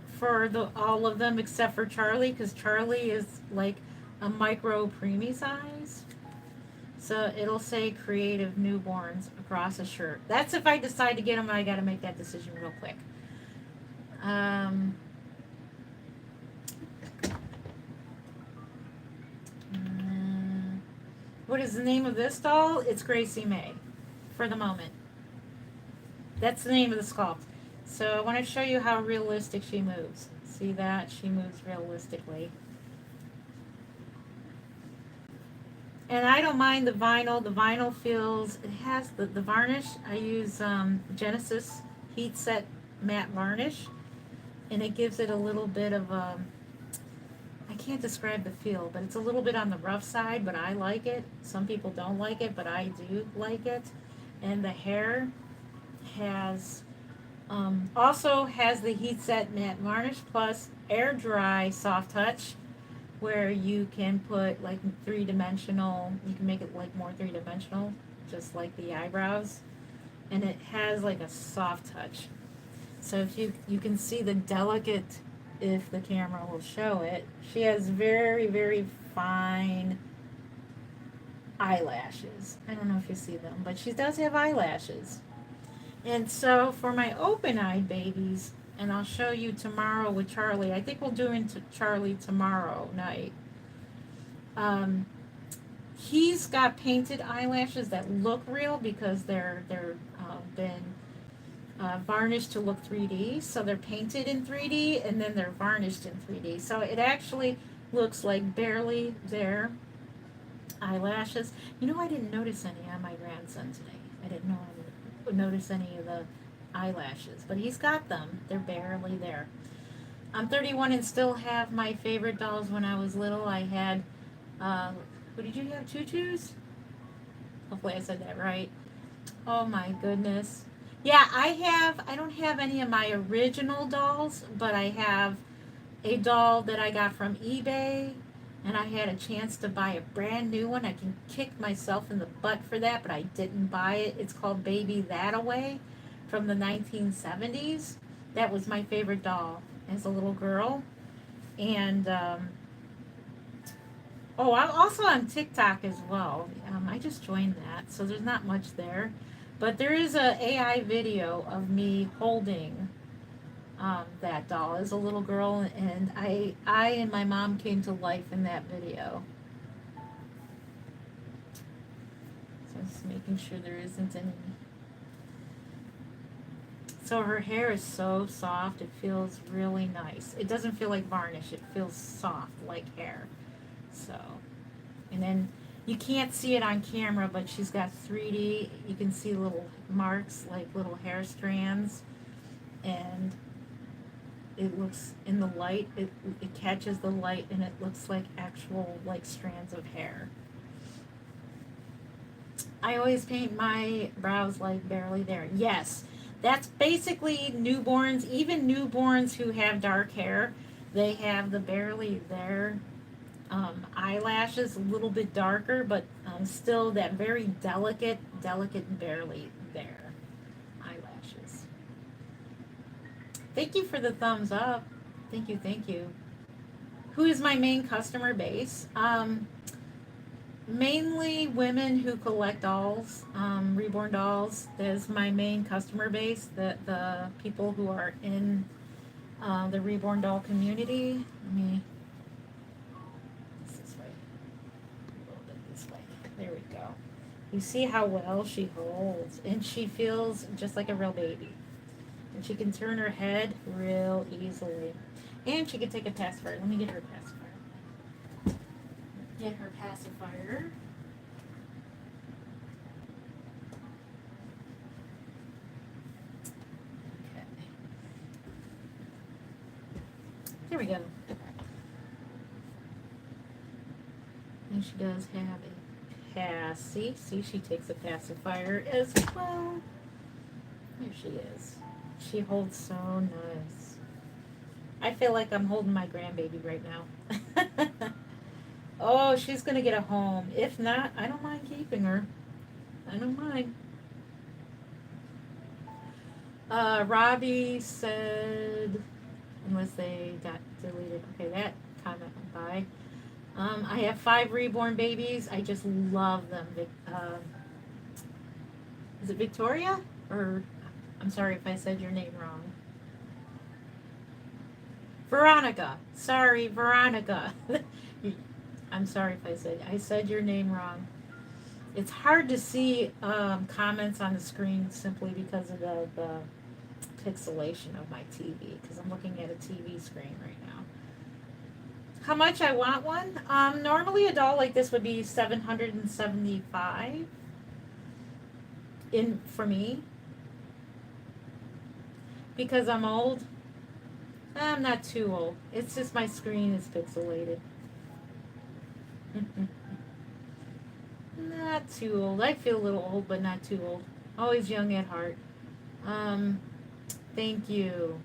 the all of them except for Charlie because Charlie is like a micro preemie size. So it'll say creative newborns across a shirt. That's if I decide to get them. I got to make that decision real quick. What is the name of this doll? It's Gracie May for the moment. That's the name of the sculpt. So I want to show you how realistic she moves. See that? She moves realistically. And I don't mind the vinyl. The vinyl feels, it has the varnish. I use Genesis Heat Set Matte Varnish. And it gives it a little bit of I can't describe the feel, but it's a little bit on the rough side, but I like it. Some people don't like it, but I do like it. And the hair has also has the heat set matte varnish plus air dry soft touch where you can put like three-dimensional, you can make it like more three-dimensional, just like the eyebrows. And it has like a soft touch. So if you can see the delicate, if the camera will show it, she has very, very fine eyelashes. I don't know if you see them, but she does have eyelashes. And so for my open-eyed babies, and I'll show you tomorrow with Charlie. I think we'll do into Charlie tomorrow night. He's got painted eyelashes that look real because they're been varnished to look 3D. So they're painted in 3D and then they're varnished in 3D. So it actually looks like barely there eyelashes. You know, I didn't notice any on my grandson today. I didn't know I would notice any of the eyelashes, but he's got them. They're barely there. I'm 31 and still have my favorite dolls when I was little. I had, what did you have, tutus? Hopefully I said that right. Oh my goodness. Yeah, I don't have any of my original dolls, but I have a doll that I got from eBay, and I had a chance to buy a brand new one. I can kick myself in the butt for that, but I didn't buy it. It's called Baby That Away from the 1970s. That was my favorite doll as a little girl. And, oh, I'm also on TikTok as well. I just joined that, so there's not much there. But there is a AI video of me holding that doll as a little girl, and I and my mom came to life in that video. So just making sure there isn't any. So her hair is so soft, it feels really nice. It doesn't feel like varnish, it feels soft like hair. So, and then you can't see it on camera, but she's got 3D. You can see little marks, like little hair strands, and it looks in the light, it catches the light and it looks like actual like strands of hair. I always paint my brows like barely there. Yes, that's basically newborns, even newborns who have dark hair, they have the barely there eyelashes a little bit darker, but still that very delicate barely there eyelashes. Thank you for the thumbs up. Thank you, thank you. Who is my main customer base? Mainly women who collect dolls, reborn dolls. That's my main customer base. The people who are in the reborn doll community. Let me this way, a little bit this way. There we go. You see how well she holds, and she feels just like a real baby. And she can turn her head real easily, and she can take a pacifier. Let me get her pacifier. Get her pacifier. Okay. There we go. And she does have a passy. See, she takes a pacifier as well. There she is. She holds so nice. I feel like I'm holding my grandbaby right now. Oh, she's going to get a home. If not, I don't mind keeping her. I don't mind. Robbie said, unless they got deleted. Okay, that comment went by. I have 5 reborn babies. I just love them. Is it Victoria? Or, I'm sorry if I said your name wrong. Veronica. Sorry, Veronica. I'm sorry if I said your name wrong. It's hard to see comments on the screen simply because of the pixelation of my TV, because I'm looking at a TV screen right now. How much I want one? Normally a doll like this would be $775 in for me. Because I'm old. I'm not too old. It's just my screen is pixelated. Not too old. I feel a little old, but not too old. Always young at heart. Thank you.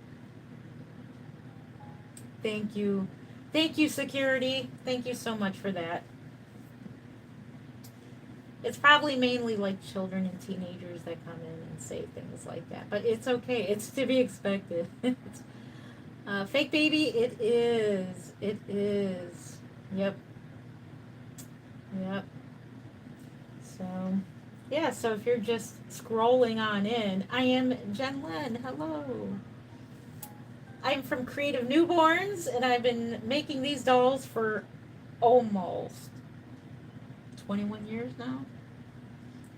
Thank you. Thank you, security. Thank you so much for that. It's probably mainly like children and teenagers that come in and say things like that. But it's okay. It's to be expected. Fake baby, it is. It is. Yep. Yep. So, yeah, so if you're just scrolling on in, I am Jen Len. Hello. I'm from Creative Newborns, and I've been making these dolls for almost 21 years now.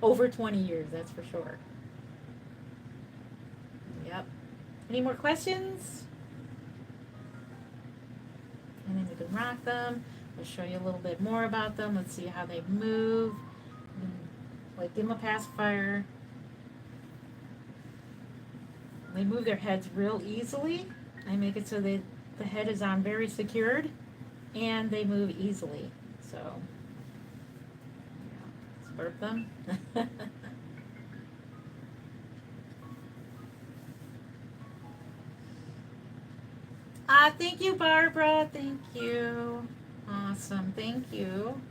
Over 20 years, that's for sure. Yep. Any more questions? And then we can rock them. I'll show you a little bit more about them. Let's see how they move. Like, give them a pacifier. They move their heads real easily. I make it so that the head is on very secured, and they move easily. So, yeah, let's burp them. Thank you, Barbara. Thank you. Awesome. Thank you.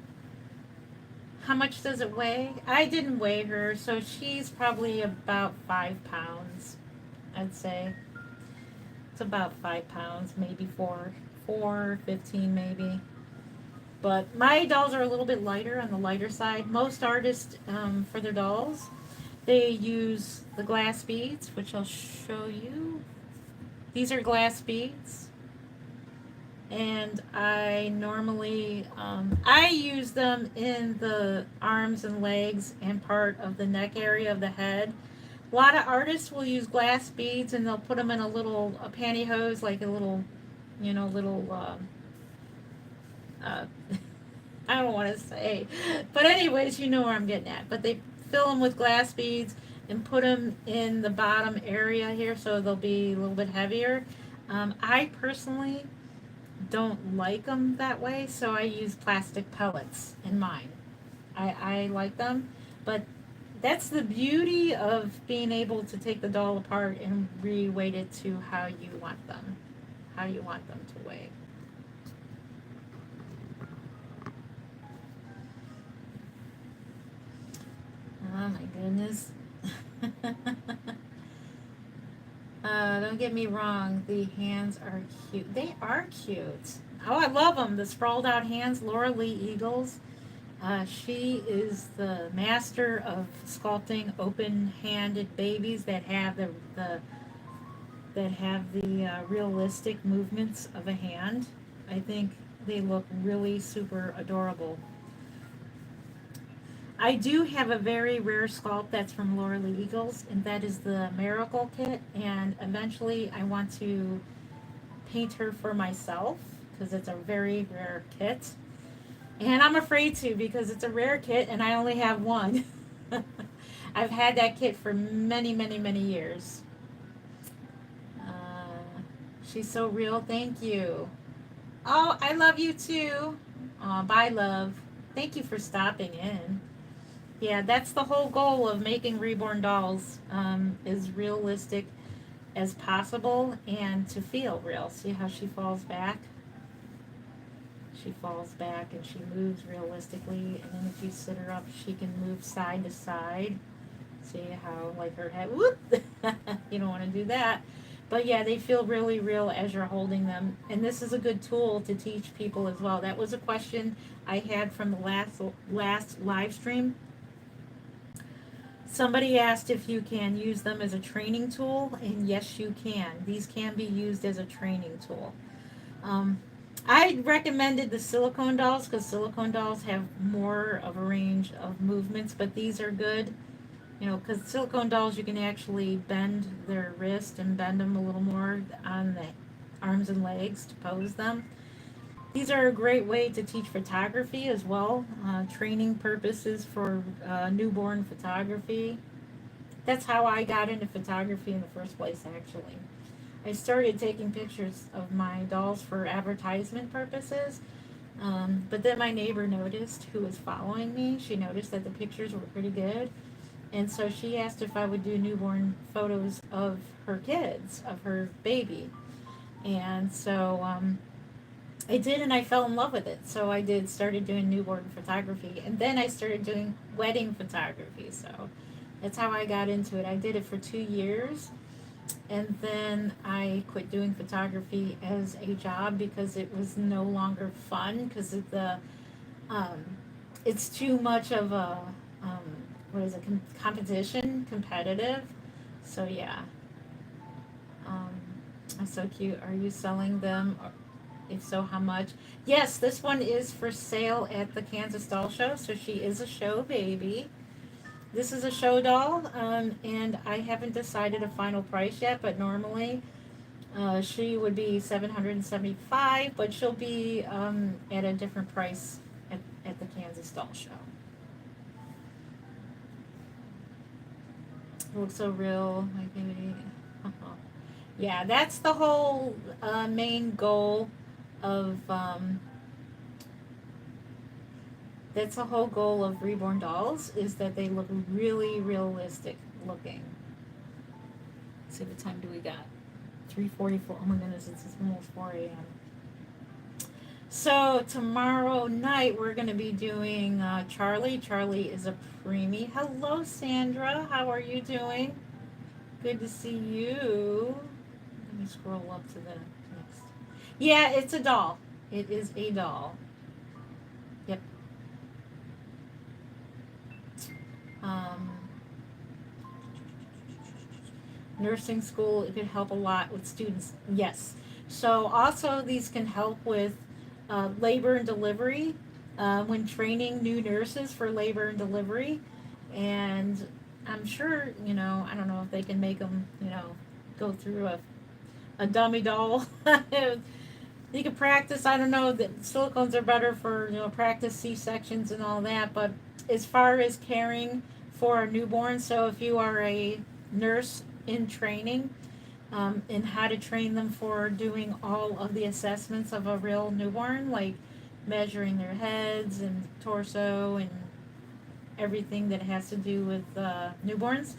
How much does it weigh? I didn't weigh her, so she's probably about 5 pounds, I'd say. It's about 5 pounds, maybe 4, 15 maybe. But my dolls are a little bit lighter, on the lighter side. Most artists, for their dolls, they use the glass beads, which I'll show you. These are glass beads. And I normally, I use them in the arms and legs and part of the neck area of the head. A lot of artists will use glass beads, and they'll put them in a little pantyhose, like a little, uh, I don't want to say. But anyways, you know where I'm getting at. But they fill them with glass beads and put them in the bottom area here, so they'll be a little bit heavier. I personally don't like them that way, so I use plastic pellets in mine. I like them, but That's the beauty of being able to take the doll apart and re-weight it to how you want them to weigh. Oh my goodness. Don't get me wrong, the hands are cute. They are cute. Oh, I love them. The sprawled out hands, Laura Lee Eagles. She is the master of sculpting open-handed babies that have the realistic movements of a hand. I think they look really super adorable. I do have a very rare sculpt that's from Laura Lee Eagles, and that is the Miracle Kit. And eventually, I want to paint her for myself because it's a very rare kit. And I'm afraid to because it's a rare kit and I only have one. I've had that kit for many, many, many years. She's so real. Thank you. Oh, I love you too. Bye, love. Thank you for stopping in. Yeah, that's the whole goal of making reborn dolls, is realistic as possible and to feel real. See how she falls back? She falls back and she moves realistically, and then if you sit her up, she can move side to side. See how, like, her head, whoop! You don't want to do that. But yeah, they feel really real as you're holding them. And this is a good tool to teach people as well. That was a question I had from the last live stream. Somebody asked if you can use them as a training tool, and yes, you can. These can be used as a training tool. I recommended the silicone dolls because silicone dolls have more of a range of movements, but these are good. You know, because silicone dolls, you can actually bend their wrist and bend them a little more on the arms and legs to pose them. These are a great way to teach photography as well, training purposes for newborn photography. That's how I got into photography in the first place, actually. I started taking pictures of my dolls for advertisement purposes, but then my neighbor noticed, who was following me, she noticed that the pictures were pretty good. And so she asked if I would do newborn photos of her kids, of her baby. And so I did, and I fell in love with it. So I started doing newborn photography. And then I started doing wedding photography. So that's how I got into it. I did it for 2 years. And then I quit doing photography as a job because it was no longer fun because of um, it's too much of a, what is it, competitive. So yeah, um, that's so cute. Are you selling them? If so, how much? Yes, this one is for sale at the Kansas Doll Show. So she is a show baby. This is a show doll, and I haven't decided a final price yet, but normally she would be $775, but she'll be at a different price at the Kansas Doll Show. It looks so real. Yeah, that's the whole main goal of that's the whole goal of reborn dolls, is that they look really realistic looking. Let's see, what time do we got? 3:44. Oh my goodness, it's almost 4 a.m. So tomorrow night we're going to be doing Charlie. Charlie is a preemie. Hello, Sandra. How are you doing? Good to see you. Let me scroll up to the next. Yeah, it's a doll. It is a doll. Yep. Nursing school, it could help a lot with students. Yes. So also these can help with labor and delivery, when training new nurses for labor and delivery. And I'm sure, I don't know if they can make them, go through a dummy doll. You can practice, I don't know, that silicones are better for, practice C-sections and all that. But as far as caring for a newborn, so if you are a nurse in training, and how to train them for doing all of the assessments of a real newborn, like measuring their heads and torso and everything that has to do with newborns.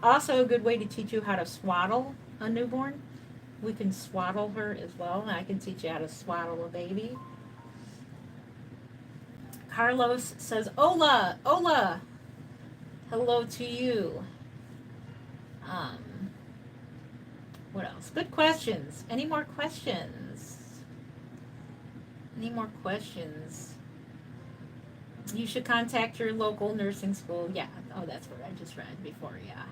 Also, a good way to teach you how to swaddle a newborn. We can swaddle her as well, and I can teach you how to swaddle a baby. Carlos says, "Hola, hola, hello to you." Um, what else? Good questions. Any more questions? Any more questions? You should contact your local nursing school. Yeah. Oh, that's what I just read before. Yeah.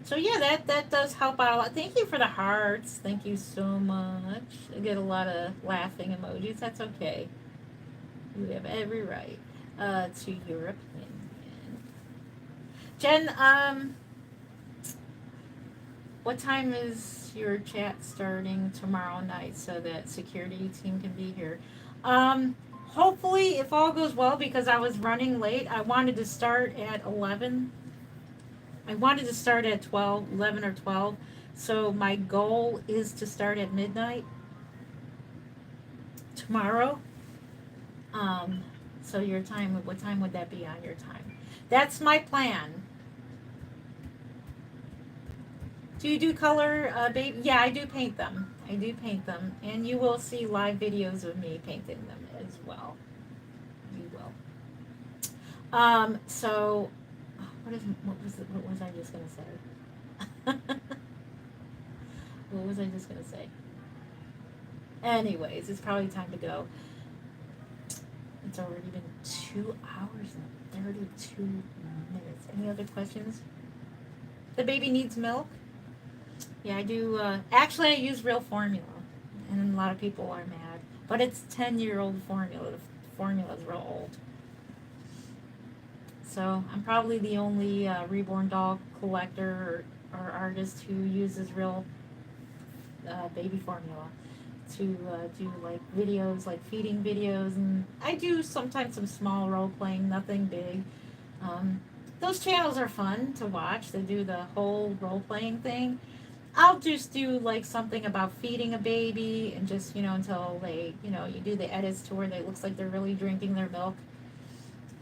So yeah, that does help out a lot. Thank you for the hearts. Thank you so much. I get a lot of laughing emojis. That's okay. You have every right to your opinion. Jen, what time is your chat starting tomorrow night so that security team can be here? Hopefully, if all goes well, because I was running late, I wanted to start at 11. I wanted to start at 12, 11 or 12. So my goal is to start at midnight tomorrow. Um, so your time, what time would that be on your time? That's my plan. Do you do color, baby? Yeah, I do paint them. I do paint them, and you will see live videos of me painting them as well. You will. So what was I just gonna say? What was I just gonna say? Anyways, it's probably time to go. It's already been 2 hours and 32 minutes. Any other questions? The baby needs milk? Yeah, I do. Actually, I use real formula, and a lot of people are mad. But it's 10-year-old formula. The formula's real old. So I'm probably the only reborn doll collector or artist who uses real baby formula to do like videos, like feeding videos, and I do sometimes some small role playing, nothing big. Um, those channels are fun to watch. They do the whole role playing thing. I'll just do like something about feeding a baby and just, until they, you do the edits to where it looks like they're really drinking their milk.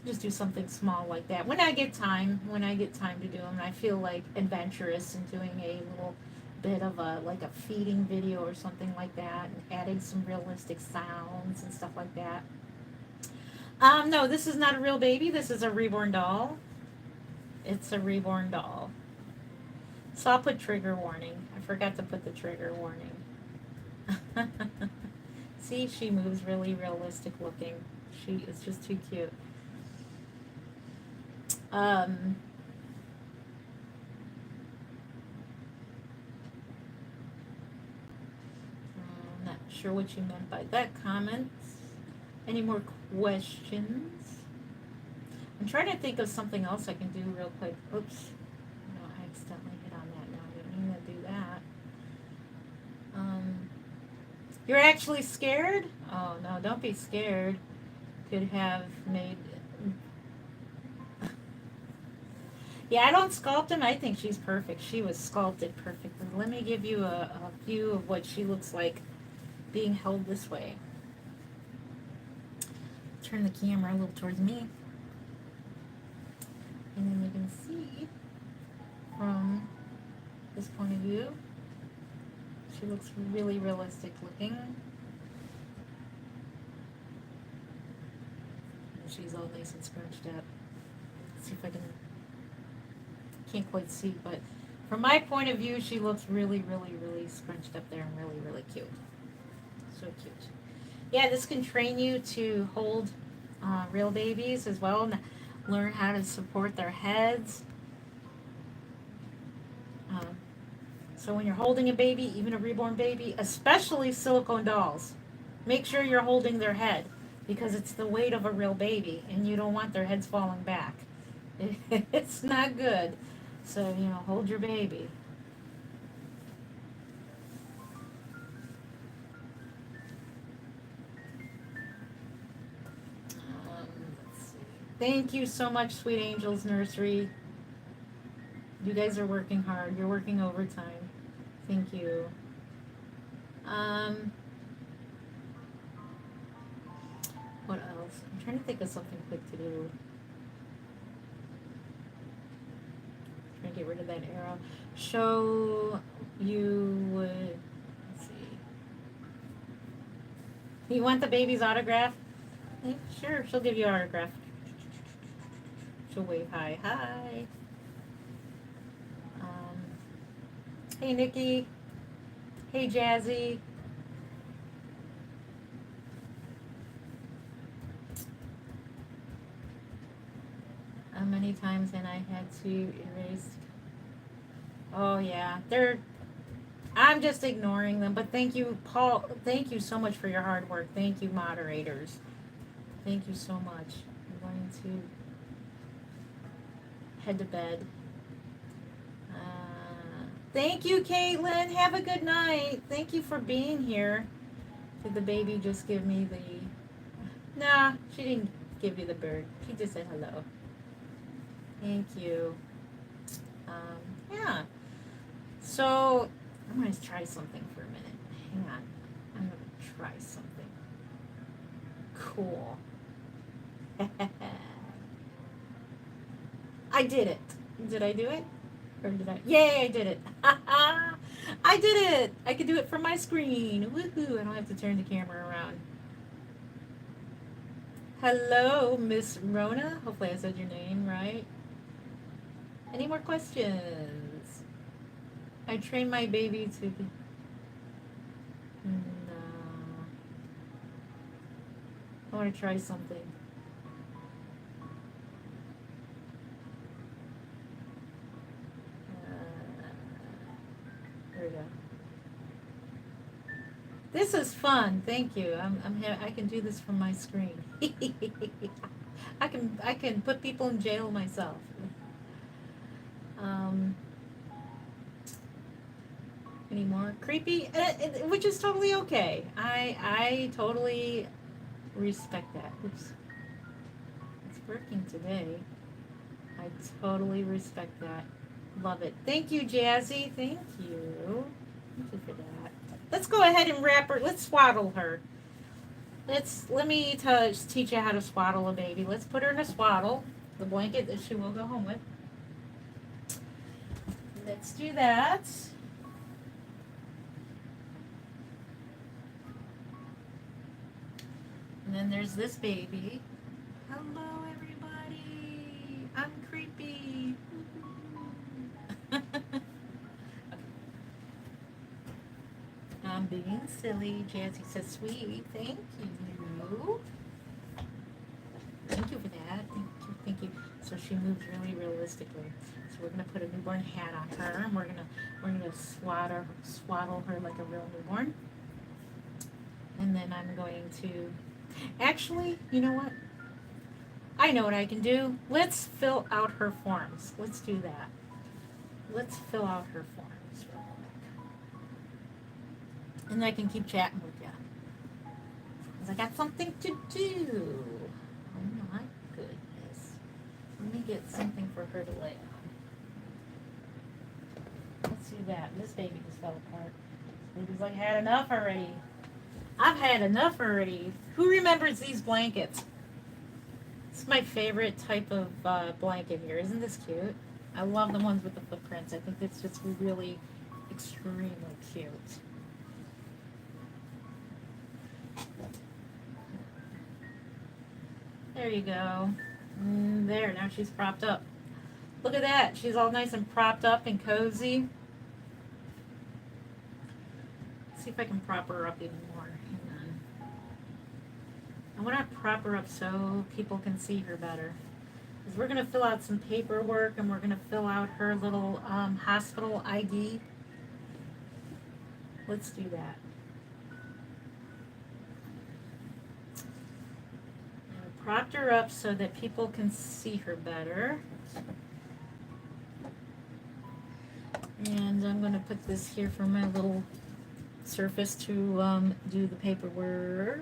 Just do something small like that. When I get time to do them, I feel like adventurous and doing a little bit of a feeding video or something like that and adding some realistic sounds and stuff like that. No, this is not a real baby. This is a reborn doll. It's a reborn doll. So I'll put trigger warning. I forgot to put the trigger warning. See, she moves really realistic looking. She is just too cute. I'm not sure what you meant by that comment. Any more questions? I'm trying to think of something else I can do real quick. Oops. No, I accidentally hit on that. No, I didn't mean to do that. You're actually scared? Oh, no, don't be scared. Could have made... Yeah, I don't sculpt him. I think she's perfect. She was sculpted perfectly. Let me give you a view of what she looks like being held this way. Turn the camera a little towards me. And then you can see from this point of view, she looks really realistic looking. And she's all nice and scrunched up. Let's see if I can't quite see, but from my point of view, she looks really, really, really scrunched up there and really, really cute. So cute. Yeah, this can train you to hold real babies as well and learn how to support their heads. So when you're holding a baby, even a reborn baby, especially silicone dolls, make sure you're holding their head because it's the weight of a real baby and you don't want their heads falling back. It's not good. So, hold your baby. Let's see. Thank you so much, Sweet Angels Nursery. You guys are working hard. You're working overtime. Thank you. What else? I'm trying to think of something quick to do. get rid of that arrow. Show you would, let's see. You want the baby's autograph? Yeah, sure, she'll give you an autograph. She'll wave hi, hi. Hey, Nikki. Hey, Jazzy. How many times and I had to erase? Oh yeah, I'm just ignoring them. But thank you, Paul. Thank you so much for your hard work. Thank you, moderators. Thank you so much. I'm going to head to bed. Thank you, Caitlin. Have a good night. Thank you for being here. Did the baby just give me the... Nah, she didn't give you the bird. She just said hello. Thank you. Yeah. So, I'm going to try something for a minute. Hang on. I'm going to try something. Cool. I did it. Did I do it? Or did I? Yay, I did it. I did it. I could do it from my screen. Woohoo. I don't have to turn the camera around. Hello, Miss Rona. Hopefully I said your name right. Any more questions? I trained my baby to be... No. I want to try something. There we go. This is fun. Thank you. I can do this from my screen. I can put people in jail myself. Any more creepy? Which is totally okay. I totally respect that. Oops. It's working today. I totally respect that. Love it. Thank you, Jazzy. Thank you. Thank you for that. Let's go ahead and wrap her. Let's swaddle her. Let me teach you how to swaddle a baby. Let's put her in a swaddle, the blanket that she will go home with. Let's do that. And then there's this baby. Hello, everybody. I'm creepy. Okay. I'm being silly. Jazzy says, sweet. Thank you. Thank you for that. Thank you. So she moves really realistically. So we're gonna put a newborn hat on her, and we're gonna swaddle her like a real newborn. And then I'm going to... Actually, you know what? I know what I can do. Let's fill out her forms. Let's do that. Let's fill out her forms real quick. And I can keep chatting with you. Because I got something to do. Oh my goodness. Let me get something for her to lay on. Let's do that. This baby just fell apart. Baby's like, had enough already. I've had enough already. Who remembers these blankets? It's my favorite type of blanket here. Isn't this cute? I love the ones with the footprints. I think it's just really extremely cute. There you go. There, now she's propped up. Look at that. She's all nice and propped up and cozy. Let's see if I can prop her up even more. Hang on. I want to prop her up so people can see her better. Because we're going to fill out some paperwork and we're going to fill out her little hospital ID. Let's do that. I propped her up so that people can see her better. And I'm going to put this here for my little surface to do the paperwork.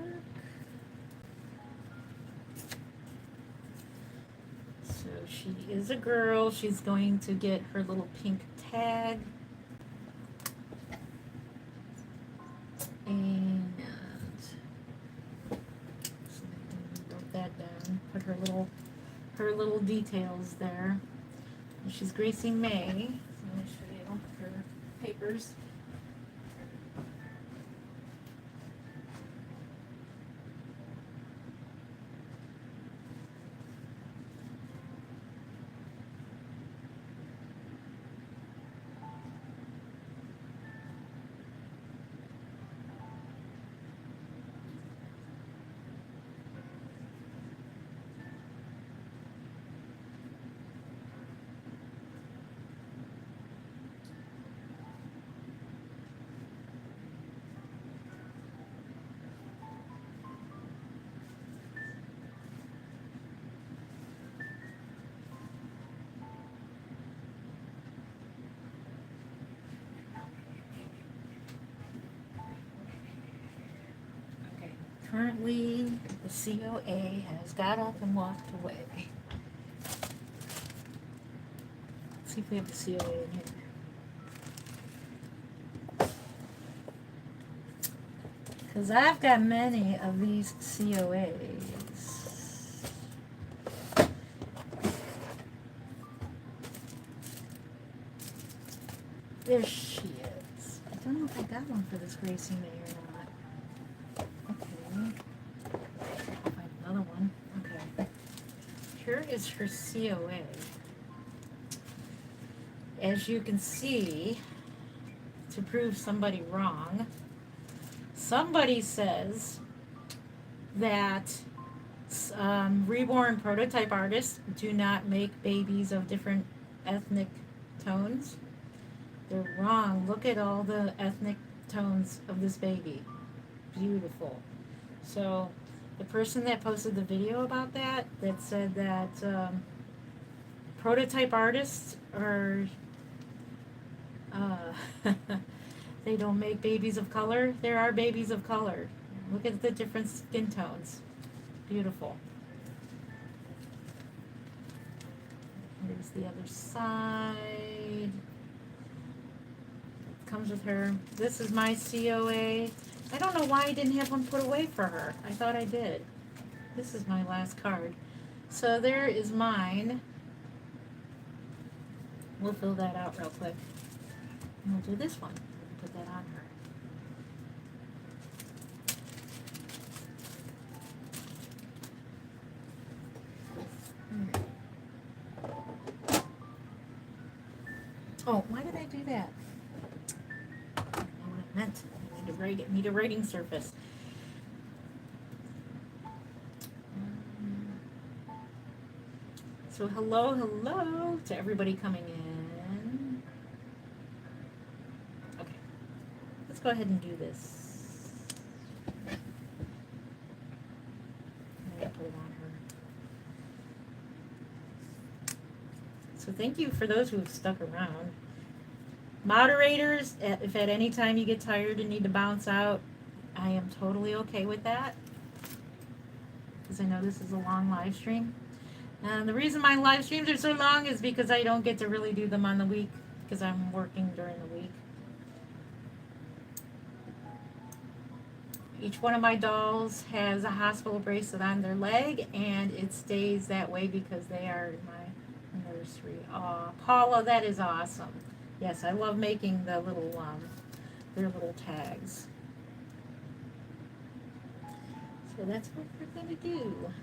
So she is a girl. She's going to get her little pink tag. And wrote that down. Put her little details there. She's Gracie May. So I'm going to show you her papers. Currently, the COA has got up and walked away. Let's see if we have the COA in here. Because I've got many of these COAs. There she is. I don't know if I got one for this Gracie May or not. Okay. I'll find another one. Okay. Here is her COA. As you can see, to prove somebody wrong, somebody says that reborn prototype artists do not make babies of different ethnic tones. They're wrong. Look at all the ethnic tones of this baby. Beautiful. So the person that posted the video about that said that prototype artists are they don't make babies of color. There are babies of color. Look at the different skin tones. Beautiful. Here's the other side. Comes with her. This is my COA. I don't know why I didn't have one put away for her. I thought I did. This is my last card. So there is mine. We'll fill that out real quick. And we'll do this one. Put that on her. Oh, why did I do that? I know what it meant. I need to write it. Need a writing surface. So hello to everybody coming in. Okay, let's go ahead and do this. I'm gonna put it on her. So thank you for those who have stuck around. Moderators, if at any time you get tired and need to bounce out, I am totally okay with that. Because I know this is a long live stream. And the reason my live streams are so long is because I don't get to really do them on the week because I'm working during the week. Each one of my dolls has a hospital bracelet on their leg, and it stays that way because they are in my nursery. Aw, Paula, that is awesome. Yes, I love making the little, their little tags. So that's what we're going to do.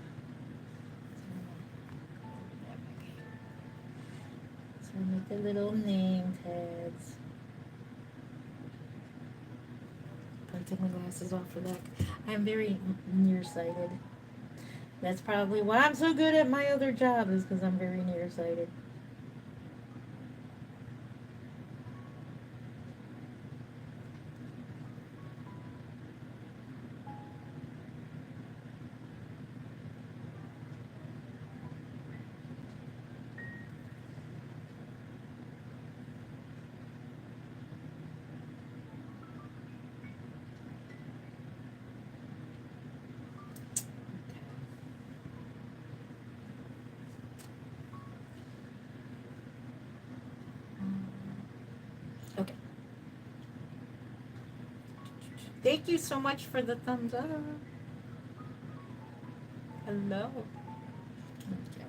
So make the little name tags. Probably take my glasses off for that. I'm very nearsighted. That's probably why I'm so good at my other job, is because I'm very nearsighted. Okay. Thank you so much for the thumbs up. Hello. Okay.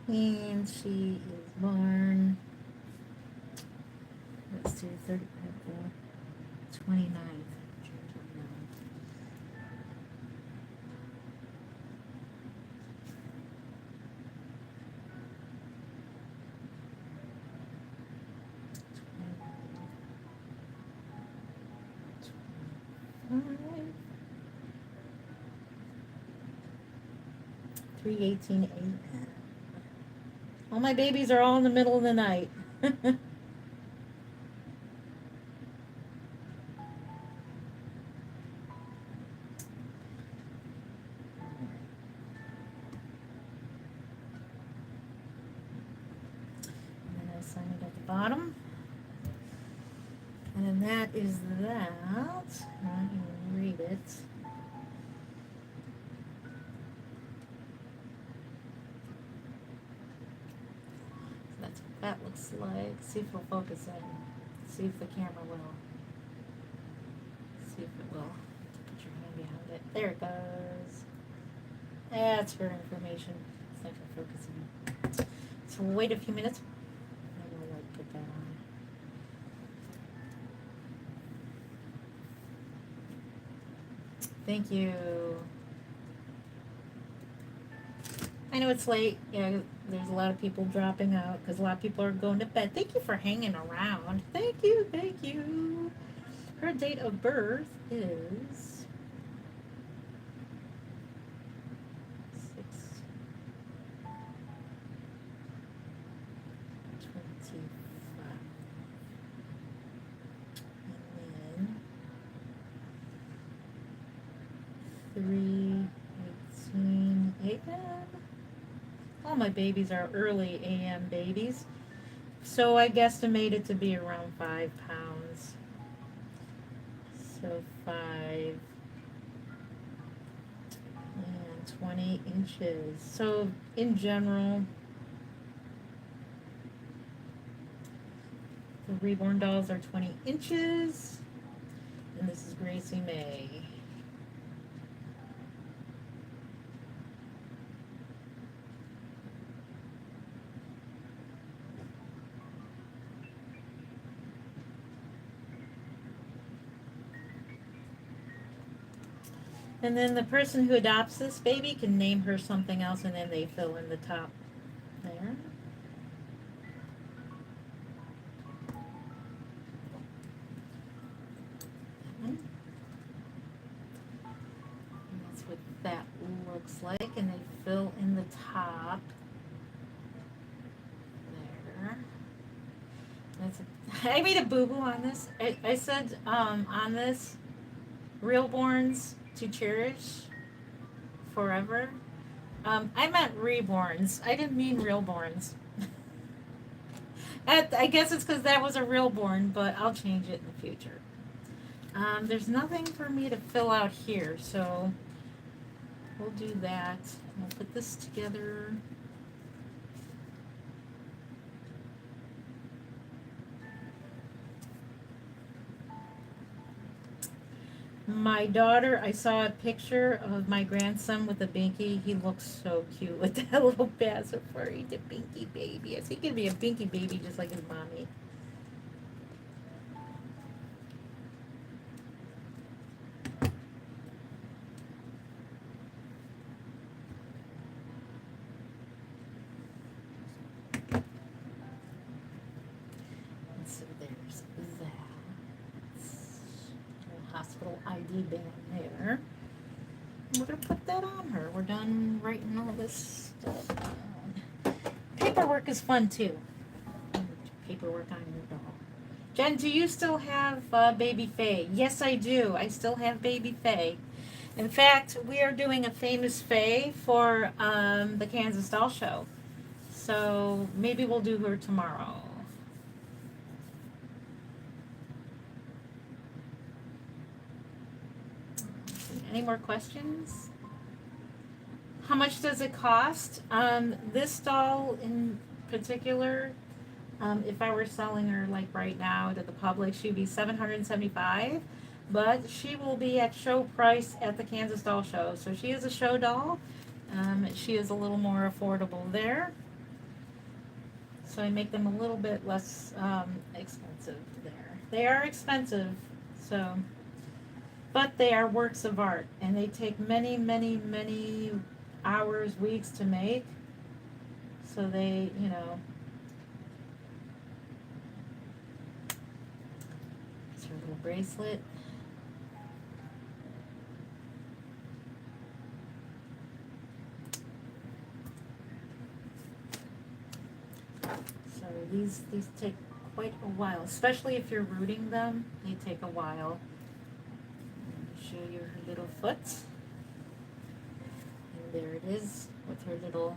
And she is born, let's do 30, 29th, June 29th. Five, 3:18 a.m. All my babies are all in the middle of the night. And then I sign it at the bottom. And then that is that. I can read it. So that's what that looks like. See if it'll focus in. See if the camera will. See if it will. Put your hand behind it. There it goes. That's her information. It's not going to focus in. So we'll wait a few minutes. And we'll put that on. Thank you. I know it's late. Yeah, there's a lot of people dropping out because a lot of people are going to bed. Thank you for hanging around. Thank you, thank you. Her date of birth is 6/25. And then 3:18 a.m. All my babies are early a.m. babies. So I guesstimate it to be around 5 pounds. So 5 and 20 inches. So in general, the reborn dolls are 20 inches. And this is Gracie May. And then the person who adopts this baby can name her something else, and then they fill in the top there. And that's what that looks like, and they fill in the top there. I made a boo-boo on this. I said on this, realborns to cherish forever. I meant reborns. I didn't mean realborns. I guess it's because that was a realborn, but I'll change it in the future. There's nothing for me to fill out here, so we'll do that. We'll put this together. My daughter, I saw a picture of my grandson with a binky. He looks so cute with that little basset furry, the binky baby. I think he could be a binky baby just like his mommy. So there's that. Hospital ID band there. We're going to put that on her. We're done writing all this stuff down. Paperwork is fun too. Paperwork on your doll. Jen, do you still have Baby Faye? Yes, I do. I still have Baby Faye. In fact, we are doing a famous Faye for the Kansas Doll Show. So maybe we'll do her tomorrow. Any more questions? How much does it cost? This doll in particular, if I were selling her like right now to the public, she'd be $775, but she will be at show price at the Kansas Doll Show. So she is a show doll. She is a little more affordable there. So I make them a little bit less expensive there. They are expensive, so, but they are works of art, and they take many, many, many hours, weeks to make. So they, it's her little bracelet. So these take quite a while, especially if you're rooting them. They take a while. Show you her little foot. And there it is with her little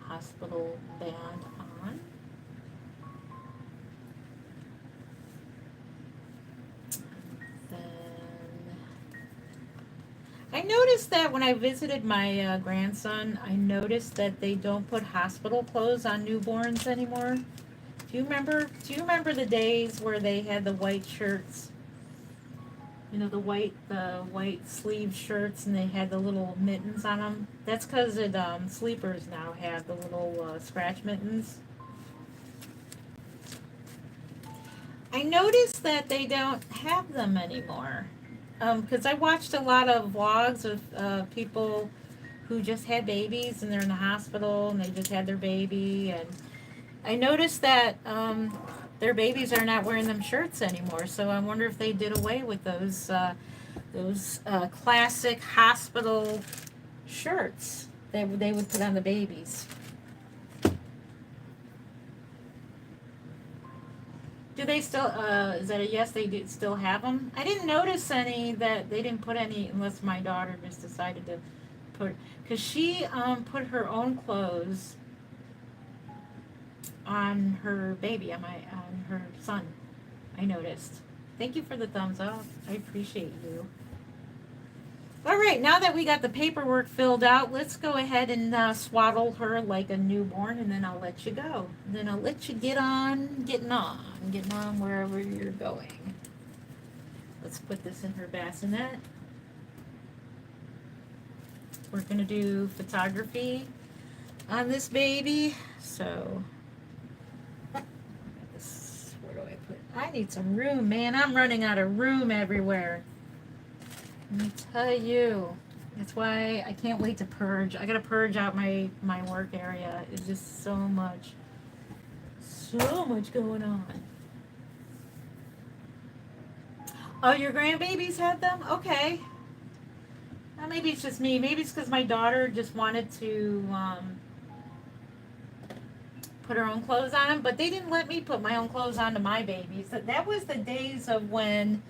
hospital band on. Then I noticed that when I visited my grandson, I noticed that they don't put hospital clothes on newborns anymore. Do you remember the days where they had the white shirts? The white sleeve shirts, and they had the little mittens on them. That's because sleepers now have the little scratch mittens. I noticed that they don't have them anymore. Because I watched a lot of vlogs of people who just had babies and they're in the hospital and they just had their baby, and I noticed that their babies are not wearing them shirts anymore. So I wonder if they did away with those classic hospital shirts they would put on the babies. Do they still? Is that a yes? They do still have them. I didn't notice any that they didn't put any, unless my daughter just decided to put, because she put her own clothes on her baby, on her son. I noticed. Thank you for the thumbs up. I appreciate you. All right, now that we got the paperwork filled out, let's go ahead and swaddle her like a newborn, and then I'll let you go. And then I'll let you getting on wherever you're going. Let's put this in her bassinet. We're gonna do photography on this baby, so where do I put it? I need some room, man. I'm running out of room everywhere. Let me tell you. That's why I can't wait to purge. I gotta purge out my work area. It's just so much going on. Oh, your grandbabies had them? Okay. Maybe it's just me. Maybe it's because my daughter just wanted to put her own clothes on them, but they didn't let me put my own clothes onto my babies. That was the days of when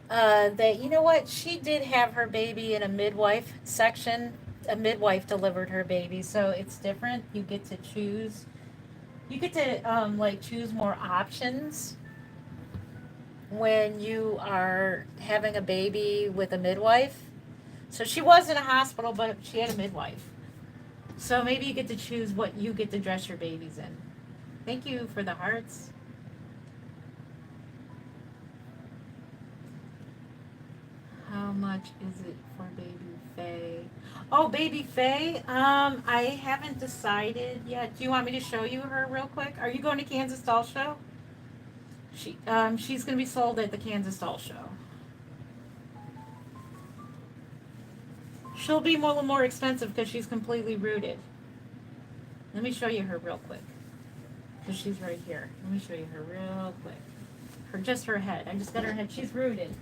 you know what? She did have her baby in a midwife section. A midwife delivered her baby, so it's different. You get to choose. You get to choose more options when you are having a baby with a midwife. So she was in a hospital, but she had a midwife. So maybe you get to choose what you get to dress your babies in. Thank you for the hearts. How much is it for baby Faye? Oh, baby Faye, I haven't decided yet. Do you want me to show you her real quick? Are you going to Kansas Doll Show? She's going to be sold at the Kansas Doll Show. She'll be a little more expensive because she's completely rooted. Let me show you her real quick. Because she's right here. Let me show you her real quick. Just her head. I just got her head. She's rooted.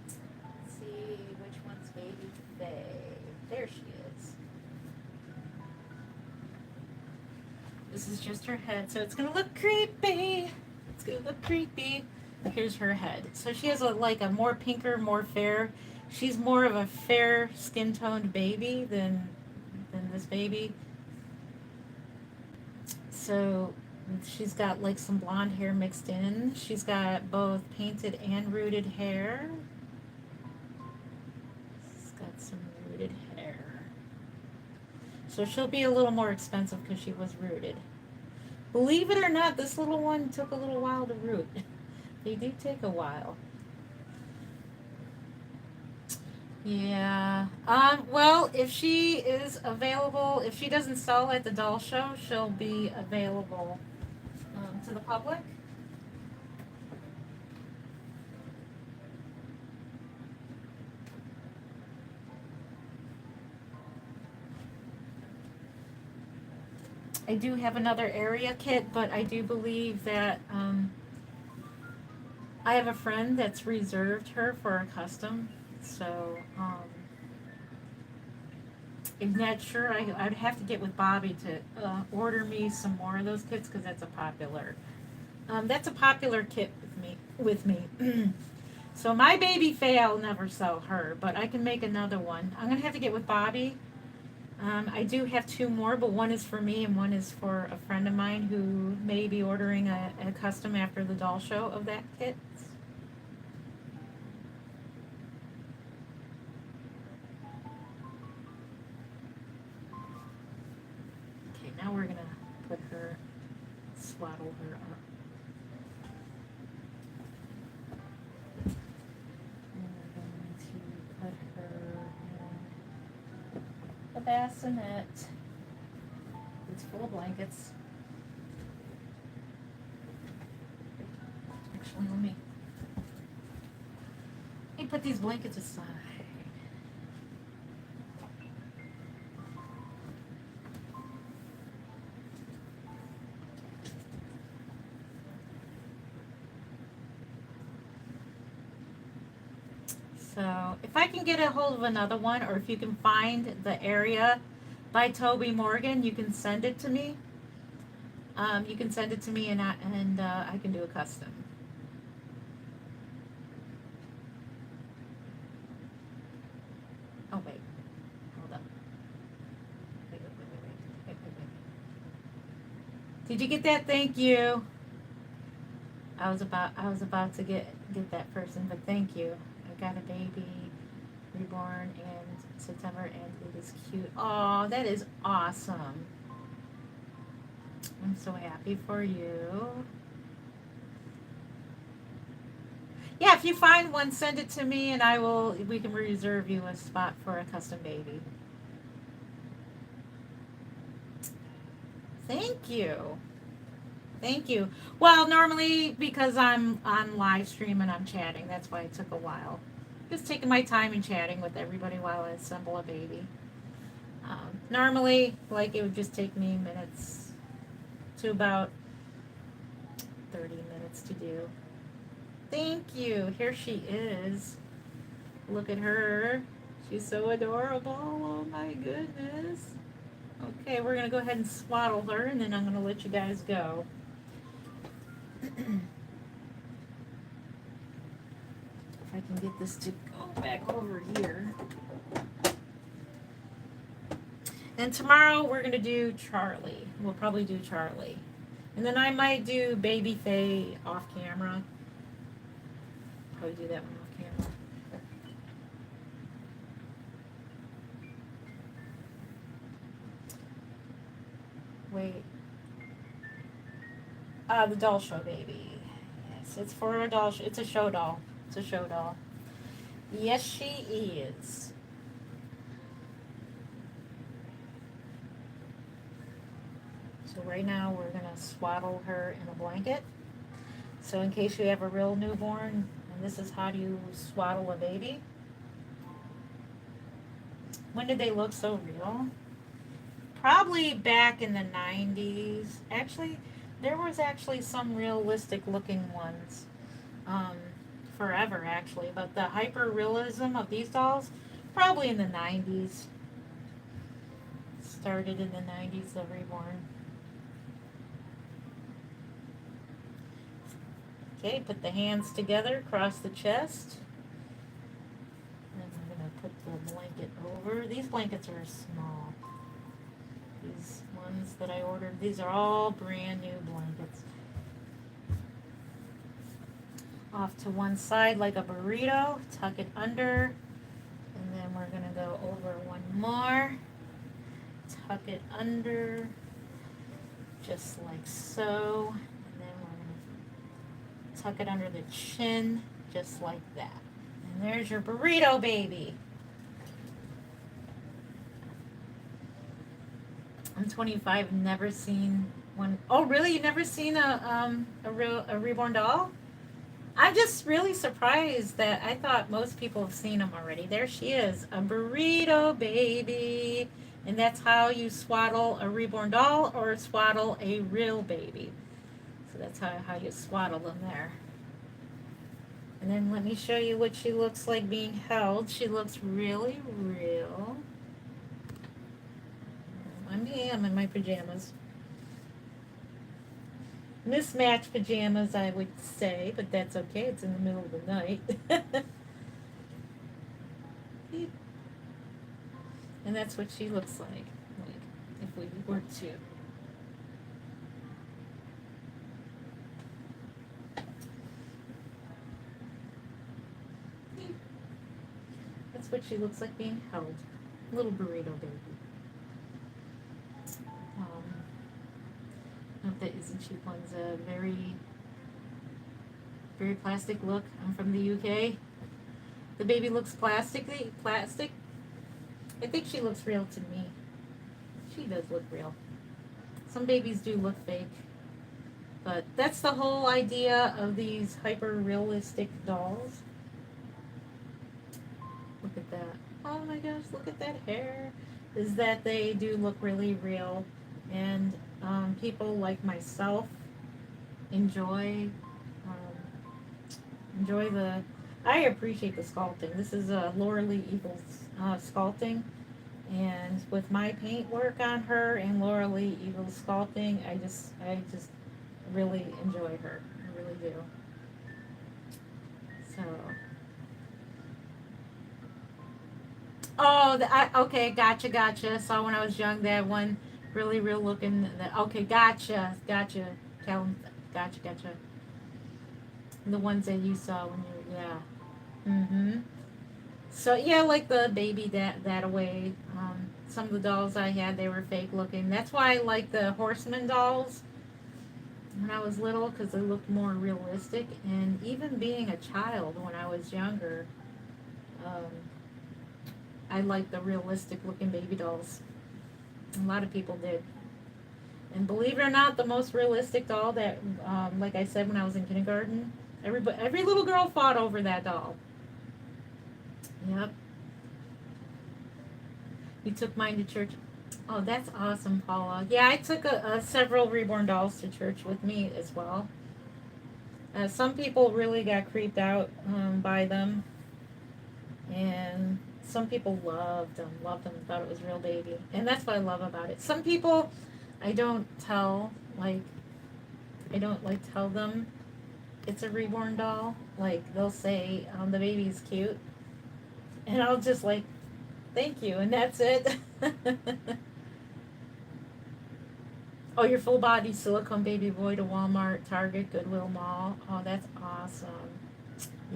Let's see which one's baby Faye. There she is. This is just her head, so it's going to look creepy. It's going to look creepy. Here's her head. So she has a more pinker, more fair. She's more of a fair skin toned baby than this baby. So she's got some blonde hair mixed in. She's got both painted and rooted hair. She's got some rooted hair. So she'll be a little more expensive because she was rooted. Believe it or not, this little one took a little while to root. They do take a while. Yeah. Well, if she is available, if she doesn't sell at the doll show, she'll be available to the public. I do have another area kit, but I do believe that I have a friend that's reserved her for a custom. So I'm not sure. I'd have to get with Bobby to order me some more of those kits because that's a popular kit with me. With me. So my baby Faye, I'll never sell her, but I can make another one. I'm gonna have to get with Bobby. I do have two more, but one is for me and one is for a friend of mine who may be ordering a custom after the doll show of that kit. Okay, now we're gonna put her, swaddle her up. And we're going to put her in the bassinet. It's full of blankets. Actually, let me put these blankets aside. So if I can get a hold of another one, or if you can find the area by Toby Morgan, you can send it to me. You can send it to me, and I can do a custom. Oh wait, hold up. Wait. Did you get that? Thank you. I was about to get that person, but thank you. I got a baby reborn in September, and it is cute. Oh, that is awesome. I'm so happy for you. Yeah, if you find one, send it to me, and we can reserve you a spot for a custom baby. Thank you. Thank you. Well, normally because I'm on live stream and I'm chatting, that's why it took a while. Just taking my time and chatting with everybody while I assemble a baby. Normally, like, it would just take me minutes to about 30 minutes to do. Thank you. Here she is. Look at her. She's so adorable. Oh my goodness. Okay, we're going to go ahead and swaddle her, and then I'm going to let you guys go. If I can get this to go back over here. And tomorrow we're going to do Charlie. We'll probably do Charlie. And then I might do Baby Faye off camera. Probably do that one off camera. Wait. The doll show baby. Yes, it's for a doll. It's a show doll. It's a show doll. Yes, she is. So right now we're gonna swaddle her in a blanket. So in case you have a real newborn, and this is how you swaddle a baby. When did they look so real? Probably back in the 90s. Actually, there was actually some realistic looking ones. Forever actually, but the hyper realism of these dolls, probably in the 90s. Started in the 90s, the reborn. Okay, put the hands together, cross the chest. And I'm going to put the blanket over. These blankets are small. These ones that I ordered, these are all brand new blankets. Off to one side like a burrito, tuck it under, and then we're going to go over one more. Tuck it under, just like so. And then we're going to tuck it under the chin, just like that. And there's your burrito baby. I'm 25, never seen one. Oh, really? You never seen a reborn doll? I'm just really surprised that I thought most people have seen them already. There she is, a burrito baby. And that's how you swaddle a reborn doll or swaddle a real baby. So that's how you swaddle them there. And then let me show you what she looks like being held. She looks really real. I'm in my pajamas. Mismatched pajamas, I would say, but that's okay. It's in the middle of the night. And that's what she looks like if we were to. That's what she looks like being held. Little burrito baby. Not that isn't cheap one's a very plastic look. I'm from the UK. The baby looks plastic. I think she looks real to me. She does look real. Some babies do look fake. But that's the whole idea of these hyper realistic dolls. Look at that. Oh my gosh, look at that hair. Is that they do look really real. And people like myself enjoy enjoy the. I appreciate the sculpting. This is Laura Lee Eagle's sculpting, and with my paint work on her and Laura Lee Eagle's sculpting, I just really enjoy her. I really do. So. Oh, okay, gotcha. Saw when I was young that one, really real looking. Okay, gotcha. Gotcha. The ones that you saw when you were, yeah. Mm-hmm. So yeah, like the baby that away. Some of the dolls I had, they were fake looking. That's why I like the Horseman dolls when I was little because they looked more realistic. And even being a child when I was younger, um, I liked the realistic looking baby dolls. A lot of people did. And believe it or not, the most realistic doll that, like I said when I was in kindergarten, every little girl fought over that doll. Yep. We took mine to church. Oh, that's awesome, Paula. Yeah, I took several reborn dolls to church with me as well. Some people really got creeped out by them, and some people loved them, thought it was real baby, and that's what I love about it. Some people, I don't tell like I don't like tell them it's a reborn doll. Like they'll say the baby's cute, and I'll just like thank you, and that's it. Oh, your full body silicone baby boy to Walmart, Target, Goodwill Mall. Oh, that's awesome.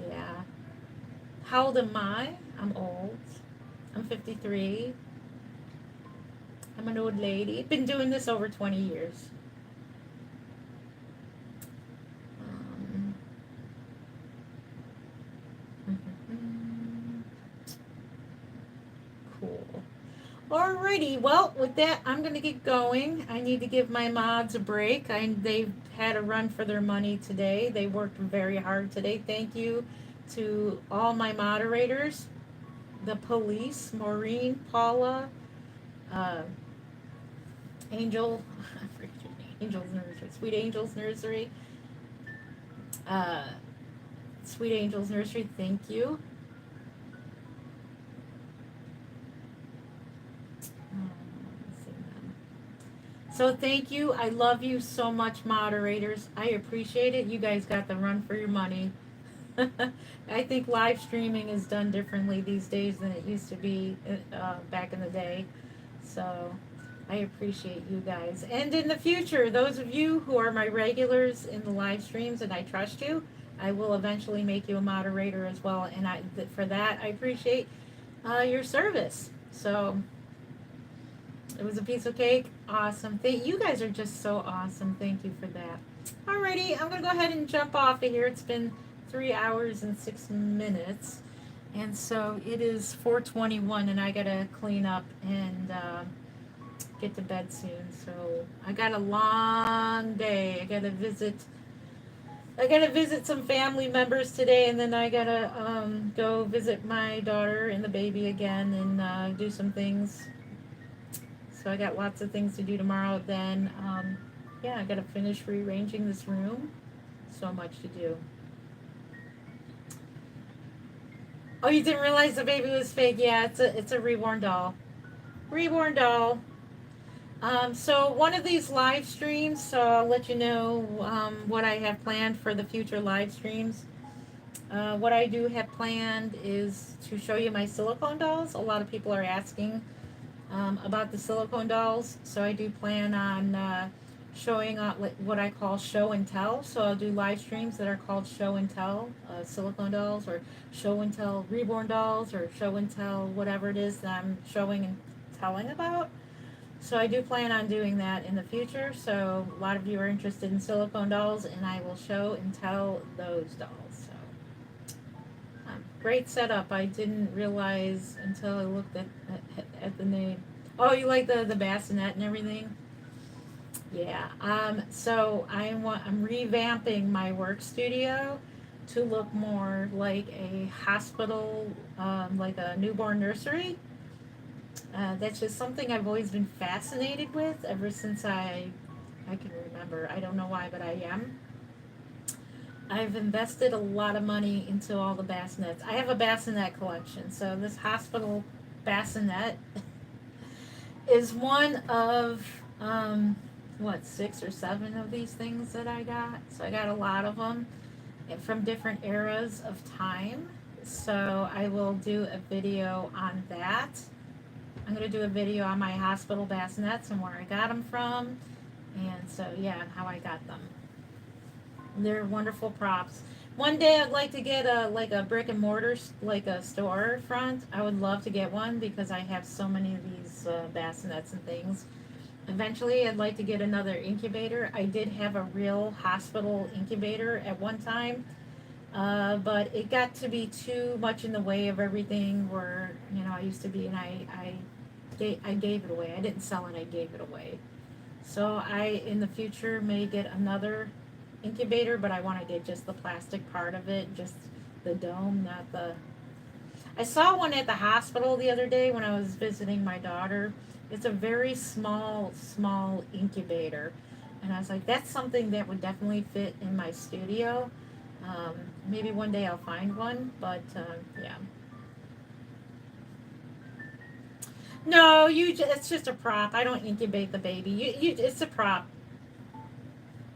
Yeah. How old am I? I'm old. I'm 53. I'm an old lady. Been doing this over 20 years. Um, cool. Alrighty, well, with that, I'm going to get going. I need to give my mods a break. They've had a run for their money today. They worked very hard today. Thank you to all my moderators, the police, Maureen, Paula, uh, Angel, I forget your name, Angel's Nursery, Sweet Angel's Nursery, uh, Sweet Angel's Nursery, thank you. So thank you. I love you so much, moderators. I appreciate it. You guys got the run for your money. I think live streaming is done differently these days than it used to be back in the day. So I appreciate you guys. And in the future, those of you who are my regulars in the live streams and I trust you, I will eventually make you a moderator as well. And for that, I appreciate your service. So it was a piece of cake. Awesome. You guys are just so awesome. Thank you for that. Alrighty, I'm going to go ahead and jump off of here. It's been 3 hours and 6 minutes. And so it is 4:21 and I got to clean up and get to bed soon. So I got a long day. I gotta visit some family members today, and then I gotta go visit my daughter and the baby again, and do some things. So I got lots of things to do tomorrow. Then, yeah, I gotta finish rearranging this room. So much to do. Oh, you didn't realize the baby was fake? Yeah, it's a reborn doll. Reborn doll. So one of these live streams, so I'll let you know what I have planned for the future live streams. What I do have planned is to show you my silicone dolls. A lot of people are asking about the silicone dolls, so I do plan on showing what I call show and tell. So I'll do live streams that are called show and tell silicone dolls, or show and tell reborn dolls, or show and tell whatever it is that I'm showing and telling about. So I do plan on doing that in the future. So a lot of you are interested in silicone dolls, and I will show and tell those dolls. So great setup. I didn't realize until I looked at the name. Oh, you like the bassinet and everything? Yeah. So I'm revamping my work studio to look more like a hospital, like a newborn nursery. That's just something I've always been fascinated with ever since I can remember. I don't know why, but I am. I've invested a lot of money into all the bassinets. I have a bassinet collection. So this hospital bassinet is one of what, 6 or 7 of these things that I got. So I got a lot of them from different eras of time. So I will do a video on that. I'm going to do a video on my hospital bassinets and where I got them from. And so, yeah, and how I got them. They're wonderful props. One day I'd like to get a brick and mortar, like a storefront. I would love to get one because I have so many of these bassinets and things. Eventually I'd like to get another incubator. I did have a real hospital incubator at one time. But it got to be too much in the way of everything where, I used to be, and I gave it away. I didn't sell it, I gave it away. So I, in the future, may get another incubator, but I want to get just the plastic part of it, just the dome, not the... I saw one at the hospital the other day when I was visiting my daughter. It's a very small, small incubator. And I was like, that's something that would definitely fit in my studio. Maybe one day I'll find one, but yeah. No, it's just a prop. I don't incubate the baby. It's a prop.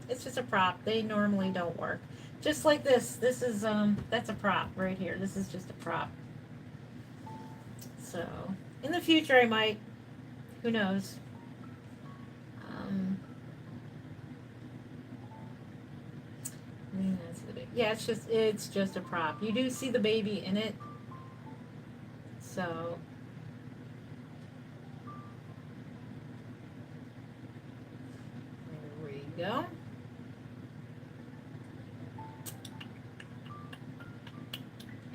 It's just a prop. They normally don't work. Just like this. This is that's a prop right here. This is just a prop. So, in the future I might, who knows. Yeah, it's just a prop. You do see the baby in it. So, there we go.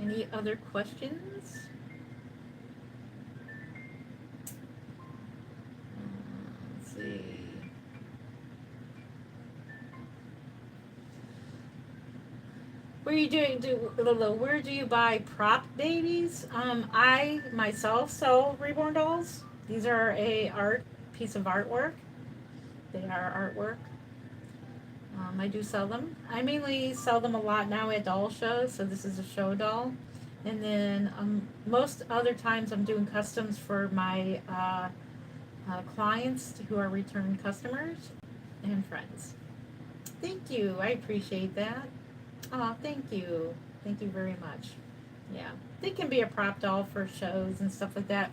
Any other questions? Let's see. Where do you buy prop babies? I myself sell reborn dolls. These are a piece of artwork. They are artwork. I do sell them. I mainly sell them a lot now at doll shows, so this is a show doll. And then most other times I'm doing customs for my clients who are return customers and friends. Thank you. I appreciate that. Oh, thank you. Thank you very much. Yeah. They can be a prop doll for shows and stuff like that.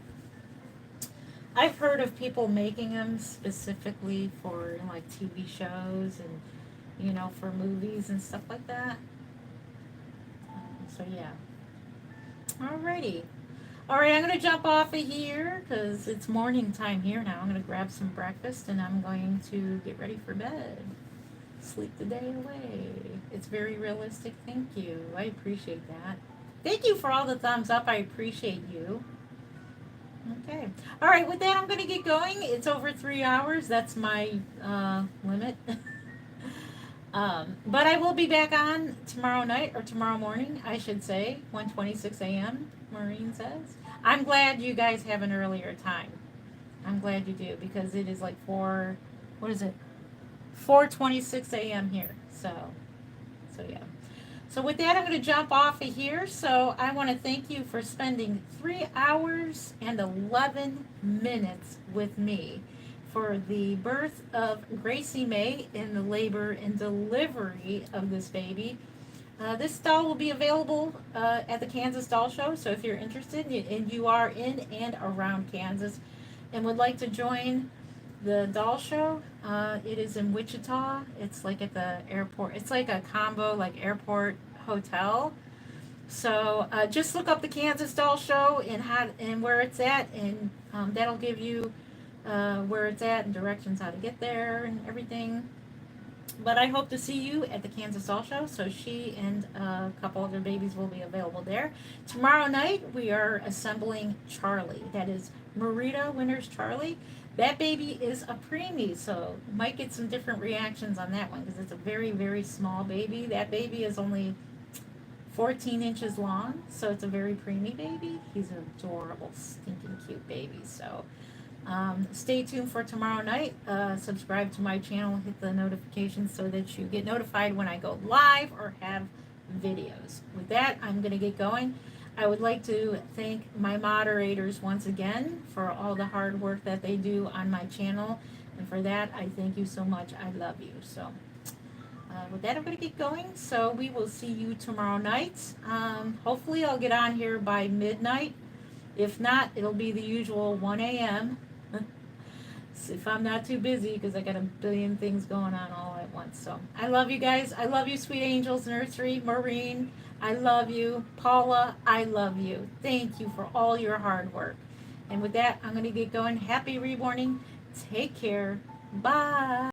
I've heard of people making them specifically for like TV shows and for movies and stuff like that. So yeah. Alrighty. Alright, I'm going to jump off of here because it's morning time here now. I'm going to grab some breakfast and I'm going to get ready for bed. Sleep the day away. It's very realistic. Thank you. I appreciate that. Thank you for all the thumbs up. I appreciate you. Okay. All right. With that, I'm going to get going. It's over 3 hours. That's my limit. But I will be back on tomorrow night or tomorrow morning, I should say, 1:26 a.m. Maureen says. I'm glad you guys have an earlier time. I'm glad you do because it is like four. What is it? 4:26 a.m. here. So yeah. So with that, I'm going to jump off of here. So I want to thank you for spending 3 hours and 11 minutes with me for the birth of Gracie May and the labor and delivery of this baby. This doll will be available at the Kansas Doll Show. So if you're interested and you are in and around Kansas and would like to join the doll show, it is in Wichita. It's like at the airport. It's like a combo, like airport hotel. So just look up the Kansas Doll Show and where it's at, and that'll give you where it's at and directions how to get there and everything. But I hope to see you at the Kansas Doll Show. So she and a couple other babies will be available there. Tomorrow night we are assembling Charlie. That is Marita Winters Charlie. That baby is a preemie, so might get some different reactions on that one because it's a very, very small baby. That baby is only 14 inches long, so it's a very preemie baby. He's an adorable, stinking cute baby. So stay tuned for tomorrow night. Subscribe to my channel, hit the notifications so that you get notified when I go live or have videos. With that, I'm going to get going. I would like to thank my moderators once again for all the hard work that they do on my channel. And for that, I thank you so much. I love you. So with that, I'm going to get going. So we will see you tomorrow night. Hopefully, I'll get on here by midnight. If not, it'll be the usual 1 a.m. if I'm not too busy because I got a billion things going on all at once. So I love you guys. I love you, Sweet Angels Nursery. Maureen, I love you. Paula, I love you. Thank you for all your hard work. And with that, I'm going to get going. Happy reborning. Take care. Bye.